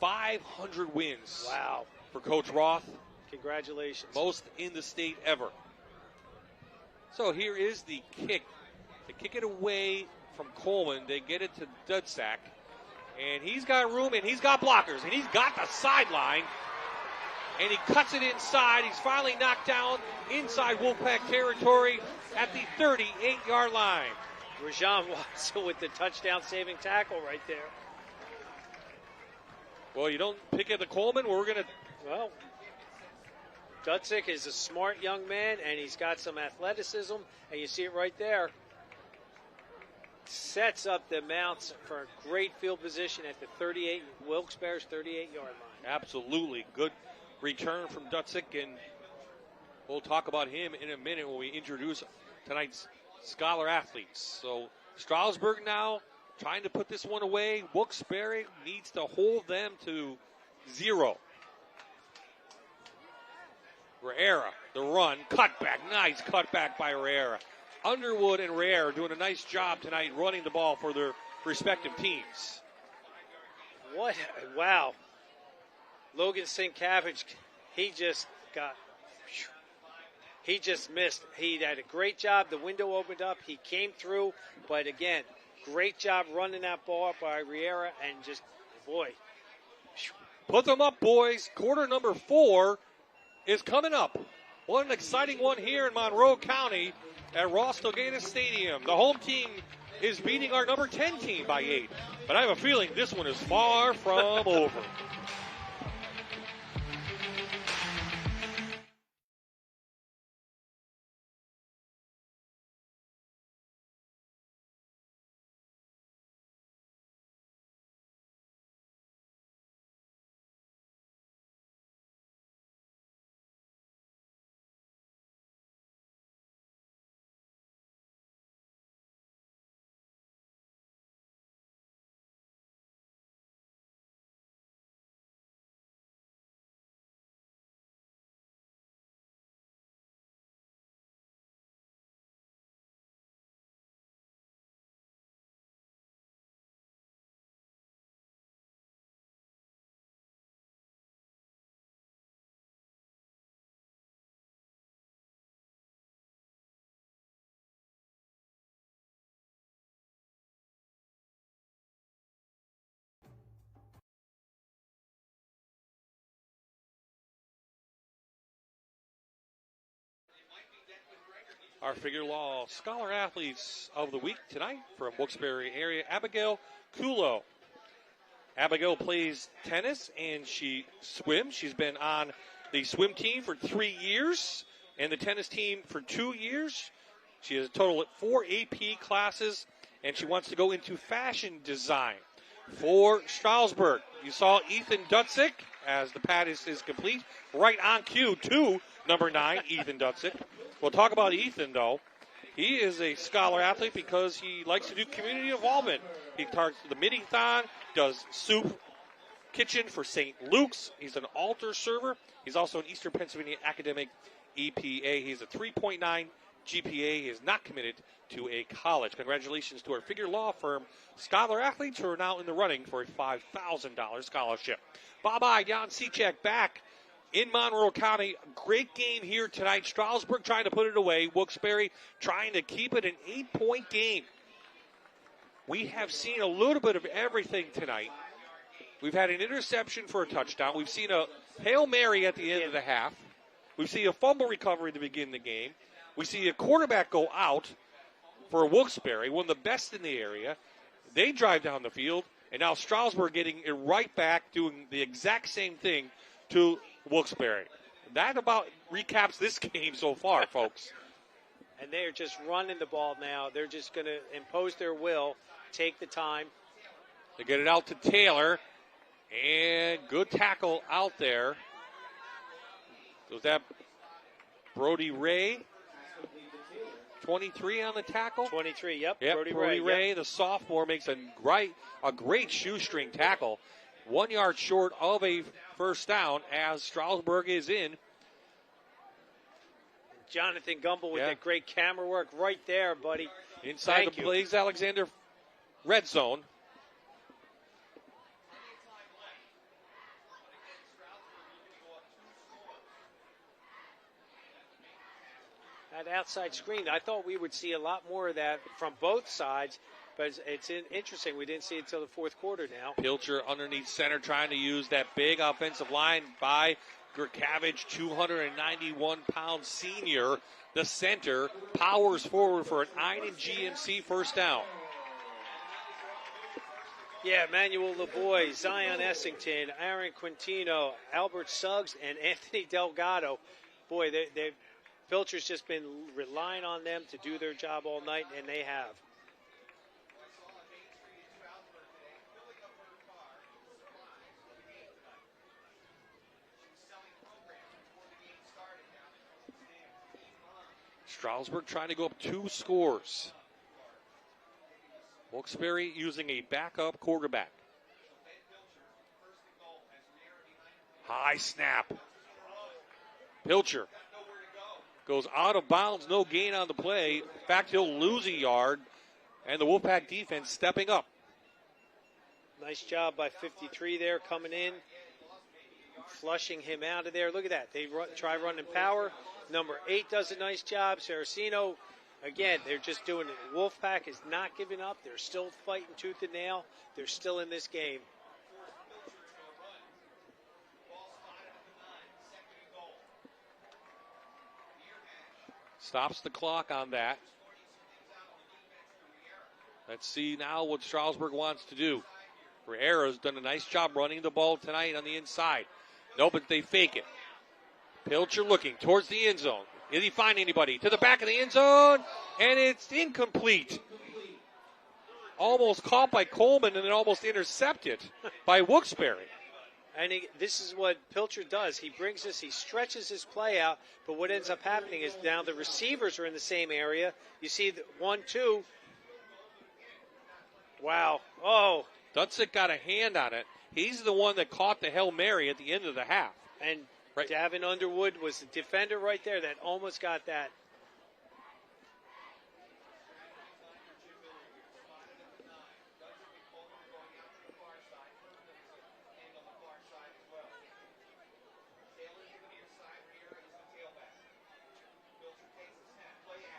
500 wins. Wow. For Coach Roth. Congratulations. Most in the state ever. So here is the kick. They kick it away from Coleman. They get it to Dudsack. And he's got room, and he's got blockers, and he's got the sideline. And he cuts it inside. He's finally knocked down inside Wolfpack territory at the 38-yard line. Rajon Watson with the touchdown-saving tackle right there. Well, you don't pick at the Coleman. We're going to... Well, Dudzik is a smart young man, and he's got some athleticism, and you see it right there. Sets up the mounts for a great field position at the 38, Wilkes-Barre's 38-yard line. Absolutely. Good return from Dudzik, and we'll talk about him in a minute when we introduce tonight's scholar athletes. So Stroudsburg now trying to put this one away. Wilkes-Barre needs to hold them to 0. Riera, the run, cutback, nice cutback by Riera. Underwood and Riera doing a nice job tonight running the ball for their respective teams. What? Wow. Logan Sienkiewicz, he just missed. He had a great job. The window opened up. He came through. But again, great job running that ball up by Riera. And just, boy. Put them up, boys. Quarter number 4 is coming up. What an exciting one here in Monroe County at Ross Delgado Stadium. The home team is beating our number 10 team by 8. But I have a feeling this one is far from over. Our figure law scholar athletes of the week tonight from Wilkes-Barre area, Abigail Kulo. Abigail plays tennis and she swims. She's been on the swim team for 3 years and the tennis team for 2 years. She has a total of 4 AP classes, and she wants to go into fashion design for Stroudsburg. You saw Ethan Dutzik as the pad is complete. Right on cue to number 9, Ethan Dutzik. We'll talk about Ethan, though. He is a scholar athlete because he likes to do community involvement. He starts the mini-thon, does soup kitchen for St. Luke's. He's an altar server. He's also an Eastern Pennsylvania academic EPA. He's a 3.9 GPA. He is not committed to a college. Congratulations to our figure law firm scholar athletes who are now in the running for a $5,000 scholarship. Bye-bye, Jan Cechek back in Monroe County. Great game here tonight. Stroudsburg trying to put it away. Wilkes-Barre trying to keep it an 8-point game. We have seen a little bit of everything tonight. We've had an interception for a touchdown. We've seen a Hail Mary at the end of the half. We've seen a fumble recovery to begin the game. We see a quarterback go out for Wilkes-Barre, one of the best in the area. They drive down the field, and now Stroudsburg getting it right back, doing the exact same thing to Wilkes-Barre. That about recaps this game so far, folks. And they're just running the ball now. They're just going to impose their will, take the time. They get it out to Taylor, and good tackle out there. So is that Brody Ray? 23 on the tackle? 23, yep. Brody Ray, yep. The sophomore, makes a great shoestring tackle. 1 yard short of a first down as Stroudsburg is in. Jonathan Gumble with that great camera work right there, buddy. Inside the Blaze Alexander red zone. That outside screen, I thought we would see a lot more of that from both sides, but it's interesting. We didn't see it until the fourth quarter now. Pilcher underneath center trying to use that big offensive line by Gurkavage, 291-pound senior. The center powers forward for an Iden GMC first down. Yeah, Emmanuel LeBoy, Zion Essington, Aaron Quintino, Albert Suggs, and Anthony Delgado. Boy, Pilcher's just been relying on them to do their job all night, and they have. Stroudsburg trying to go up 2 scores. Wilkes-Barre using a backup quarterback. High snap. Pilcher goes out of bounds, no gain on the play. In fact, he'll lose a yard, and the Wolfpack defense stepping up. Nice job by 53 there coming in, flushing him out of there. Look at that. They try running power. Number 8 does a nice job. Saraceno, again, they're just doing it. Wolfpack is not giving up. They're still fighting tooth and nail. They're still in this game. Stops the clock on that. Let's see now what Stroudsburg wants to do. Riera's done a nice job running the ball tonight on the inside. No, but they fake it. Pilcher looking towards the end zone. Did he find anybody? To the back of the end zone, and it's incomplete. Almost caught by Coleman and then almost intercepted by Wilkes-Barre. And this is what Pilcher does. He brings this, he stretches his play out, but what ends up happening is now the receivers are in the same area. You see the 1-2. Wow. Oh. Dutzik got a hand on it. He's the one that caught the Hail Mary at the end of the half. And Davin Underwood was the defender right there that almost got that.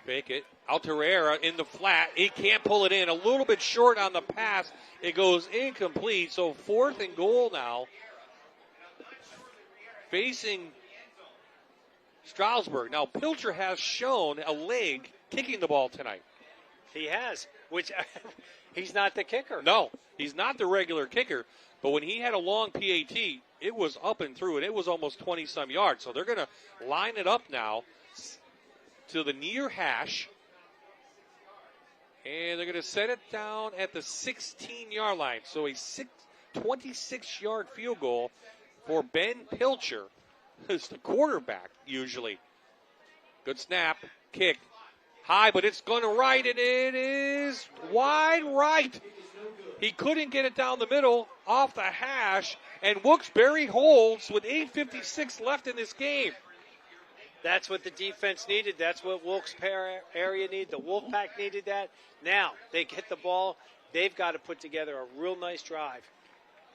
Fake it. Alterera in the flat. He can't pull it in. A little bit short on the pass. It goes incomplete. So 4th and goal now. Facing Stroudsburg. Now, Pilcher has shown a leg kicking the ball tonight. He has, which he's not the kicker. No, he's not the regular kicker. But when he had a long PAT, it was up and through, and it was almost 20-some yards. So they're going to line it up now to the near hash. And they're going to set it down at the 16-yard line. So a 26-yard field goal for Ben Pilcher, who's the quarterback usually. Good snap, kick, high, but it's going to right, and it is wide right. He couldn't get it down the middle, off the hash, and Wilkes-Barre holds with 8:56 left in this game. That's what the defense needed. That's what Wilkes-Barre area needed. The Wolfpack needed that. Now they get the ball. They've got to put together a real nice drive.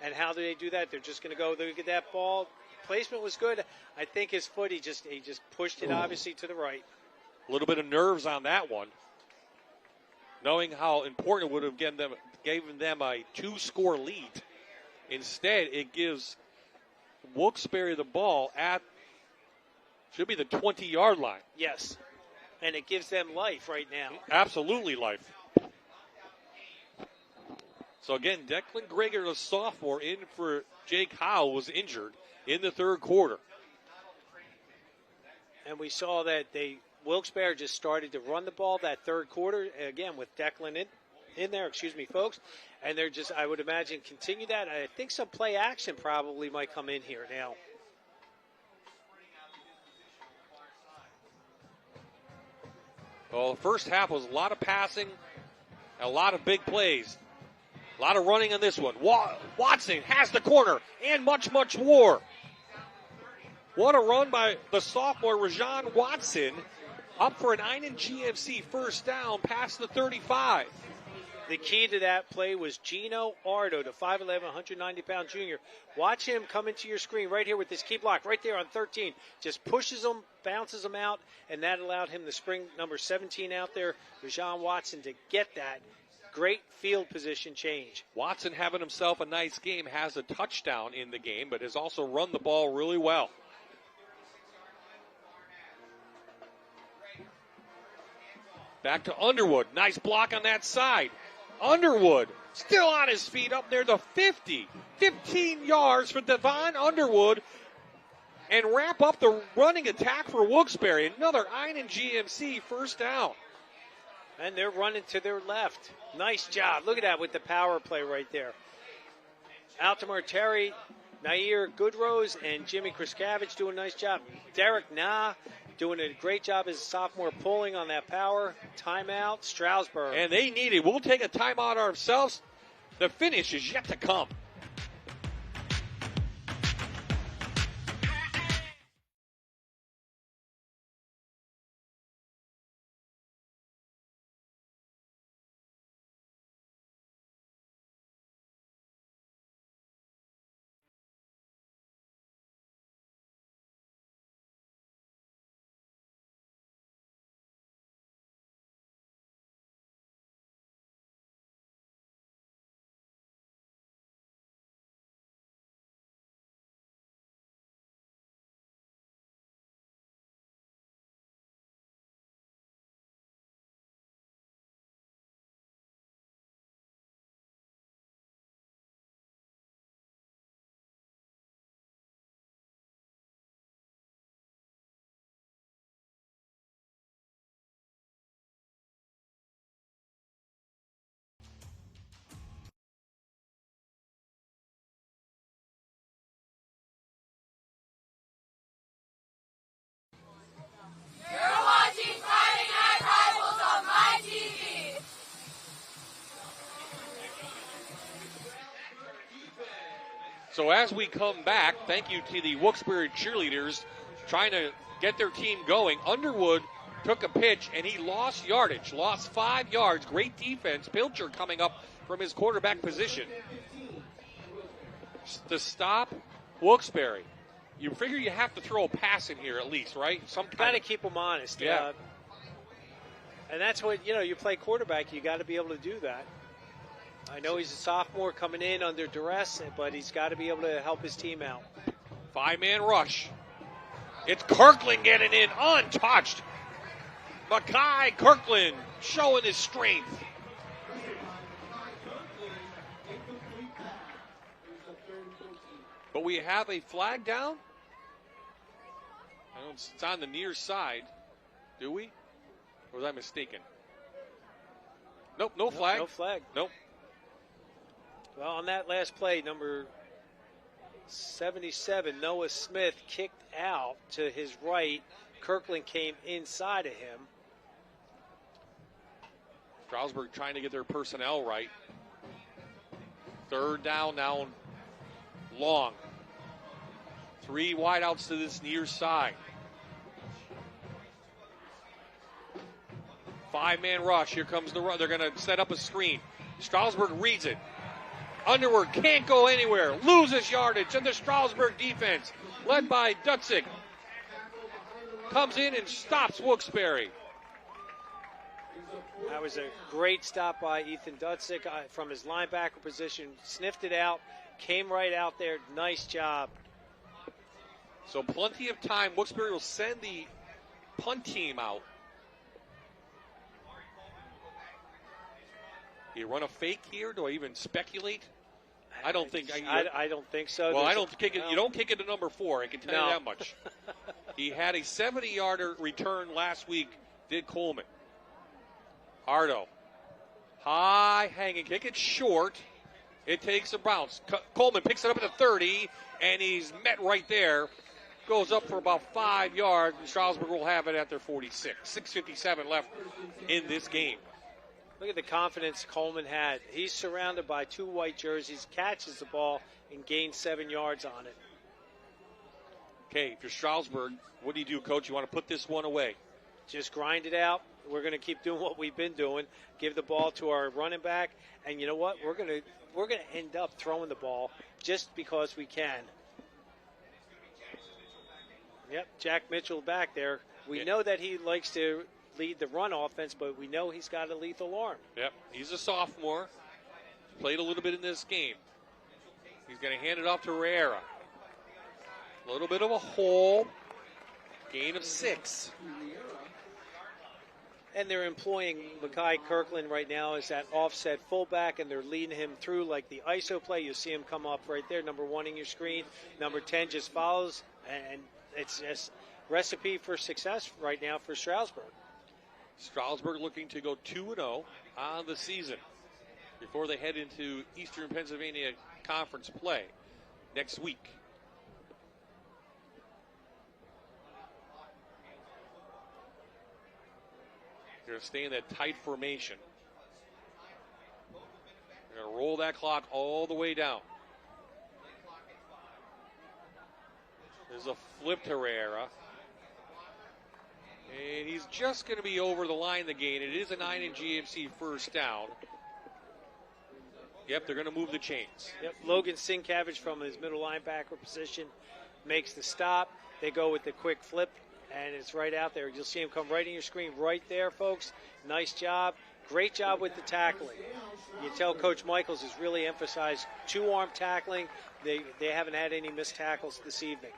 And how do they do that? They're just going to go. They get that ball. Placement was good. I think his foot. He just pushed it obviously to the right. A little bit of nerves on that one, knowing how important it would have given them a 2-score lead. Instead, it gives Wilkes-Barre the ball at should be the 20-yard line. Yes, and it gives them life right now. Absolutely life. So again, Declan Greger, the sophomore, in for Jake Howe, was injured in the third quarter. And we saw that Wilkes-Barre just started to run the ball that third quarter, again, with Declan in there, folks. And they're just, I would imagine, continue that. I think some play action probably might come in here now. Well, the first half was a lot of passing, a lot of big plays. A lot of running on this one. Watson has the corner and much more. What a run by the sophomore Rajon Watson. Up for an Einan GMC first down past the 35. The key to that play was Gino Ardo, the 5'11", 190-pound junior. Watch him come into your screen right here with this key block right there on 13. Just pushes him, bounces him out, and that allowed him to spring number 17 out there, Rajon Watson, to get that great field position change. Watson having himself a nice game, has a touchdown in the game, but has also run the ball really well. Back to Underwood. Nice block on that side. Underwood still on his feet up there to 50. 15 yards for Devon Underwood. And wrap up the running attack for Wilkes-Barre. Another Einan GMC first down. And they're running to their left. Nice job. Look at that with the power play right there. Altamar Terry, Nair Goodrose, and Jimmy Kriskavich doing a nice job. Derek Nah doing a great job as a sophomore, pulling on that power. Timeout, Stroudsburg. And they need it. We'll take a timeout ourselves. The finish is yet to come. So as we come back, thank you to the Wilkes-Barre cheerleaders trying to get their team going. Underwood took a pitch, and he lost yardage, lost 5 yards. Great defense. Pilcher coming up from his quarterback position to stop Wilkes-Barre. You figure you have to throw a pass in here at least, right? Got to keep them honest. Yeah. And that's what, you play quarterback, you got to be able to do that. I know he's a sophomore coming in under duress, but he's got to be able to help his team out. 5-man rush. It's Kirkland getting in untouched. Makai Kirkland showing his strength. But we have a flag down. I don't, it's on the near side. Do we? Or was I mistaken? Nope, no flag. No flag. Nope. Well, on that last play, number 77, Noah Smith kicked out to his right. Kirkland came inside of him. Stroudsburg trying to get their personnel right. Third down now, long. 3 wideouts to this near side. 5-man rush. Here comes the run. They're going to set up a screen. Stroudsburg reads it. Underwood can't go anywhere. Loses yardage. And the Stroudsburg defense, led by Dutzik, comes in and stops Wilkes-Barre. That was a great stop by Ethan Dutzik from his linebacker position. Sniffed it out. Came right out there. Nice job. So plenty of time. Wilkes-Barre will send the punt team out. Do you run a fake here? Do I even speculate? I don't think. I don't think so. Well, I don't kick it. You don't kick it to number 4. I can tell you that much. He had a 70-yarder return last week. Did Coleman? Ardo, high hanging kick. It's short. It takes a bounce. Coleman picks it up at the 30, and he's met right there. Goes up for about 5 yards, and Stroudsburg will have it at their 46. 6:57 left in this game. Look at the confidence Coleman had. He's surrounded by 2 white jerseys, catches the ball, and gains 7 yards on it. Okay, if you're Stroudsburg, what do you do, Coach? You want to put this one away? Just grind it out. We're going to keep doing what we've been doing. Give the ball to our running back, and you know what? We're going to end up throwing the ball just because we can. Yep, Jack Mitchell back there. We know that he likes to lead the run offense, but we know he's got a lethal arm. Yep, he's a sophomore. Played a little bit in this game. He's going to hand it off to Riera. A little bit of a hole. Gain of 6. And they're employing Makai Kirkland right now as that offset fullback, and they're leading him through like the ISO play. You'll see him come up right there, number 1 in your screen. Number 10 just follows, and it's just recipe for success right now for Stroudsburg. Stroudsburg looking to go 2-0 on the season before they head into Eastern Pennsylvania Conference play next week. They're going to stay in that tight formation. They're going to roll that clock all the way down. There's a flip to Herrera. And he's just going to be over the line the gain. It is a 9 in GMC first down. Yep, they're going to move the chains. Yep, Logan Sinkavage from his middle linebacker position makes the stop. They go with the quick flip, and it's right out there. You'll see him come right in your screen right there, folks. Nice job. Great job with the tackling. You tell Coach Michaels has really emphasized 2-arm tackling. They haven't had any missed tackles this evening.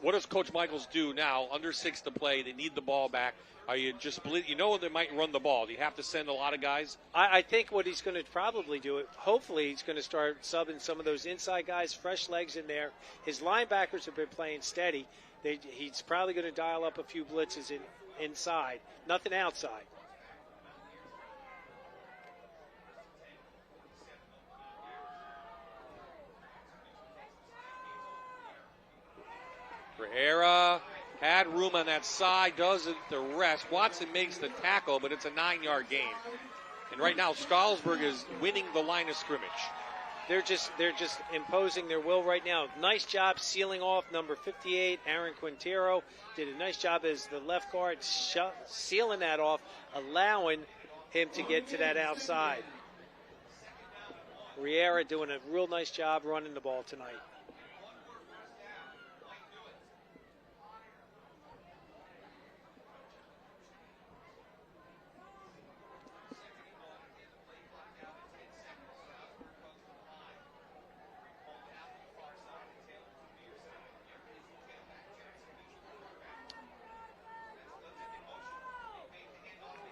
What does Coach Michaels do now? Under 6 to play. They need the ball back. Are you just you know they might run the ball? Do you have to send a lot of guys? I think what he's going to probably do, hopefully he's going to start subbing some of those inside guys, fresh legs in there. His linebackers have been playing steady. He's probably going to dial up a few blitzes inside, nothing outside. Herrera had room on that side, does the rest. Watson makes the tackle, but it's a 9-yard gain. And right now, Stroudsburg is winning the line of scrimmage. They're just imposing their will right now. Nice job sealing off number 58, Aaron Quintero. Did a nice job as the left guard sealing that off, allowing him to get to that outside. Riera doing a real nice job running the ball tonight.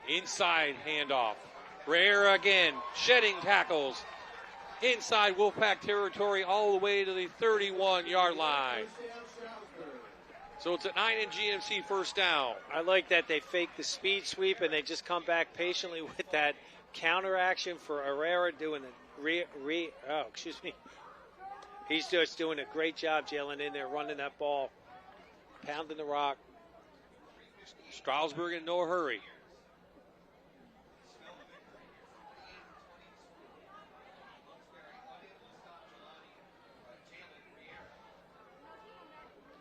Inside handoff. Rare again, shedding tackles. Inside Wolfpack territory all the way to the 31-yard line. So it's a 9 and GMC first down. I like that they fake the speed sweep and they just come back patiently with that counter action for Herrera doing the He's just doing a great job, Jalen, in there running that ball, pounding the rock. Stroudsburg in no hurry.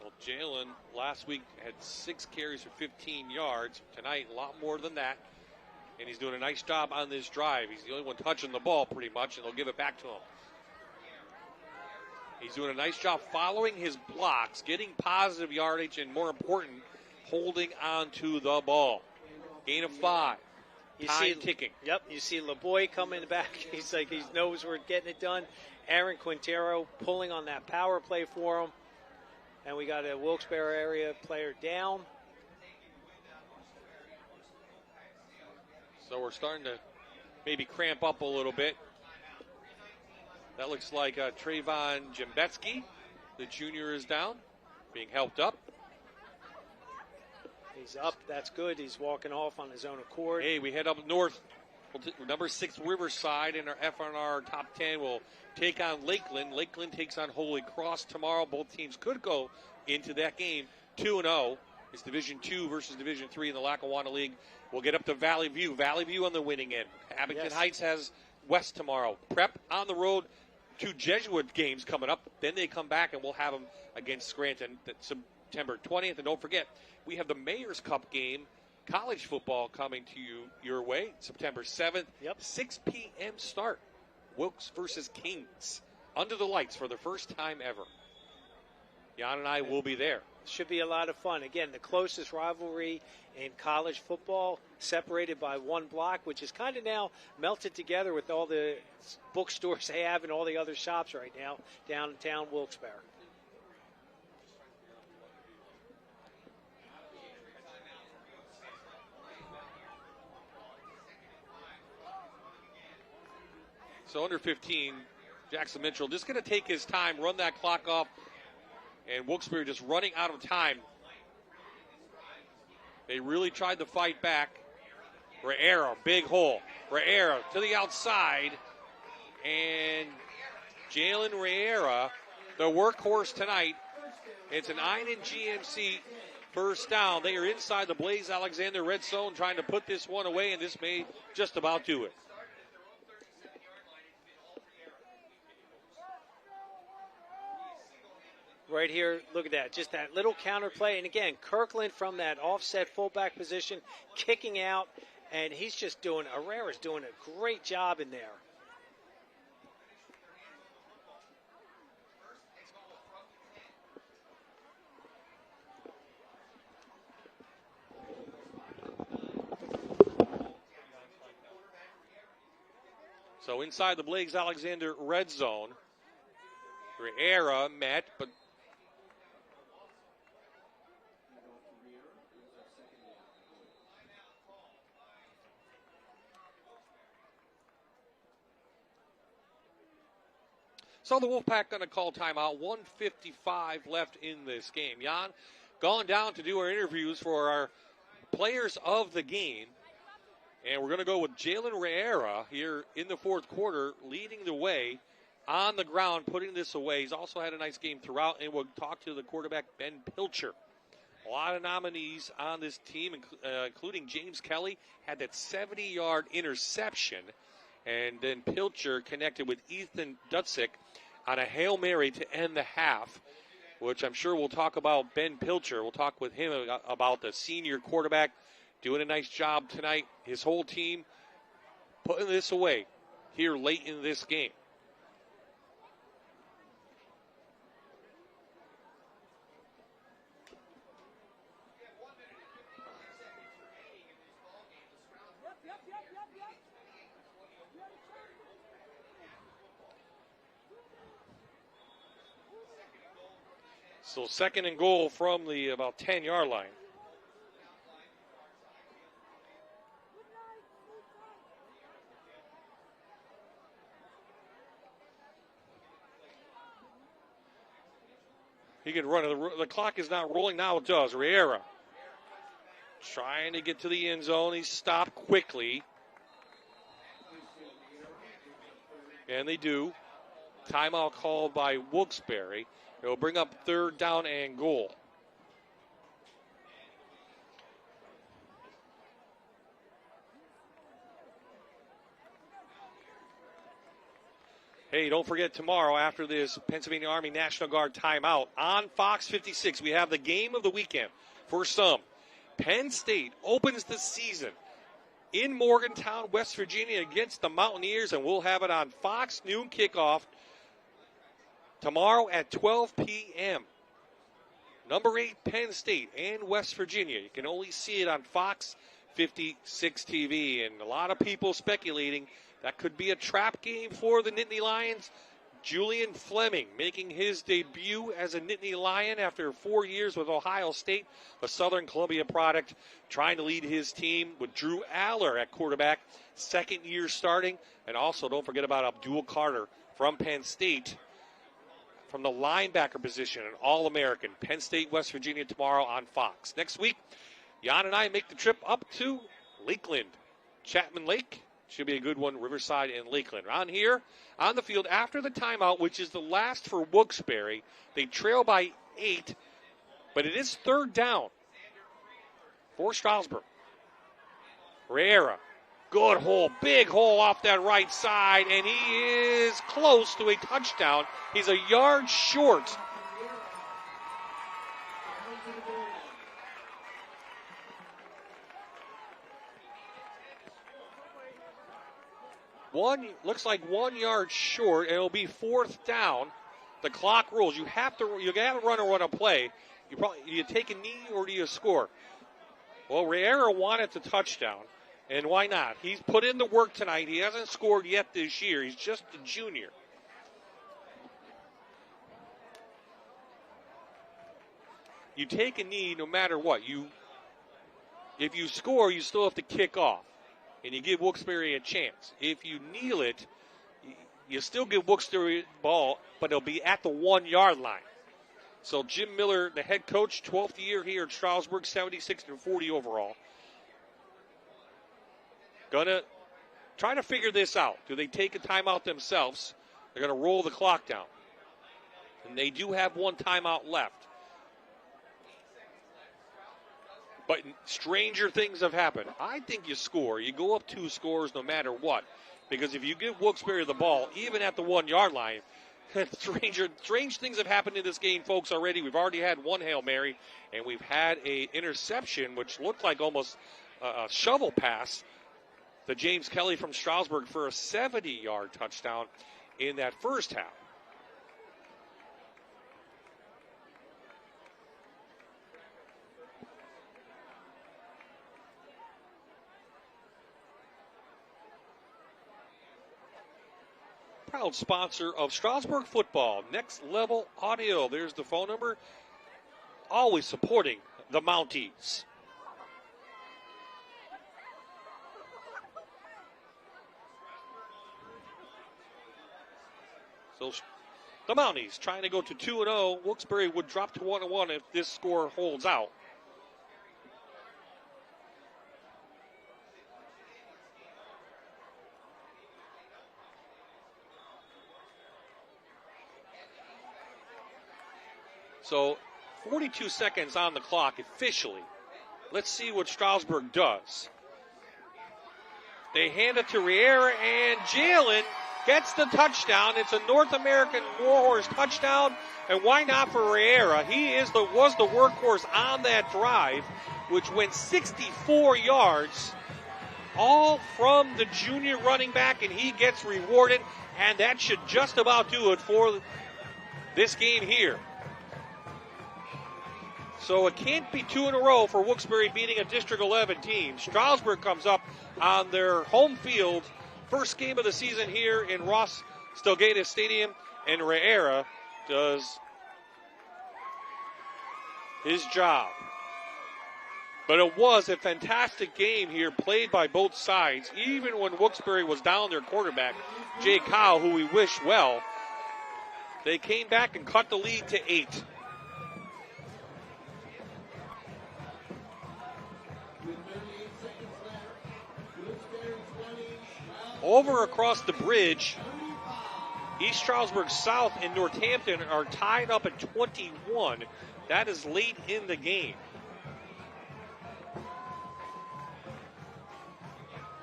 Well, Jalen last week had 6 carries for 15 yards. Tonight, a lot more than that. And he's doing a nice job on this drive. He's the only one touching the ball pretty much, and they'll give it back to him. He's doing a nice job following his blocks, getting positive yardage, and more important, holding on to the ball. Gain of 5. Time ticking. Yep, you see LeBoy coming back. He's like, he knows we're getting it done. Aaron Quintero pulling on that power play for him. And we got a Wilkes-Barre area player down. So we're starting to maybe cramp up a little bit. That looks like Trayvon Jembetsky, the junior, is down, being helped up. He's up. That's good. He's walking off on his own accord. Hey, we head up north. Number 6 Riverside in our FNR top 10 will take on Lakeland. Lakeland takes on Holy Cross tomorrow. Both teams could go into that game 2-0. It's Division 2 versus Division 3 in the Lackawanna League. We'll get up to Valley View. Valley View on the winning end. Abington Heights has West tomorrow. Prep on the road. 2 Jesuit games coming up. Then they come back and we'll have them against Scranton September 20th. And don't forget, we have the Mayor's Cup game, college football, coming to you your way September 7th. 6 p.m. start. Wilkes versus Kings. Under the lights for the first time ever. Jan and I will be there. Should be a lot of fun. Again, the closest rivalry in college football, separated by 1 block, which is kind of now melted together with all the bookstores they have and all the other shops right now downtown Wilkes-Barre. So under 15, Jackson Mitchell just going to take his time, run that clock off, and Wilkes-Barre just running out of time. They really tried to fight back. Riera, big hole. Riera to the outside. And Jalen Riera, the workhorse tonight. It's an 9 in GMC first down. They are inside the Blaze Alexander red zone trying to put this one away, and this may just about do it. Right here, look at that. Just that little counter play. And again, Kirkland from that offset fullback position, kicking out. And he's just doing, Herrera's doing a great job in there. So inside the Blaze Alexander red zone, Riera met, but so the Wolfpack going to call timeout. 1:55 left in this game. Jan, gone down to do our interviews for our players of the game. And we're going to go with Jalen Riera here in the fourth quarter, leading the way on the ground, putting this away. He's also had a nice game throughout, and we'll talk to the quarterback, Ben Pilcher. A lot of nominees on this team, including James Kelly, had that 70-yard interception. And then Pilcher connected with Ethan Dutzik on a Hail Mary to end the half, which I'm sure we'll talk about Ben Pilcher. We'll talk with him about the senior quarterback doing a nice job tonight. His whole team putting this away here late in this game. So 2nd and goal from the about 10-yard line. He can run it. The clock is not rolling now. It does. Riera trying to get to the end zone. He's stopped quickly. And they do. Timeout called by Wilkes-Barre. It will bring up 3rd down and goal. Hey, don't forget tomorrow after this Pennsylvania Army National Guard timeout on Fox 56, we have the game of the weekend for some. Penn State opens the season in Morgantown, West Virginia against the Mountaineers, and we'll have it on Fox noon kickoff tomorrow at 12 p.m. Number 8, Penn State and West Virginia. You can only see it on Fox 56 TV, and a lot of people speculating that could be a trap game for the Nittany Lions. Julian Fleming making his debut as a Nittany Lion after 4 years with Ohio State, a Southern Columbia product, trying to lead his team with Drew Aller at quarterback, 2nd year starting. And also don't forget about Abdul Carter from Penn State, from the linebacker position, an All-American. Penn State, West Virginia tomorrow on Fox. Next week, Jan and I make the trip up to Lakeland, Chapman Lake. Should be a good one, Riverside and Lakeland. Around here on the field after the timeout, which is the last for Wilkes-Barre. They trail by 8, but it is 3rd down for Stroudsburg. Riera, good hole, big hole off that right side, and he is close to a touchdown. He's a yard short. Looks like 1 yard short, and it'll be 4th down. The clock rolls. You gotta run a play. Do you take a knee or do you score? Well, Riera wanted the touchdown, and why not? He's put in the work tonight. He hasn't scored yet this year. He's just a junior. You take a knee no matter what. If you score, you still have to kick off, and you give Wilkes-Barre a chance. If you kneel it, you still give Wilkes-Barre the ball, but it'll be at the 1 yard line. So Jim Miller, the head coach, 12th year here at Stroudsburg, 76-40 overall. Gonna try to figure this out. Do they take a timeout themselves? They're gonna roll the clock down. And they do have one timeout left. But stranger things have happened. I think you score. You go up 2 scores no matter what. Because if you give Wilkes-Barre the ball, even at the 1 yard line, strange things have happened in this game, folks, already. We've already had one Hail Mary, and we've had an interception, which looked like almost a shovel pass to James Kelly from Stroudsburg for a 70-yard touchdown in that first half. Proud sponsor of Stroudsburg football, Next Level Audio. There's the phone number. Always supporting the Mounties. So the Mounties trying to go to 2-0. Wilkes-Barre would drop to 1-1 if this score holds out. So 42 seconds on the clock officially. Let's see what Stroudsburg does. They hand it to Riera, and Jalen gets the touchdown. It's a North American Warhorse touchdown, and why not for Riera? He was the workhorse on that drive, which went 64 yards, all from the junior running back, and he gets rewarded, and that should just about do it for this game here. So it can't be 2 in a row for Wilkes-Barre beating a District 11 team. Stroudsburg comes up on their home field. First game of the season here in Ross Stelgata Stadium. And Riera does his job. But it was a fantastic game here played by both sides. Even when Wilkes-Barre was down their quarterback, Jay Kyle, who we wish well, they came back and cut the lead to 8. over across the bridge, East Stroudsburg South and Northampton are tied up at 21. That is late in the game.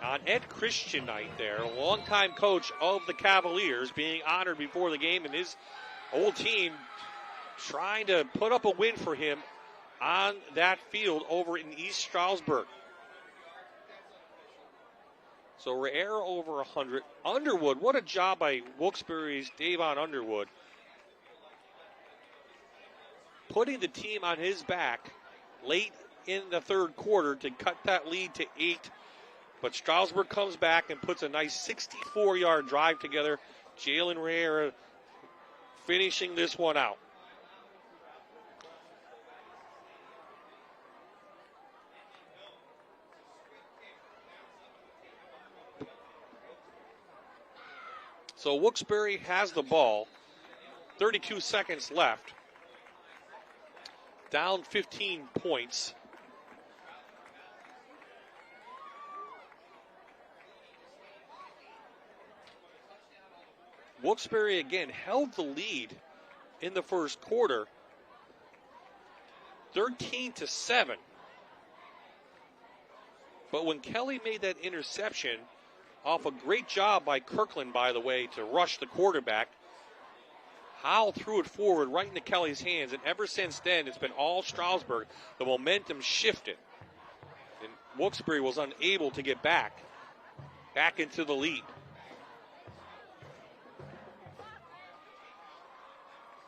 On Ed Christian night there, a longtime coach of the Cavaliers being honored before the game, and his old team trying to put up a win for him on that field over in East Stroudsburg. So Riera over 100. Underwood, what a job by Wilkes-Barre's Davon Underwood. Putting the team on his back late in the third quarter to cut that lead to 8. But Stroudsburg comes back and puts a nice 64-yard drive together. Jalen Riera finishing this one out. So Wilkes-Barre has the ball. 32 seconds left. Down 15 points. Wilkes-Barre again held the lead in the first quarter. 13-7. But when Kelly made that interception, off a great job by Kirkland, by the way, to rush the quarterback, Howell threw it forward right into Kelly's hands, and ever since then, it's been all Stroudsburg. The momentum shifted, and Wilkes-Barre was unable to get back into the lead.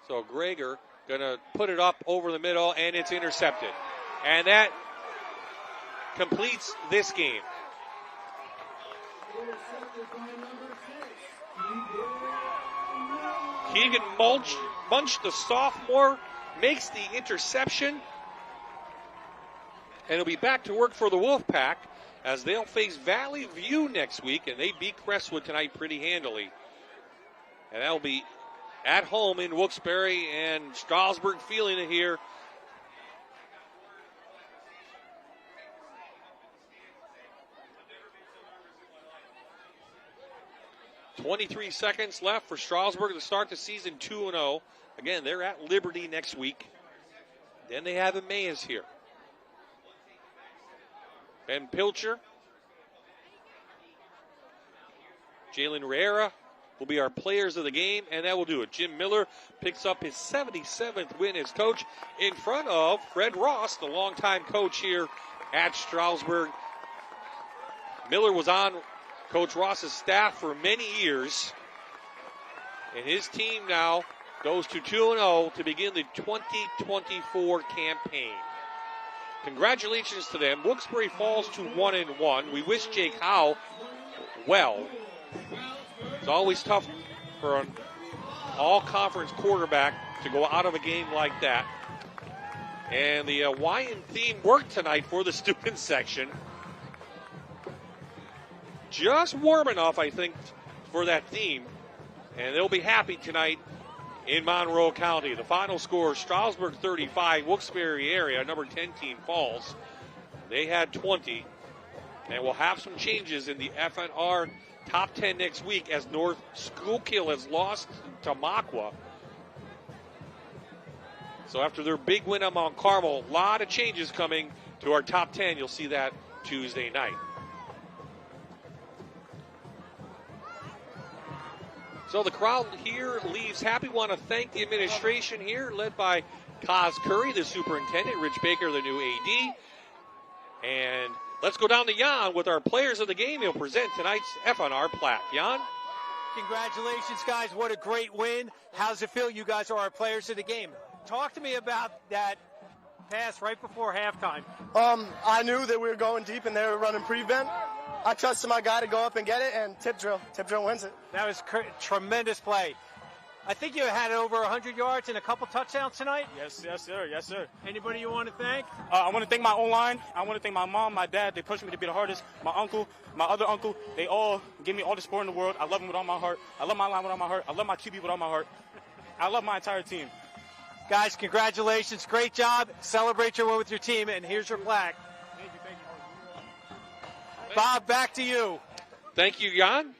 So Greger going to put it up over the middle, and it's intercepted. And that completes this game. Keegan Munch, the sophomore, makes the interception. And he'll be back to work for the Wolfpack as they'll face Valley View next week, and they beat Crestwood tonight pretty handily. And that'll be at home in Wilkes-Barre, and Stroudsburg feeling it here. .23 seconds left for Stroudsburg to start the season 2-0. Again, they're at Liberty next week. Then they have Emmaus here. Ben Pilcher. Jalen Riera will be our players of the game, and that will do it. Jim Miller picks up his 77th win as coach in front of Fred Ross, the longtime coach here at Stroudsburg. Miller was on Coach Ross's staff for many years, and his team now goes to 2-0 to begin the 2024 campaign. Congratulations to them. Wilkes-Barre falls to 1-1. We wish Jake Howe well. It's always tough for an all-conference quarterback to go out of a game like that. And the Hawaiian theme worked tonight for the student section. Just warm enough, I think, for that theme. And they'll be happy tonight in Monroe County. The final score, Stroudsburg 35, Wilkes-Barre area, number 10 team Falls. They had 20. And we'll have some changes in the FNR top 10 next week as North Schuylkill has lost to Makwa. So after their big win on Mount Carmel, a lot of changes coming to our top 10. You'll see that Tuesday night. So the crowd here leaves happy. Want to thank the administration here, led by Kaz Curry, the superintendent, Rich Baker, the new AD. And let's go down to Jan with our players of the game. He'll present tonight's FNR plaque. Jan? Congratulations, guys. What a great win. How's it feel? You guys are our players of the game. Talk to me about that pass right before halftime. I knew that we were going deep and they were running prevent. I trusted my guy to go up and get it, and tip drill wins it. That was tremendous play. I think you had over 100 yards and a couple touchdowns tonight. Yes, sir. Anybody you want to thank? I want to thank my O-line. I want to thank my mom, my dad. They pushed me to be the hardest. My uncle, my other uncle, they all give me all the support in the world. I love them with all my heart. I love my line with all my heart. I love my QB with all my heart. I love my entire team. Guys, congratulations. Great job. Celebrate your win with your team, and here's your plaque. Thank you. Bob, back to you. Thank you, Jan.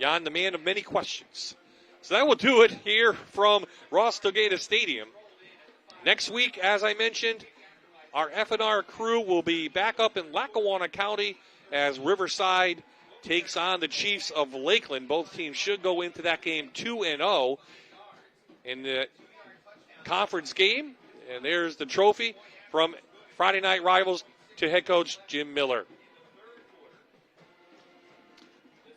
Jan, the man of many questions. So that will do it here from Ross Delgado Stadium. Next week, as I mentioned, our FNR crew will be back up in Lackawanna County as Riverside takes on the Chiefs of Lakeland. Both teams should go into that game 2-0 in the conference game. And there's the trophy from Friday Night Rivals to head coach Jim Miller.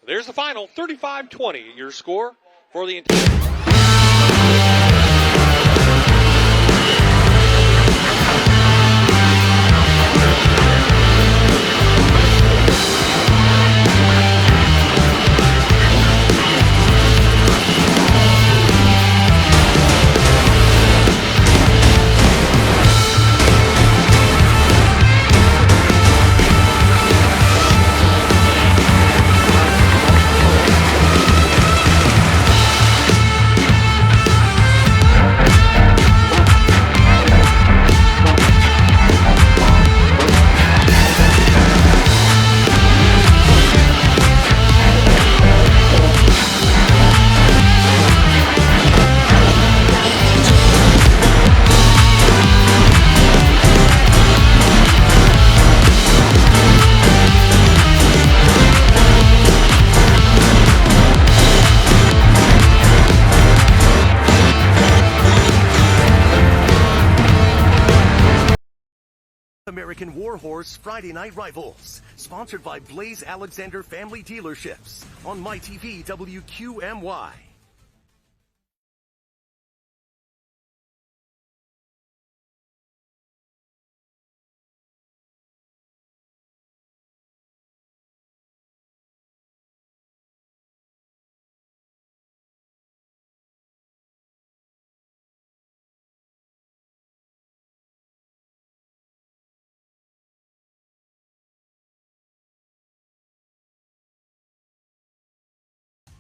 There's the final, 35-20, your score for the entire. American Warhorse Friday Night Rivals, sponsored by Blaze Alexander Family Dealerships on MyTV WQMY.